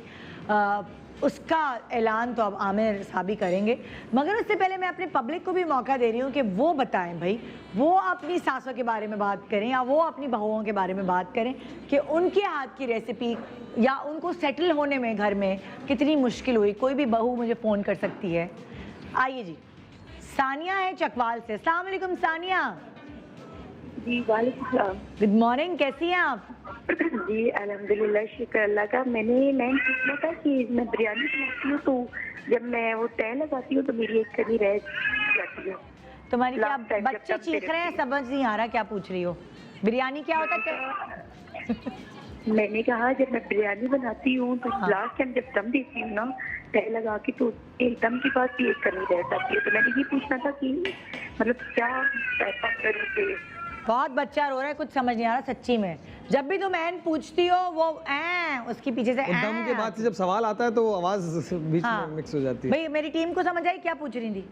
उसका ऐलान तो अब आमिर साहब ही करेंगे, मगर उससे पहले मैं अपने पब्लिक को भी मौका दे रही हूँ कि वो बताएं भाई, वो अपनी सासों के बारे में बात करें या वो अपनी बहुओं के बारे में बात करें कि उनके हाथ की रेसिपी या उनको सेटल होने में घर में कितनी मुश्किल हुई। कोई भी बहू मुझे फ़ोन कर सकती है। आइए जी, सानिया है चकवाल से। अस्सलाम वालेकुम सानिया। जी वालेकुम सलाम। गुड मॉर्निंग, कैसी हैं आप? जी अल्हम्दुलिल्लाह, शुक्र अल्लाह का। मैंने पूछना था कि मैं बिरयानी बनाती हूँ तो जब मैं वो तय लगाती हूँ तो मेरी एक कनी रह जाती है। तुम्हारी क्या बच्चे चीख रहे हैं? समझ नहीं आ रहा क्या पूछ रही हो। बिरयानी क्या होता है? मैंने कहा जब मैं बिरयानी बनाती हूँ तो लास्ट टाइम जब दम देती हूँ ना तय लगा के तो एक दम के बाद भी एक कनी रह जाती है। तो मैंने ये पूछना था कि मतलब क्या ऐसा करके। बहुत बच्चा रो रहा है, कुछ समझ नहीं आ रहा सच्ची में। जब भी तुम एन पूछती हो वो उसकी पीछे से दम के बाद से जब सवाल आता है तो आवाज बीच में मिक्स हो जाती है। भाई मेरी टीम को समझ आई क्या पूछ रही थी?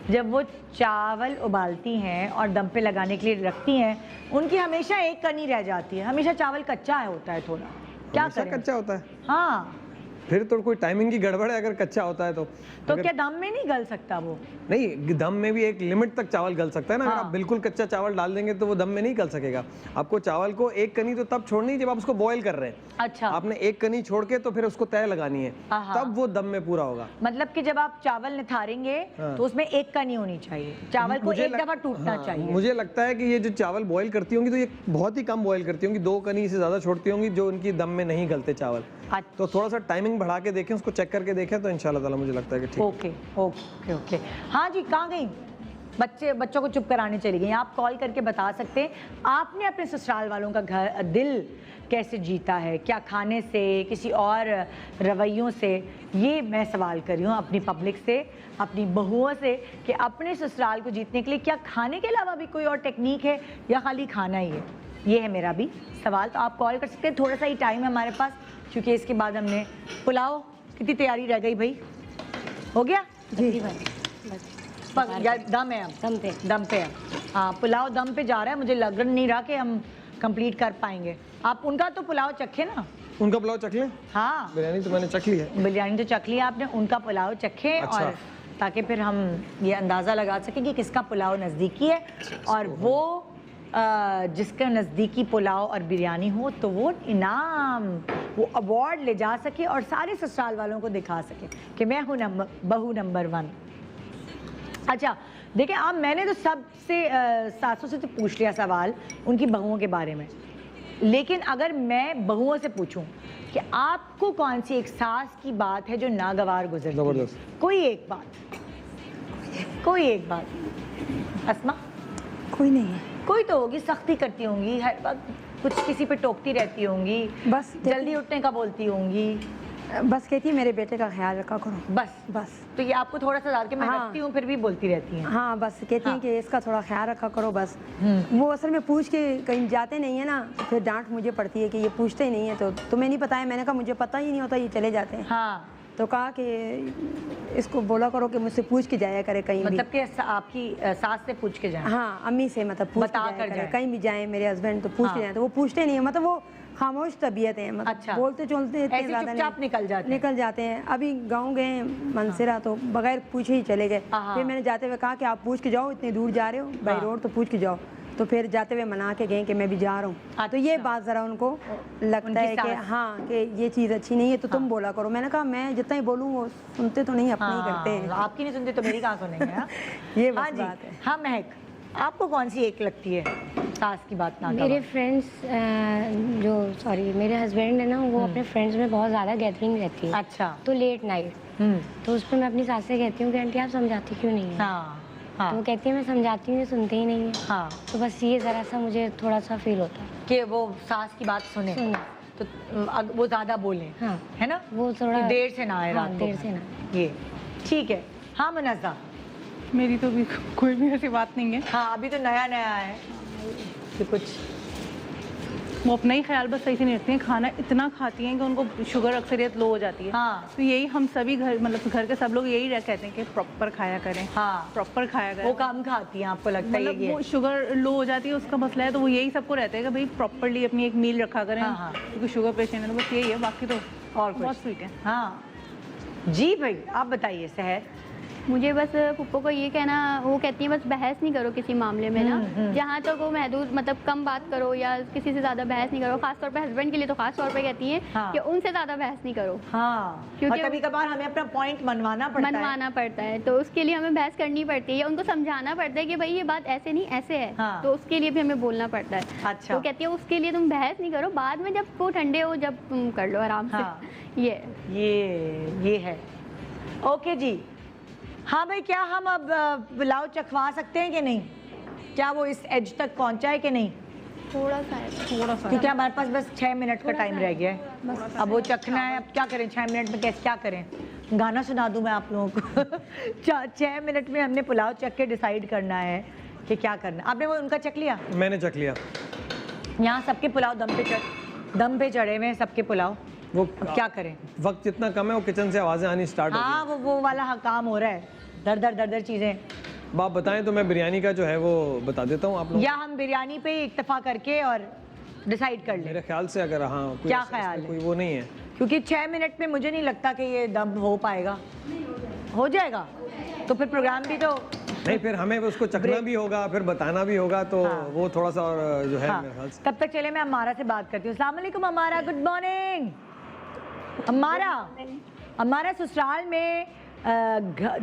जब वो चावल उबालती हैं और दम पे लगाने के लिए रखती हैं, उनकी हमेशा एक कनी रह जाती है, हमेशा चावल कच्चा होता है थोड़ा। क्या करें? कच्चा होता है। हाँ, फिर तो कोई टाइमिंग की गड़बड़ है अगर कच्चा होता है तो क्या दम में नहीं गल सकता वो? नहीं, दम में भी एक लिमिट तक चावल गल सकता है ना। अगर आप बिल्कुल कच्चा चावल डाल देंगे तो वो दम में नहीं गल सकेगा। आपको चावल को एक कनी तो तब छोड़नी जब आप उसको बॉईल कर रहे हैं। अच्छा, आपने एक कनी छोड़ के तो फिर उसको तय लगानी है, तब वो दम में पूरा होगा। मतलब कि जब आप चावल निथारेंगे तो उसमें एक कनी होनी चाहिए, चावल को एक दफा टूटना चाहिए। मुझे लगता है कि ये जो चावल बॉईल करती होंगी तो ये बहुत ही कम बॉईल करती होंगी, 2 कनी से ज्यादा छोड़ती होंगी जो उनकी दम में नहीं गलते चावल। तो थोड़ा सा टाइमिंग बढ़ा के देखें, उसको चेक करके देखें तो इंशाल्लाह ताला मुझे लगता है कि ठीक। Okay okay okay. हाँ जी, कहाँ गई? बच्चों को चुप कराने चली गई। आप कॉल करके बता सकते हैं आपने अपने ससुराल वालों का घर दिल कैसे जीता है, क्या खाने से, किसी और रवैयों से। ये मैं सवाल कर रही हूँ अपनी पब्लिक से, अपनी बहुओं से कि अपने ससुराल को जीतने के लिए क्या खाने के अलावा भी कोई और टेक्निक है या खाली खाना ही है? ये है मेरा भी सवाल। तो आप कॉल कर सकते हैं, थोड़ा सा ही टाइम है हमारे पास क्योंकि इसके बाद हमने पुलाव, कितनी तैयारी रह गई भाई? हो गया जी भाई, दम है अब, दम पे है। हाँ, पुलाव दम पे जा रहा है। मुझे लग नहीं रहा कि हम कंप्लीट कर पाएंगे। आप उनका तो पुलाव चखे ना। उनका पुलाव चख लें? हाँ, बिरयानी तो मैंने चख ली है। बिरयानी तो चख लिया आपने, उनका पुलाव चखे। अच्छा। और ताकि फिर हम ये अंदाज़ा लगा सकें कि किसका पुलाव नज़दीकी है, और वो जिसका नज़दीकी पुलाव और बिरयानी हो तो वो इनाम, वो अवार्ड ले जा सके और सारे ससुराल वालों को दिखा सके कि मैं हूँ बहू नंबर 1। अच्छा देखिए, अब मैंने तो सबसे सासों से तो पूछ लिया सवाल उनकी बहुओं के बारे में, लेकिन अगर मैं बहुओं से पूछूं कि आपको कौन सी एक सास की बात है जो नागवार गुजरती है? कोई एक बात, कोई एक बात। अस्मा? कोई नहीं है। कोई तो होगी, सख्ती करती होंगी हर वक्त, कुछ किसी पे टोकती रहती होंगी, बस जल्दी उठने का बोलती होंगी, बस कहती है मेरे बेटे का ख्याल रखा करो। बस तो ये आपको थोड़ा सा डाल के मैं रखती हूँ, फिर भी बोलती रहती हैं। हाँ, बस कहती हैं कि इसका थोड़ा ख्याल रखा करो बस। वो असल में पूछ के कहीं जाते नहीं है ना, फिर डांट मुझे पड़ती है कि ये पूछते ही नहीं है, तो तुम्हें नहीं पता है। मैंने कहा मुझे पता ही नहीं होता, ये चले जाते हैं। हाँ, तो कहा कि इसको बोला करो कि मुझसे पूछ के जाया करे कहीं मतलब कि आपकी सास से पूछ के जाए? हाँ, अम्मी से मतलब पूछ के जाया करे, कहीं भी जाए मेरे हस्बैंड तो पूछ के जाए। तो वो पूछते नहीं है, मतलब वो खामोश तबीयत है, मतलब अच्छा। बोलते चलते इतने ज़्यादा नहीं, निकल जाते हैं। अभी गाँव गए मनसिरा तो बगैर पूछे ही चले गए। फिर मैंने जाते हुए कहा कि आप पूछ के जाओ, इतनी दूर जा रहे हो बाई रोड तो पूछ के जाओ। तो फिर जाते हुए मना के गए कि मैं भी जा रहा हूँ। तो ये बात ज़रा उनको लगता है कि हाँ कि ये चीज़ अच्छी नहीं है, तो तुम बोला करो। मैंने कहा मैं जितना ही बोलूँ वो सुनते तो नहीं, अपनी ही करते हैं। आपकी नहीं सुनते तो मेरी कहाँ सुनेंगे? ये बस बात है। हाँ महक, आपको कौन सी एक लगती है सास की बात? ना मेरे फ्रेंड्स मेरे हस्बैंड है ना, वो अपने फ्रेंड्स में बहुत ज़्यादा गैदरिंग रहती है। अच्छा। तो लेट नाइट, तो उस पर मैं अपनी सास से कहती हूँ कि आंटी आप समझाती क्यों नहीं है? हाँ। तो वो कहती है मैं समझाती हूँ, सुनते ही नहीं है। हाँ। तो बस ये ज़रा सा मुझे थोड़ा सा फील होता है कि वो सास की बात सुने तो वो ज़्यादा बोले। हाँ, है ना, वो थोड़ा देर से ना आए। हाँ, देर से ना। ये ठीक है। हाँ मुनज़्ज़ा? मेरी तो भी कोई भी ऐसी बात नहीं है। हाँ, अभी तो नया है कि कुछ वो अपना ही ख्याल बस सही से नहीं रखती हैं, खाना इतना खाती हैं कि उनको शुगर अक्सरियत लो हो जाती है। हाँ। तो यही हम सभी घर मतलब घर के सब लोग यही कहते हैं कि प्रॉपर खाया करें। हाँ। प्रॉपर खाया करें। वो कम खाती हैं, आपको लगता है मतलब ये? वो शुगर लो हो जाती है, उसका मसला है, तो वो यही सबको रहता है कि भाई प्रॉपरली अपनी एक मील रखा करें। हाँ, हाँ। क्योंकि शुगर पेशेंट है, तो बस यही है, बाकी तो और बहुत कुछ? स्वीट है। हाँ जी भाई, आप बताइए सहर। मुझे बस पुप्पो को ये कहना, वो कहती है बस बहस नहीं करो किसी मामले में ना, जहाँ तक वो महदूद मतलब कम बात करो या किसी से ज़्यादा बहस नहीं करो। खासतौर पे हस्बैंड के लिए तो खास तौर पे कहती हैं हाँ। कि उनसे ज़्यादा बहस नहीं करो। हाँ, क्योंकि और कभी कभार हमें अपना पॉइंट मनवाना पड़ता है, तो उसके लिए हमें बहस करनी पड़ती है या उनको समझाना पड़ता है कि भाई ये बात ऐसे नहीं ऐसे है। हाँ। तो उसके लिए भी हमें बोलना पड़ता है। अच्छा। तो कहती है उसके लिए तुम बहस नहीं करो, बाद में जब वो ठंडे हो जब तुम कर लो आराम से। हाँ। ये है। ओके जी। हाँ भाई, क्या हम अब पुलाव चखवा सकते हैं कि नहीं? क्या वो इस एज तक पहुंचा है कि नहीं? थोड़ा सा है। क्योंकि हमारे पास बस 6 मिनट का टाइम रह गया है। अब वो चखना है, अब क्या करें 6 मिनट में? कैसे क्या करें? गाना सुना दूं मैं आप लोगों को? 6 मिनट में हमने पुलाव चख के डिसाइड करना है कि क्या करना। आपने वो उनका चख लिया? मैंने चख लिया। यहाँ सबके पुलाव दम पे चढ़े हुए हैं सबके पुलाव। वो अब क्या करें? वक्त इतना कम है, वो किचन से आवाज़ें आनी स्टार्ट हो हाँ, वो वाला काम हो रहा है, दर चीज़ें। आप बताएं तो मैं बिरयानी का जो है वो बता देता हूँ आप लोग। या हम बिरयानी पे ही इत्तेफाक करके और डिसाइड कर लें। मेरे ख्याल से अगर हाँ कोई क्या ख्याल है? कोई वो नहीं है, क्योंकि 6 मिनट में मुझे नहीं लगता कि ये दम हो पाएगा। हो जाएगा तो फिर प्रोग्राम भी तो नहीं, फिर हमें उसको चखना भी होगा, फिर बताना भी होगा, तो वो थोड़ा सा और जो है मेरे ख्याल से। तब तक चले मैं अमारा से बात करती हूँ। अस्सलाम वालेकुम अमारा, गुड मॉर्निंग। अमारा ससुराल में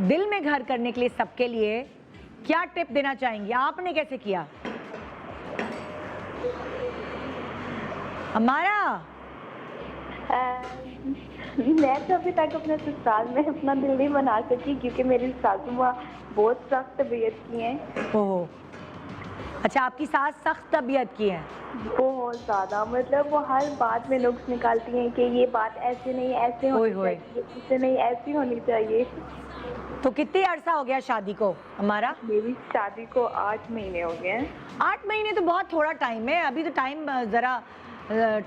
दिल में घर करने के लिए सबके लिए क्या टिप देना चाहेंगी? आपने कैसे किया अमारा? मैं तो अभी तक अपने ससुराल में अपना दिल नहीं बना सकी, क्योंकि मेरी सासू माँ बहुत सख्त तबीयत की हैं। ओह, अच्छा, आपकी सास सख्त तबीयत की है? बहुत ज़्यादा, मतलब वो हर बात में नुक्स निकालती हैं कि ये बात ऐसे नहीं ऐसे होनी चाहिए, ऐसे नहीं ऐसी होनी चाहिए। तो कितने अरसा हो गया शादी को हमारा? मेरी शादी को 8 महीने हो गए हैं। 8 महीने तो बहुत थोड़ा टाइम है। अभी तो टाइम ज़रा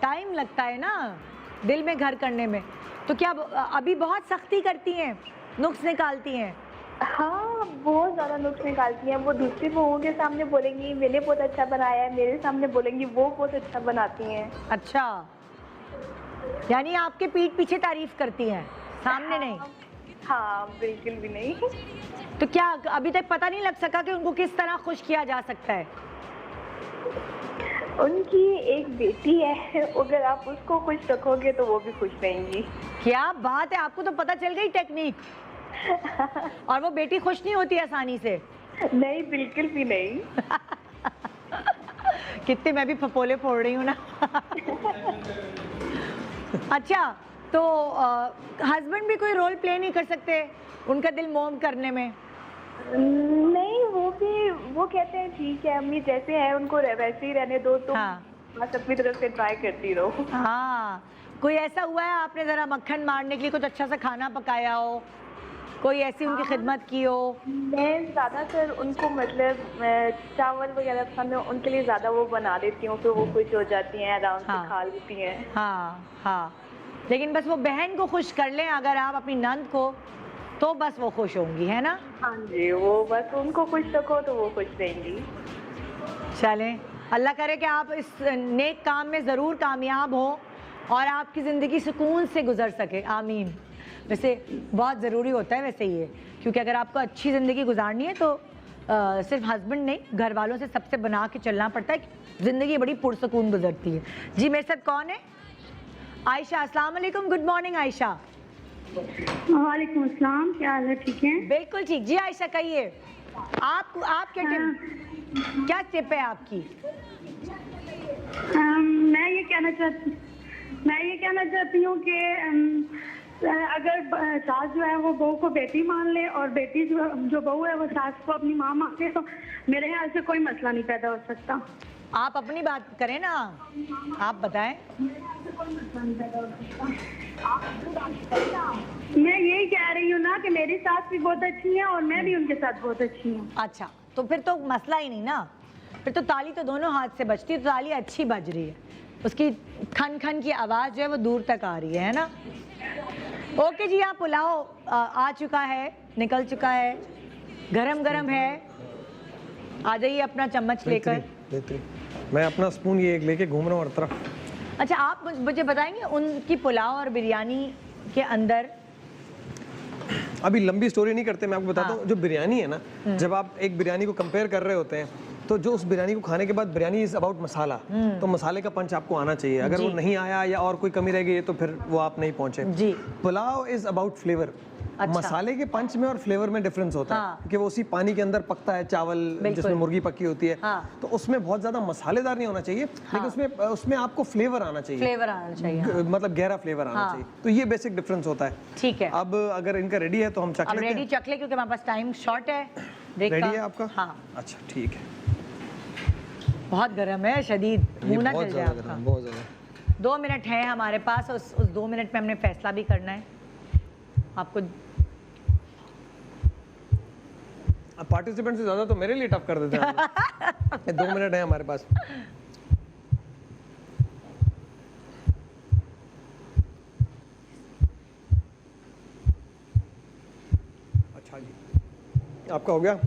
टाइम लगता है ना दिल में घर करने में। तो क्या अभी बहुत सख्ती करती हैं, नुक्स निकालती हैं? हाँ, बहुत ज़्यादा नुक्स निकालती हैं। वो दूसरी बहुओं के सामने बोलेंगी मैंने बहुत अच्छा बनाया है, मेरे सामने बोलेंगी वो बहुत अच्छा बनाती हैं। अच्छा, यानी आपके पीठ पीछे तारीफ करती हैं, सामने नहीं? हाँ, बिल्कुल भी नहीं। तो क्या अभी तक पता नहीं लग सका कि उनको किस तरह खुश किया जा सकता है? उनकी एक बेटी है, अगर आप उसको खुश रखोगे तो वो भी खुश रहेंगी। क्या बात है, आपको तो पता चल गई टेक्निक। और वो बेटी खुश नहीं होती आसानी से? नहीं, बिल्कुल भी नहीं। कितने मैं भी फपोले फोड़ रही हूँ ना। अच्छा, तो हस्बैंड भी कोई रोल प्ले नहीं कर सकते उनका दिल मोम करने में? नहीं, वो कहते हैं ठीक है अम्मी, जैसे है उनको वैसे ही रहने दो, तो बस अपनी तरफ से ट्राई करती रहो। हाँ, कोई ऐसा हुआ है आपने जरा मक्खन मारने के लिए कुछ अच्छा सा खाना पकाया हो, कोई ऐसी उनकी खिदमत की हो? मैं ज़्यादातर उनको मतलब चावल वगैरह पसंद है, उनके लिए ज़्यादा वो बना देती हूँ, फिर वो खुश हो जाती हैं, आराम से खा लेती हैं। हाँ, लेकिन बस वो बहन को खुश कर लें अगर आप अपनी नंद को, तो बस वो खुश होंगी, है ना? हाँ जी, वो बस उनको खुश रखो तो वो खुश रहेंगी। चलें, अल्लाह करे कि आप इस नेक काम में ज़रूर कामयाब हो और आपकी ज़िंदगी सुकून से गुजर सके, आमीन। वैसे बहुत ज़रूरी होता है वैसे ये, क्योंकि अगर आपको अच्छी ज़िंदगी गुजारनी है तो सिर्फ हस्बैंड नहीं, घर वालों से सबसे बना के चलना पड़ता है, ज़िंदगी बड़ी पुरसकून गुजरती है। जी, मेरे साथ कौन है? आयशा। अस्सलाम वालेकुम, गुड मॉर्निंग आयशा। वालेकुम अस्सलाम, क्या हाल है? ठीक है, बिल्कुल ठीक। जी आयशा, कहिए आप क्या टिप है आपकी? मैं ये कहना चाहती हूँ कि अगर सास जो है वो बहू को बेटी मान ले और बेटी जो बहू है वो सास को अपनी माँ मान ले, तो मेरे ख्याल से कोई मसला नहीं पैदा हो सकता। आप अपनी बात करें ना, आप बताएं। मैं यही कह रही हूँ ना कि मेरी सास भी बहुत अच्छी है और मैं भी उनके साथ बहुत अच्छी हूँ। अच्छा, तो फिर तो मसला ही नहीं ना, फिर तो ताली तो दोनों हाथ से बजती है, तो ताली अच्छी बज रही है, उसकी खन खन की आवाज़ जो है वो दूर तक आ रही है ना। ओके जी, यहाँ पुलाव आ चुका है, निकल चुका है, गरम गरम है। आ जाइए अपना चम्मच लेकर। मैं अपना स्पून ये एक लेके घूम रहा हूँ हर तरफ। अच्छा, आप मुझे बताएंगे उनकी पुलाव और बिरयानी के अंदर? अभी लंबी स्टोरी नहीं करते, मैं आपको बताता हूँ। जो बिरयानी है ना, जब आप एक बिरयानी को कंपेयर कर रहे होते हैं तो जो उस बिरयानी को खाने के बाद, बिरयानी इज अबाउट मसाला, तो मसाले का पंच आपको आना चाहिए। अगर वो नहीं आया या और कोई कमी रह गई तो फिर वो आप नहीं पहुंचे जी। Pulao is about flavour. अच्छा। मसाले के पंच में और फ्लेवर में डिफरेंस होता है क्योंकि वो उसी पानी के अंदर पकता है, चावल जिसमें मुर्गी पकी होती है। तो उसमें बहुत ज्यादा मसालेदार नहीं होना चाहिए, लेकिन उसमें आपको फ्लेवर आना चाहिए, फ्लेवर आना चाहिए, मतलब गहरा फ्लेवर आना चाहिए। तो ये बेसिक डिफरेंस होता है। ठीक है, अब अगर इनका रेडी है तो हम चख लेते हैं। रेडी चख ले क्योंकि हमारे पास टाइम शॉर्ट है। रेडी है आपका? हाँ। अच्छा ठीक है। बहुत गर्म है, शदीद, मुंह ना जल जाए आपका। बहुत ज्यादा। 2 मिनट है हमारे पास, उस 2 मिनट में हमने फैसला भी करना है। आपको पार्टिसिपेंट से ज्यादा तो मेरे लिए टफ कर देते हैं। 2 मिनट है हमारे पास। अच्छा जी, आपका हो गया?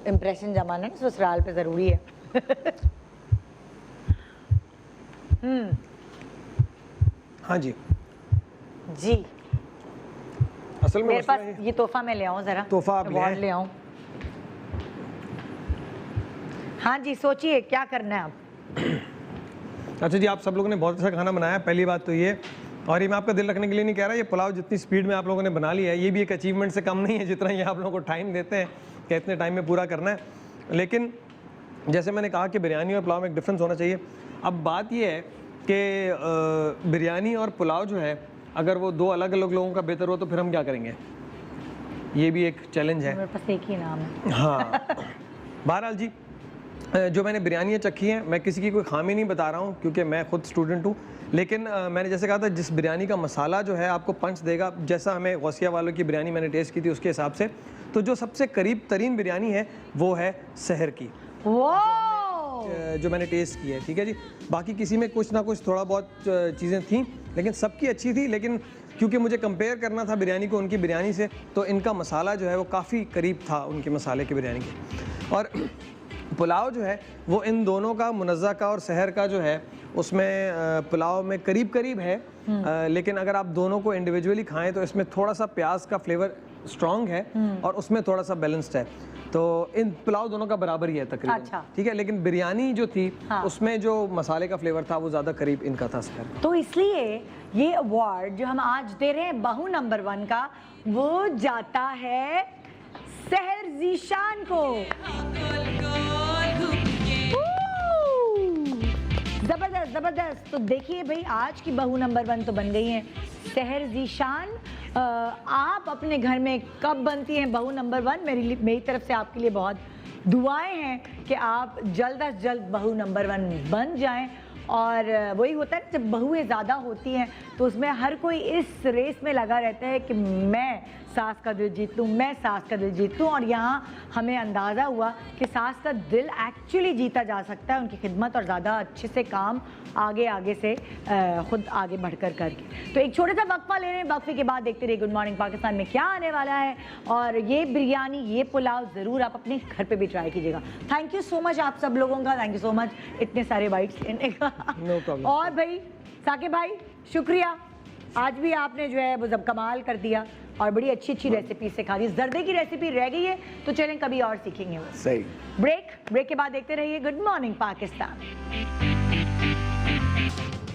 इम्प्रेशन जमाना ना ससुराल पे जरूरी है। हाँ जी जी। असल में मेरे पास ये तोहफा मैं ले आऊं, जरा तोहफा आप ले आऊं। हाँ जी, सोचिए क्या करना है आप। अच्छा जी, आप सब लोगों ने बहुत अच्छा खाना बनाया, पहली बात तो ये। और ये मैं आपका दिल रखने के लिए नहीं कह रहा, ये पुलाव जितनी स्पीड में आप लोगों ने बना लिया है, ये भी एक अचीवमेंट से कम नहीं है जितना ये आप लोगों को टाइम देते हैं कि इतने टाइम में पूरा करना है। लेकिन जैसे मैंने कहा कि बिरयानी और पुलाव में एक डिफरेंस होना चाहिए। अब बात ये है कि बिरयानी और पुलाव जो है, अगर वो 2 अलग अलग लोगों का बेहतर हो तो फिर हम क्या करेंगे, ये भी एक चैलेंज है। मेरे पास एक ही नाम है। हाँ। बहरहाल जी, जो मैंने बिरयानियाँ चखी हैं, मैं किसी की कोई खामी नहीं बता रहा हूँ क्योंकि मैं खुद स्टूडेंट हूँ। लेकिन मैंने जैसे कहा था, जिस बिरयानी का मसाला जो है आपको पंच देगा, जैसा हमें गौसिया वालों की बिरयानी मैंने टेस्ट की थी उसके हिसाब से, तो जो सबसे करीब तरीन बिरयानी है वो है सहर की, जो मैंने टेस्ट की है। ठीक है जी, बाकी किसी में कुछ ना कुछ थोड़ा बहुत चीज़ें थी, लेकिन सबकी अच्छी थी। लेकिन क्योंकि मुझे कंपेयर करना था बिरयानी को उनकी बिरयानी से, तो इनका मसाला जो है वो काफ़ी करीब था उनके मसाले की बिरयानी के। और पुलाव जो है वो इन दोनों का, मुनज़्ज़ा का और सहर का जो है, उसमें पुलाव में करीब करीब है। लेकिन अगर आप दोनों को इंडिविजुअली खाएं तो इसमें थोड़ा सा प्याज का फ्लेवर स्ट्रॉन्ग है और उसमें थोड़ा सा बैलेंस्ड है। तो इन पुलाव दोनों का बराबर ही है तकरीबन। अच्छा। ठीक है, लेकिन बिरयानी जो थी उसमें जो मसाले का फ्लेवर था वो ज़्यादा करीब इनका था सहर। तो इसलिए ये अवार्ड जो हम आज दे रहे हैं बहू नंबर 1 का, वो जाता है सहर ज़ीशान को। जबरदस्त जबरदस्त। तो देखिए भाई, आज की बहू नंबर 1 तो बन गई हैं सहर ज़ीशान। आप अपने घर में कब बनती हैं बहू नंबर 1? मेरी तरफ से आपके लिए बहुत दुआएं हैं कि आप जल्द अज जल्द बहू नंबर 1 बन जाएं। और वही होता है जब बहुएं ज़्यादा होती हैं तो उसमें हर कोई इस रेस में लगा रहता है कि मैं सास का दिल जीत लूँ, मैं सास का दिल जीत लूँ। और यहाँ हमें अंदाज़ा हुआ कि सास का दिल एक्चुअली जीता जा सकता है उनकी खिदमत और ज़्यादा अच्छे से काम आगे से खुद आगे बढ़कर करके। तो एक छोटा सा वक्फा ले रहे हैं, वक्फे के बाद देखते रहिए गुड मॉर्निंग पाकिस्तान में क्या आने वाला है। और ये बिरयानी, ये पुलाव ज़रूर आप अपने घर पे भी ट्राई कीजिएगा। थैंक यू सो मच आप सब लोगों का, थैंक यू सो मच इतने सारे बाइट्स लेने का। No problem. और भाई साकिब भाई शुक्रिया, आज भी आपने जो है वो जब कमाल कर दिया और बड़ी अच्छी अच्छी रेसिपी सिखा दी। जर्दे की रेसिपी रह गई है तो चलें कभी और सीखेंगे वो। सही। ब्रेक के बाद देखते रहिए good morning Pakistan.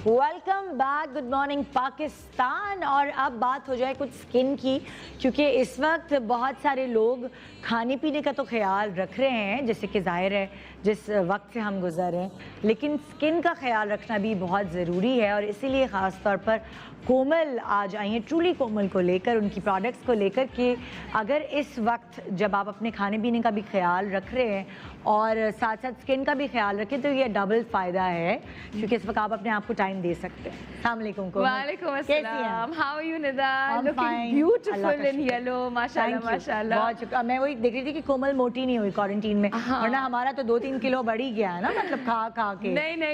Welcome back, good morning Pakistan. और अब बात हो जाए कुछ स्किन की, क्योंकि इस वक्त बहुत सारे लोग खाने पीने का तो ख्याल रख रहे हैं, जैसे कि जाहिर है जिस वक्त से हम गुजर रहे हैं, लेकिन स्किन का ख्याल रखना भी बहुत ज़रूरी है। और इसीलिए ख़ास तौर पर कोमल आज आई हैं ट्रूली कोमल को लेकर, उनकी प्रोडक्ट्स को लेकर, कि अगर इस वक्त जब आप अपने खाने पीने का भी ख्याल रख रहे हैं और साथ साथ स्किन का भी ख्याल रखें तो ये डबल फ़ायदा है, क्योंकि इस वक्त आप अपने आप को टाइम दे सकते हैं। अस्सलाम वालेकुम कोमल। वालेकुम अस्सलाम। How are you Nida? Looking beautiful in yellow, माशाल्लाह माशाल्लाह। बहुत शुक्रिया। मैं वही देख रही थी कि कोमल मोटी नहीं हुई क्वारंटीन में, वरना हमारा तो 2-3 किलो बढ़ ही गया है ना, मतलब खा खा के। नहीं,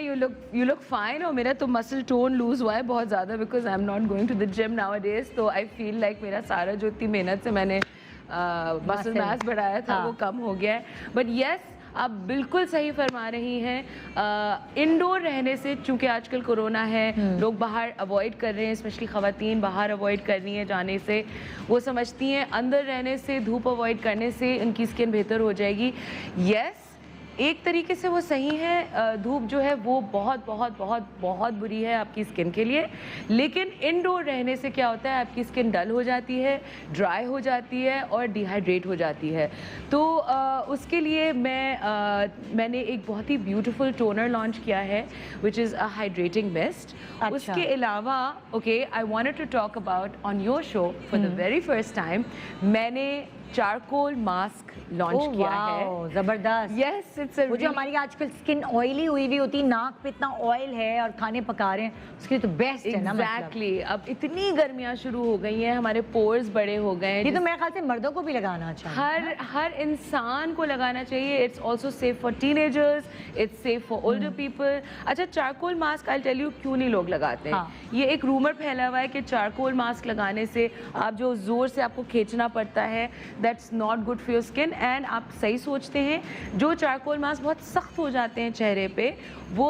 यू लुक फाइन। और मेरा तो मसल टोन लूज हुआ है बहुत ज़्यादा, because I am not going to the gym nowadays. तो आई फील लाइक मेरा सारा जो इतनी मेहनत से मैंने मसल मास बढ़ाया था वो कम हो गया है। बट येस, आप बिल्कुल सही फरमा रही हैं। इंडोर रहने से, चूंकि आजकल कोरोना है, लोग बाहर अवॉइड कर रहे हैं, स्पेशली ख़वातीन बाहर अवॉइड कर रही हैं जाने से। वो समझती हैं अंदर रहने से, धूप अवॉइड करने से उनकी स्किन बेहतर हो जाएगी। यस, एक तरीके से वो सही है। धूप जो है वो बहुत बहुत बहुत बहुत बुरी है आपकी स्किन के लिए, लेकिन इंडोर रहने से क्या होता है, आपकी स्किन डल हो जाती है, ड्राई हो जाती है और डिहाइड्रेट हो जाती है। तो उसके लिए मैंने एक बहुत ही ब्यूटीफुल टोनर लॉन्च किया है, which is a hydrating mist. उसके अलावा okay, I wanted to talk about on your show for the very first time, मैंने चारकोल मास्क लॉन्च किया है। जबरदस्त। यस, इट्स वो जो हमारी आजकल स्किन ऑयली हुई भी होती है, नाक पे इतना ऑयल है और खाने पका रहे हैं, उसके लिए तो बेस्ट है ना। एग्जैक्टली। अब इतनी गर्मियां शुरू हो गई हैं, हमारे पोर्स बड़े हो गए हैं। ये तो मेरे ख्याल से मर्दों को भी लगाना चाहिए, हर इंसान को लगाना चाहिए। It's also safe for teenagers, it's safe for older people. अच्छा, charcoal mask I tell you क्यों नहीं लोग लगाते हैं। ये एक रूमर फैला हुआ है कि चारकोल मास्क लगाने से आप जो जोर से आपको खींचना पड़ता है, that's not good for your skin. And आप सही सोचते हैं, जो चारकोल मास्क बहुत सख्त हो जाते हैं चेहरे पे, वो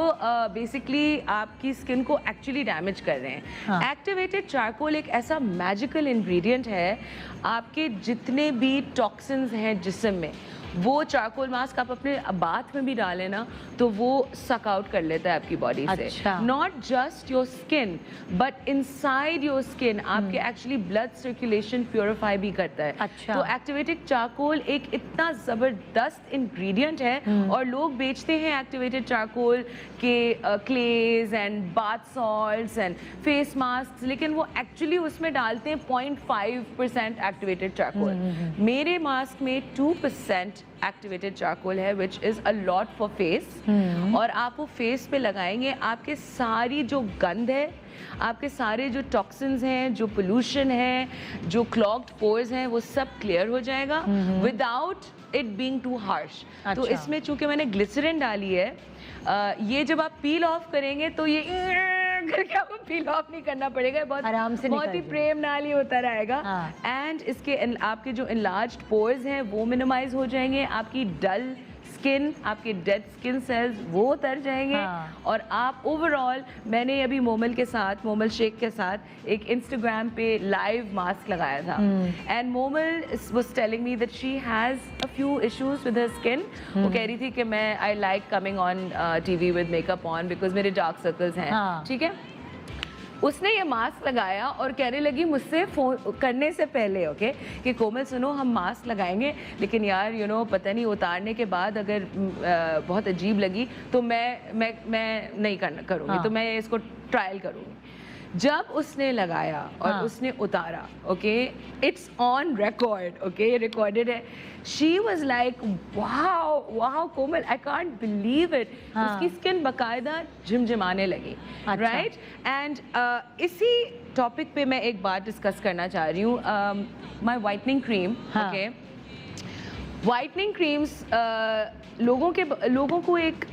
बेसिकली आपकी स्किन को एक्चुअली डैमेज कर रहे हैं। एक्टिवेटेड चारकोल एक ऐसा मैजिकल इंग्रेडिएंट है, आपके जितने भी टॉक्सिन्स हैं जिस्म में, वो चारकोल मास्क आप अपने बाथ में भी डालें ना, तो वो सक आउट कर लेता है आपकी बॉडी से। Not just your skin but inside your skin आपके एक्चुअली ब्लड सर्कुलेशन प्योरीफाई भी करता है। तो एक्टिवेटेड चारकोल एक इतना ज़बरदस्त इंग्रेडिएंट है, और लोग बेचते हैं एक्टिवेटेड चारकोल के clays and bath salts and face mask, लेकिन वो एक्चुअली उसमें डालते हैं 0.5% एक्टिवेटेड चारकोल। मेरे मास्क में 2% एक्टिवेटेड चारकोल है, which is a lot for face. और आप वो फेस पे लगाएंगे, आपके सारी जो गंध है, आपके सारे जो टॉक्सिन्स हैं, जो पोल्यूशन है, जो क्लॉग्ड पोर्स हैं, वो सब क्लियर हो जाएगा without it being too harsh. तो इसमें चूंकि मैंने ग्लिसरीन डाली है, ये जब आप पील ऑफ करेंगे तो ये करके आपको पील ऑफ नहीं करना पड़ेगा, बहुत आराम से, बहुत ही प्रेम नाल ही होता रहेगा। एंड इसके आपके जो इनलार्ज्ड पोर्स हैं वो मिनिमाइज हो जाएंगे, आपकी डल स्किन, आपके डेड स्किन सेल्स वो उतर जाएंगे। और आप ओवरऑल, मैंने अभी मोमल के साथ, मोमल शेख के साथ एक इंस्टाग्राम पे लाइव मास्क लगाया था, and Momal was telling me that she has a few issues with her skin. वो कह रही थी कि मैं I like coming on TV with makeup on because मेरे डार्क सर्कल्स हैं, ठीक है। उसने ये मास्क लगाया और कहने लगी मुझसे फ़ोन करने से पहले, ओके, कि कोमल सुनो हम मास्क लगाएंगे, लेकिन यार यू नो पता नहीं उतारने के बाद अगर बहुत अजीब लगी तो मैं नहीं करूँगी, तो मैं इसको ट्रायल करूँगी। जब उसने लगाया और उसने उतारा, okay, it's on record, okay, recorded है, she was like wow wow Komal, I can't believe it. उसकी स्किन बाकायदा झिमझिमाने लगी, राइट। एंड इसी टॉपिक पे मैं एक बात डिस्कस करना चाह रही हूँ। My whitening cream, okay, whitening creams लोगों को एक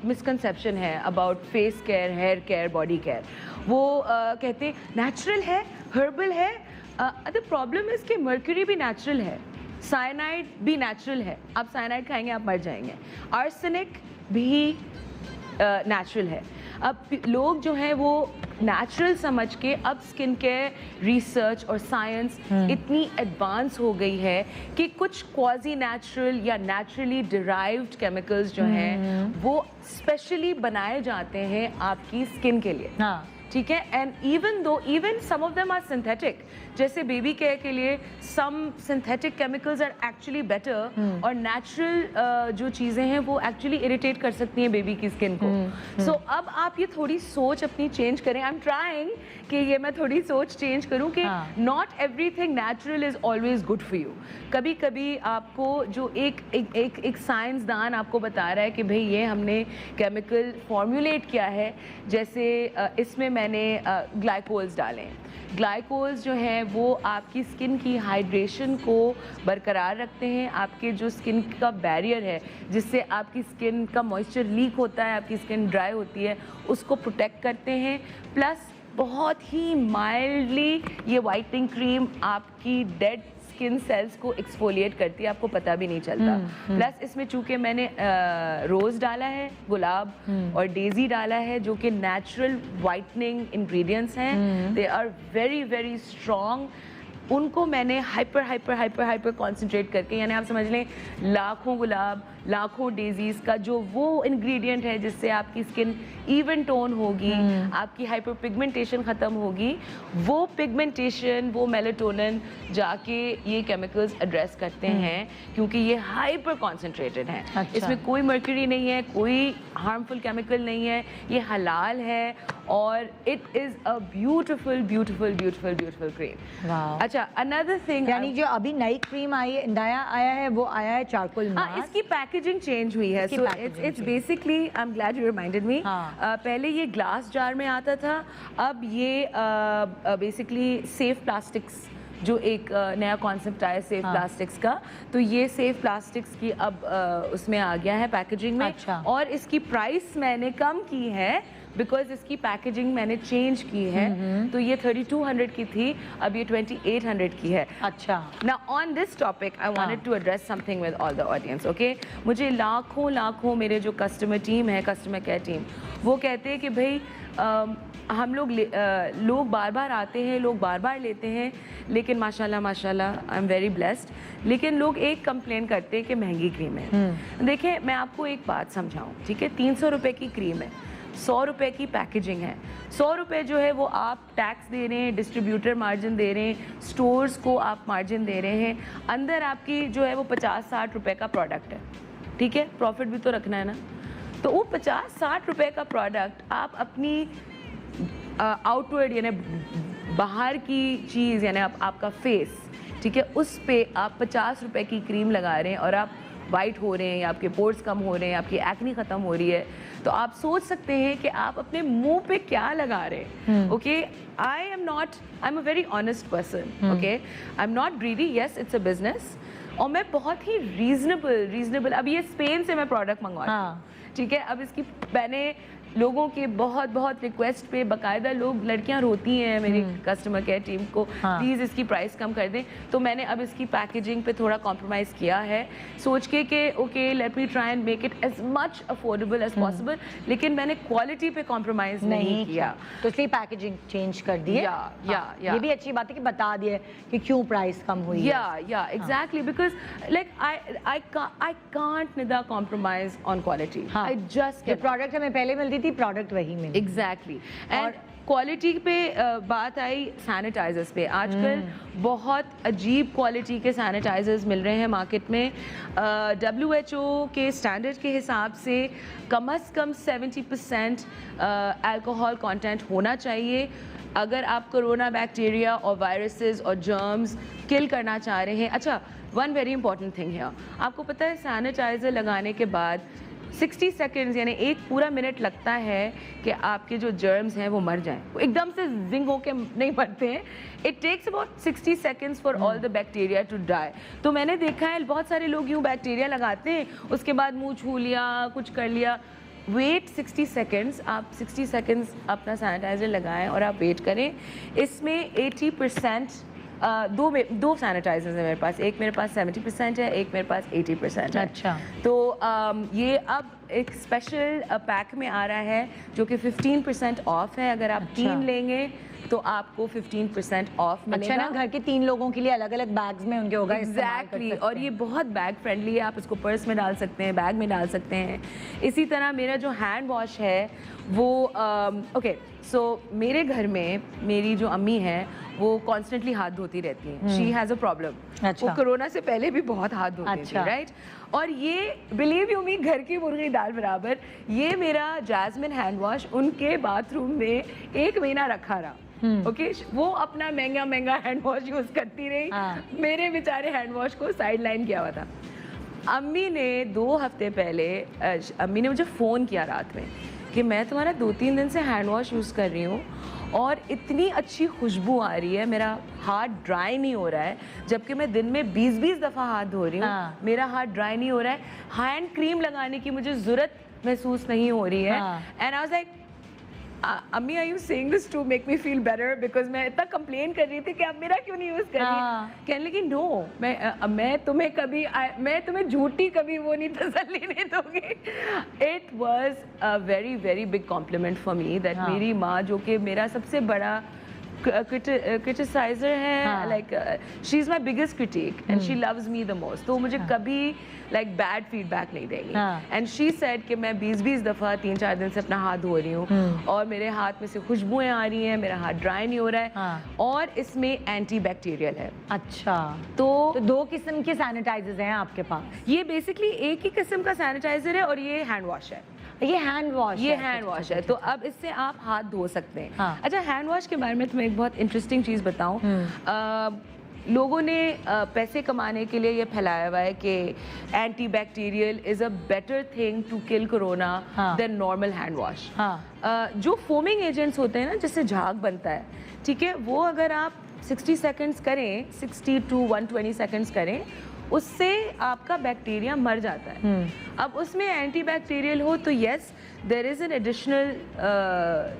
मिसकंसेप्शन है about face care, hair care, body care. वो कहते हैं नेचुरल है, हर्बल है। द प्रॉब्लम इज़ कि मर्क्यूरी भी नेचुरल है, साइनाइड भी नेचुरल है, आप साइनाइड खाएंगे आप मर जाएंगे, आर्सेनिक भी नेचुरल है। अब लोग जो हैं वो नेचुरल समझ के अब स्किन केयर रिसर्च और साइंस इतनी एडवांस हो गई है कि कुछ क्वाजी नेचुरल या नेचुरली डिराइव्ड केमिकल्स जो हैं वो स्पेशली बनाए जाते हैं आपकी स्किन के लिए। हाँ, ठीक है। And even some of them are synthetic, जैसे बेबी केयर के लिए some synthetic chemicals are actually better, और नेचुरल जो चीज़ें हैं वो एक्चुअली इरिटेट कर सकती हैं बेबी की स्किन को। सो अब आप ये थोड़ी सोच अपनी चेंज करें। आई एम ट्राइंग कि ये मैं थोड़ी सोच चेंज करूं कि not everything natural is always good for you. कभी कभी आपको जो एक साइंसदान आपको बता रहा है कि भाई ये हमने केमिकल फॉर्मुलेट किया है, जैसे इसमें मैंने ग्लाइकोल्स डाले हैं। ग्लाइकोल्स जो हैं वो आपकी स्किन की हाइड्रेशन को बरकरार रखते हैं, आपके जो स्किन का बैरियर है जिससे आपकी स्किन का मॉइस्चर लीक होता है, आपकी स्किन ड्राई होती है, उसको प्रोटेक्ट करते हैं। प्लस बहुत ही माइल्डली ये वाइटनिंग क्रीम आपकी डेड स्किन सेल्स को एक्सफोलिएट करती है, आपको पता भी नहीं चलता। प्लस इसमें चूंकि मैंने रोज डाला है, गुलाब और डेजी डाला है, जो कि नेचुरल वाइटनिंग इंग्रेडिएंट्स हैं, they are very very strong. उनको मैंने hyper hyper hyper hyper concentrate करके, यानी आप समझ लें लाखों गुलाब लाखों डेजीज का जो वो इंग्रेडिएंट है जिससे आपकी स्किन इवन टोन होगी, आपकी हाइपर पिगमेंटेशन ख़त्म होगी, वो पिगमेंटेशन वो मेलाटोनिन जाके ये केमिकल्स एड्रेस करते हैं, क्योंकि ये हाइपर कॉन्सेंट्रेटेड हैं। अच्छा। इसमें कोई मर्क्यूरी नहीं है, कोई हार्मफुल केमिकल नहीं है, ये हलाल है और it is a beautiful beautiful beautiful beautiful cream. अच्छा, अनदर थिंग, यानी जो अभी नई क्रीम आई है, नया आया है, वो आया है चारकोल मास्क। इसकी पैकेजिंग चेंज हुई है। So it's basically, I am glad you reminded me, पहले ये ग्लास जार में आता था, अब ये बेसिकली सेफ प्लास्टिक्स जो एक नया कॉन्सेप्ट आया सेफ प्लास्टिक्स का, तो ये सेफ प्लास्टिक्स की अब उसमें आ गया है पैकेजिंग में। अच्छा। और इसकी प्राइस मैंने कम की है बिकॉज इसकी पैकेजिंग मैंने चेंज की है, तो ये 3200 की थी, अब ये 2800 की है। अच्छा। Now on this topic, I wanted to address something with all the audience, okay? मुझे लाखों मेरे जो कस्टमर टीम है, कस्टमर केयर टीम, वो कहते हैं कि भाई हम लोग बार बार आते हैं, लोग बार बार लेते हैं, लेकिन माशाल्लाह आई एम वेरी ब्लेस्ड, लेकिन लोग एक कंप्लेन करते हैं कि महंगी क्रीम है। देखिए, मैं आपको एक बात समझाऊं, ठीक है? 300 रुपये की क्रीम है, 100 रुपये की पैकेजिंग है। 100 रुपये जो है वो आप टैक्स दे रहे हैं, डिस्ट्रीब्यूटर मार्जिन दे रहे हैं, स्टोर्स को आप मार्जिन दे रहे हैं, अंदर आपकी जो है वो 50-60 रुपये का प्रोडक्ट है, ठीक है? प्रॉफिट भी तो रखना है ना। तो वो 50-60 रुपये का प्रोडक्ट आप अपनी आउटवर्ड यानी बाहर की चीज़, यानी आपका फेस, ठीक है, उस पे आप 50 रुपये की क्रीम लगा रहे हैं और आप वाइट हो रहे हैं, या आपके पोर्स कम हो रहे हैं, आपकी एक्नी ख़त्म हो रही है, तो आप सोच सकते हैं कि आप अपने मुंह पे क्या लगा रहे हैं। Okay, I am a very honest person, okay, I am not greedy, yes it's a business, और मैं बहुत ही रीजनेबल अब ये स्पेन से मैं प्रोडक्ट मंगवाती हूँ, ठीक है? अब इसकी मैंने लोगों के बहुत रिक्वेस्ट पे, बाकायदा लोग, लड़कियां रोती हैं मेरी कस्टमर केयर टीम को, प्लीज़ इसकी प्राइस कम कर दें, तो मैंने अब इसकी पैकेजिंग पे थोड़ा कॉम्प्रोमाइज़ किया है, सोच के कि okay let me try and make it as much affordable as possible, लेकिन मैंने क्वालिटी पे कॉम्प्रोमाइज़ नहीं किया, तो इसलिए पैकेजिंग चेंज कर दी है। या ये भी अच्छी बात है कि बता दिए कि क्यों प्राइस कम हुई है। या exactly, because like I can't Nida compromise on quality, I just जो प्रोडक्ट हमें पहले मिलती थी, प्रोडक्ट वही मिली। एग्जैक्टली। एंड क्वालिटी पे बात आई सैनिटाइजर्स पे, आजकल बहुत अजीब क्वालिटी के सैनिटाइजर्स मिल रहे हैं मार्केट में। WHO के स्टैंडर्ड के हिसाब से कम से कम 70% अल्कोहल कंटेंट होना चाहिए अगर आप कोरोना बैक्टीरिया और वायरसेस और जर्म्स किल करना चाह रहे हैं। अच्छा, वन वेरी इंपॉर्टेंट थिंग है, आपको पता है सैनिटाइज़र लगाने के बाद 60 सेकेंड्स यानी एक पूरा मिनट लगता है कि आपके जो जर्म्स हैं वो मर जाएं, वो एकदम से जिंग होके नहीं मरते हैं। It takes about 60 seconds for all the bacteria to die. तो मैंने देखा है बहुत सारे लोग यूँ बैक्टीरिया लगाते हैं, उसके बाद मुँह छू लिया, कुछ कर लिया। वेट 60 सेकेंड्स, आप 60 सेकेंड्स अपना सैनिटाइज़र लगाएं और आप वेट करें। इसमें 80% दो सैनिटाइजर्स है मेरे पास, एक मेरे पास 70% है, एक मेरे पास 80% है। अच्छा। तो ये अब एक स्पेशल पैक में आ रहा है जो कि 15% ऑफ है। अगर आप 3 लेंगे तो आपको 15% ऑफ मिलेगा। अच्छा ना, घर के 3 लोगों के लिए अलग अलग बैग्स में उनके होगा। एग्जैक्टली, और ये बहुत बैग फ्रेंडली है, आप इसको पर्स में डाल सकते हैं, बैग में डाल सकते हैं। इसी तरह मेरा जो हैंड वॉश है वो ओके, सो मेरे घर में मेरी जो अम्मी है वो कॉन्स्टेंटली हाथ धोती रहती हैं। She has a problem. अच्छा। वो कोरोना से पहले भी बहुत हाथ धोती थी, राइट? और ये बिलीव यू मी, घर की मुर्गी दाल बराबर, ये मेरा जैस्मिन हैंड वॉश उनके बाथरूम में 1 महीना रखा रहा। ओके, वो अपना महंगा महंगा हैंड वॉश यूज करती रही, मेरे बेचारे हैंड वॉश को साइड लाइन किया हुआ था। अम्मी ने 2 हफ्ते पहले अम्मी ने मुझे फ़ोन किया रात में कि मैं तुम्हारा 2-3 दिन से हैंड वॉश यूज़ कर रही हूँ और इतनी अच्छी खुशबू आ रही है, मेरा हाथ ड्राई नहीं हो रहा है, जबकि मैं दिन में 20-20 दफ़ा हाथ धो रही हूँ, मेरा हाथ ड्राई नहीं हो रहा है, हैंड क्रीम लगाने की मुझे ज़रूरत महसूस नहीं हो रही है। एंड आई वाज लाइक, अम्मी are you saying this to make me feel better, because मैं इतना कंप्लेन कर रही थी कि आप मेरा क्यों नहीं यूज़ कर रही। कहने लगी नो, मैं तुम्हें कभी, मैं तुम्हें झूठी कभी वो नहीं तसल्ली नहीं दूंगी। It was a very very big complement for me that मेरी माँ, जो कि मेरा सबसे बड़ा क्रिटिसाइजर है, like she is my biggest critic and she loves me the most, तो मुझे कभी लाइक बैड फीडबैक नहीं देंगी। एंड शी सेड कि मैं 20-20 दफ़ा 3-4 दिन से अपना हाथ धो रही हूँ और मेरे हाथ में से खुशबुएं आ रही हैं, मेरा हाथ ड्राई नहीं हो रहा है, और इसमें एंटी बैक्टीरियल है। अच्छा, तो 2 किस्म के सैनिटाइजर्स हैं आपके पास? ये बेसिकली एक ही किस्म का सैनिटाइजर है और ये हैंड वॉश है। ये हैंड वॉश, ये हैंड वॉश है, तो अब इससे आप हाथ धो सकते हैं। अच्छा, हैंड वॉश के बारे में तुम्हें एक बहुत इंटरेस्टिंग चीज़ बताऊं। लोगों ने पैसे कमाने के लिए ये फैलाया हुआ है कि anti bacterial is a better thing to kill corona than normal hand wash. जो फोमिंग एजेंट्स होते हैं ना, जिससे झाग बनता है, ठीक है, वो अगर आप 60 सेकेंड्स करें, 60 to 120 सेकेंड्स करें, उससे आपका बैक्टीरिया मर जाता है। अब उसमें एंटी बैक्टीरियल हो तो yes, there is an additional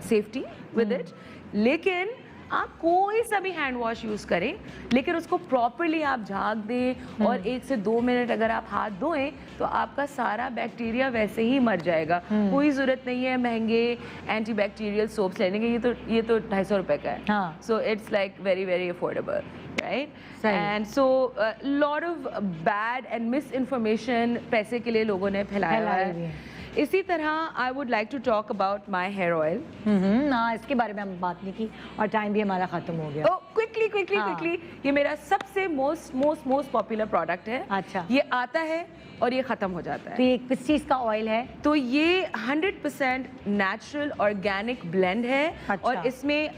safety with it, लेकिन आप कोई सा भी हैंड वॉश यूज़ करें, लेकिन उसको प्रॉपरली आप झाग दें और 1 से 2 मिनट अगर आप हाथ धोएं तो आपका सारा बैक्टीरिया वैसे ही मर जाएगा। कोई ज़रूरत नहीं है महंगे एंटी बैक्टीरियल सोप्स लेने की, ये तो 250 रुपये का है। So it's like very very affordable, right? And so lot of bad and mis information पैसे के लिए लोगों ने फैलाया है। इसी तरह I would like to talk about my hair oil. हाँ, इसके बारे में हम बात नहीं की और टाइम भी हमारा ख़त्म हो गया। क्विकली, ये मेरा सबसे मोस्ट पॉपुलर प्रोडक्ट है। अच्छा, ये आता है और ये ख़त्म हो जाता है। तो ये किस चीज़ का ऑयल है? तो ये 100% नेचुरल ऑर्गेनिक ब्लेंड है। अच्छा। और इसमें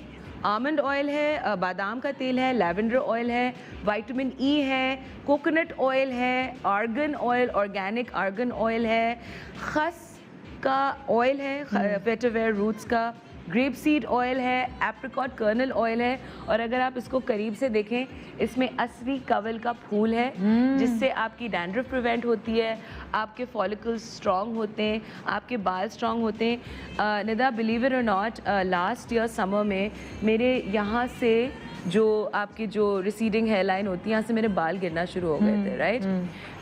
आमंड ऑयल है, बादाम का तेल है, लैवेंडर ऑयल है, विटामिन ई है, कोकोनट ऑयल है, argan oil, organic argan oil है, खस का ऑयल है, वेटिवेयर रूट्स का, ग्रेप सीड ऑयल है, एप्रिकॉट कर्नल ऑयल है, और अगर आप इसको करीब से देखें, इसमें असली कवल का फूल है, जिससे आपकी डैंड्रफ प्रिवेंट होती है, आपके फॉलिकल्स स्ट्रॉन्ग होते हैं, आपके बाल स्ट्रॉन्ग होते हैं। निदा, बिलीव इट और नॉट, लास्ट ईयर समर में मेरे यहाँ से जो आपकी जो रिसीडिंग हेयर लाइन होती है, यहाँ से मेरे बाल गिरना शुरू हो गए थे, राइट?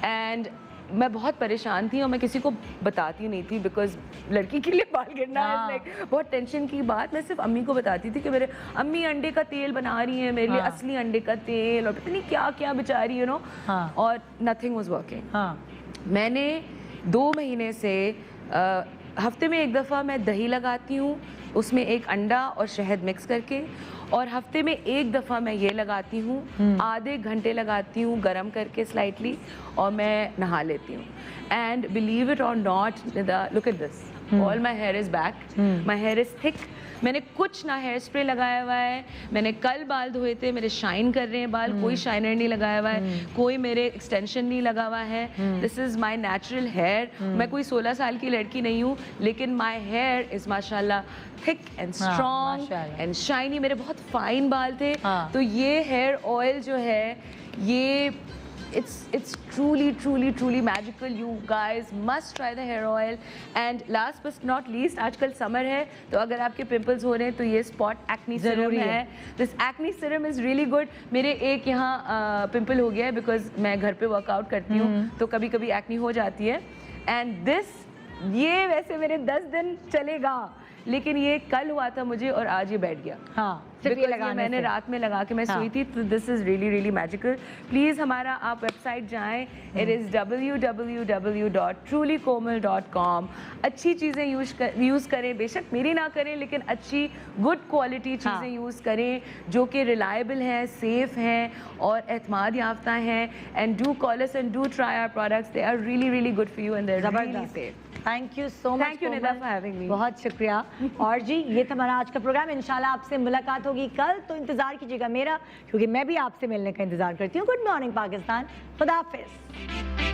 एंड मैं बहुत परेशान थी और मैं किसी को बताती नहीं थी, बिकॉज लड़की के लिए बाल गिरना है लाइक बहुत टेंशन की बात। मैं सिर्फ अम्मी को बताती थी कि मेरे अम्मी अंडे का तेल बना रही है मेरे लिए, असली अंडे का तेल, और पता नहीं क्या क्या बेचारी, यू नो, और नथिंग वाज वर्किंग। मैंने 2 महीने से हफ्ते में 1 दफ़ा मैं दही लगाती हूँ, उसमें 1 अंडा और शहद मिक्स करके, और हफ्ते में 1 दफ़ा मैं ये लगाती हूँ, आधे घंटे लगाती हूँ गरम करके स्लाइटली, और मैं नहा लेती हूँ। एंड बिलीव इट और not, look at this, all my hair is back, my hair is thick. मैंने कुछ ना हेयर स्प्रे लगाया हुआ है, मैंने कल बाल धोए थे, मेरे शाइन कर रहे हैं बाल, कोई शाइनर नहीं लगाया हुआ है, कोई मेरे एक्सटेंशन नहीं लगा हुआ है। This is my natural hair. मैं कोई 16 साल की लड़की नहीं हूँ, लेकिन माई हेयर इज़ माशाल्लाह thick and strong and shiny. मेरे बहुत फाइन बाल थे, तो ये हेयर ऑयल जो है ये it's truly magical. You guys must try the hair oil. And last but not least, आजकल समर है तो अगर आपके पिंपल्स हो रहे हैं तो ये स्पॉट एक्नी सीरम है. This acne serum is really good. मेरे एक यहाँ पिंपल हो गया है बिकॉज मैं घर पे वर्कआउट करती हूँ तो कभी कभी एक्नी हो जाती है. एंड दिस ये वैसे मेरे 10 दिन चलेगा लेकिन ये कल हुआ था मुझे और आज ये बैठ गया. हाँ, सिर्फ ये लगाने मैंने से। रात में लगा के मैं सोई थी. तो this is really magical. Please हमारा आप वेबसाइट जाएं. It is www.trulykomal.com. अच्छी चीज़ें यूज़ करें, बेशक मेरी ना करें लेकिन अच्छी गुड क्वालिटी चीज़ें यूज़ करें जो कि रिलायबल हैं, सेफ हैं और एतमाद याफ्ता हैं. And do call us and do try our products. They are really good for you and they are really safe. Thank you so much. Thank you, Nida, for having me. बहुत शुक्रिया. और जी ये था हमारा आज का प्रोग्राम. इंशाल्लाह आपसे मुलाकात होगी कल, तो इंतजार कीजिएगा मेरा, क्योंकि मैं भी आपसे मिलने का इंतजार करती हूँ. Good morning Pakistan. खुदा हाफिज.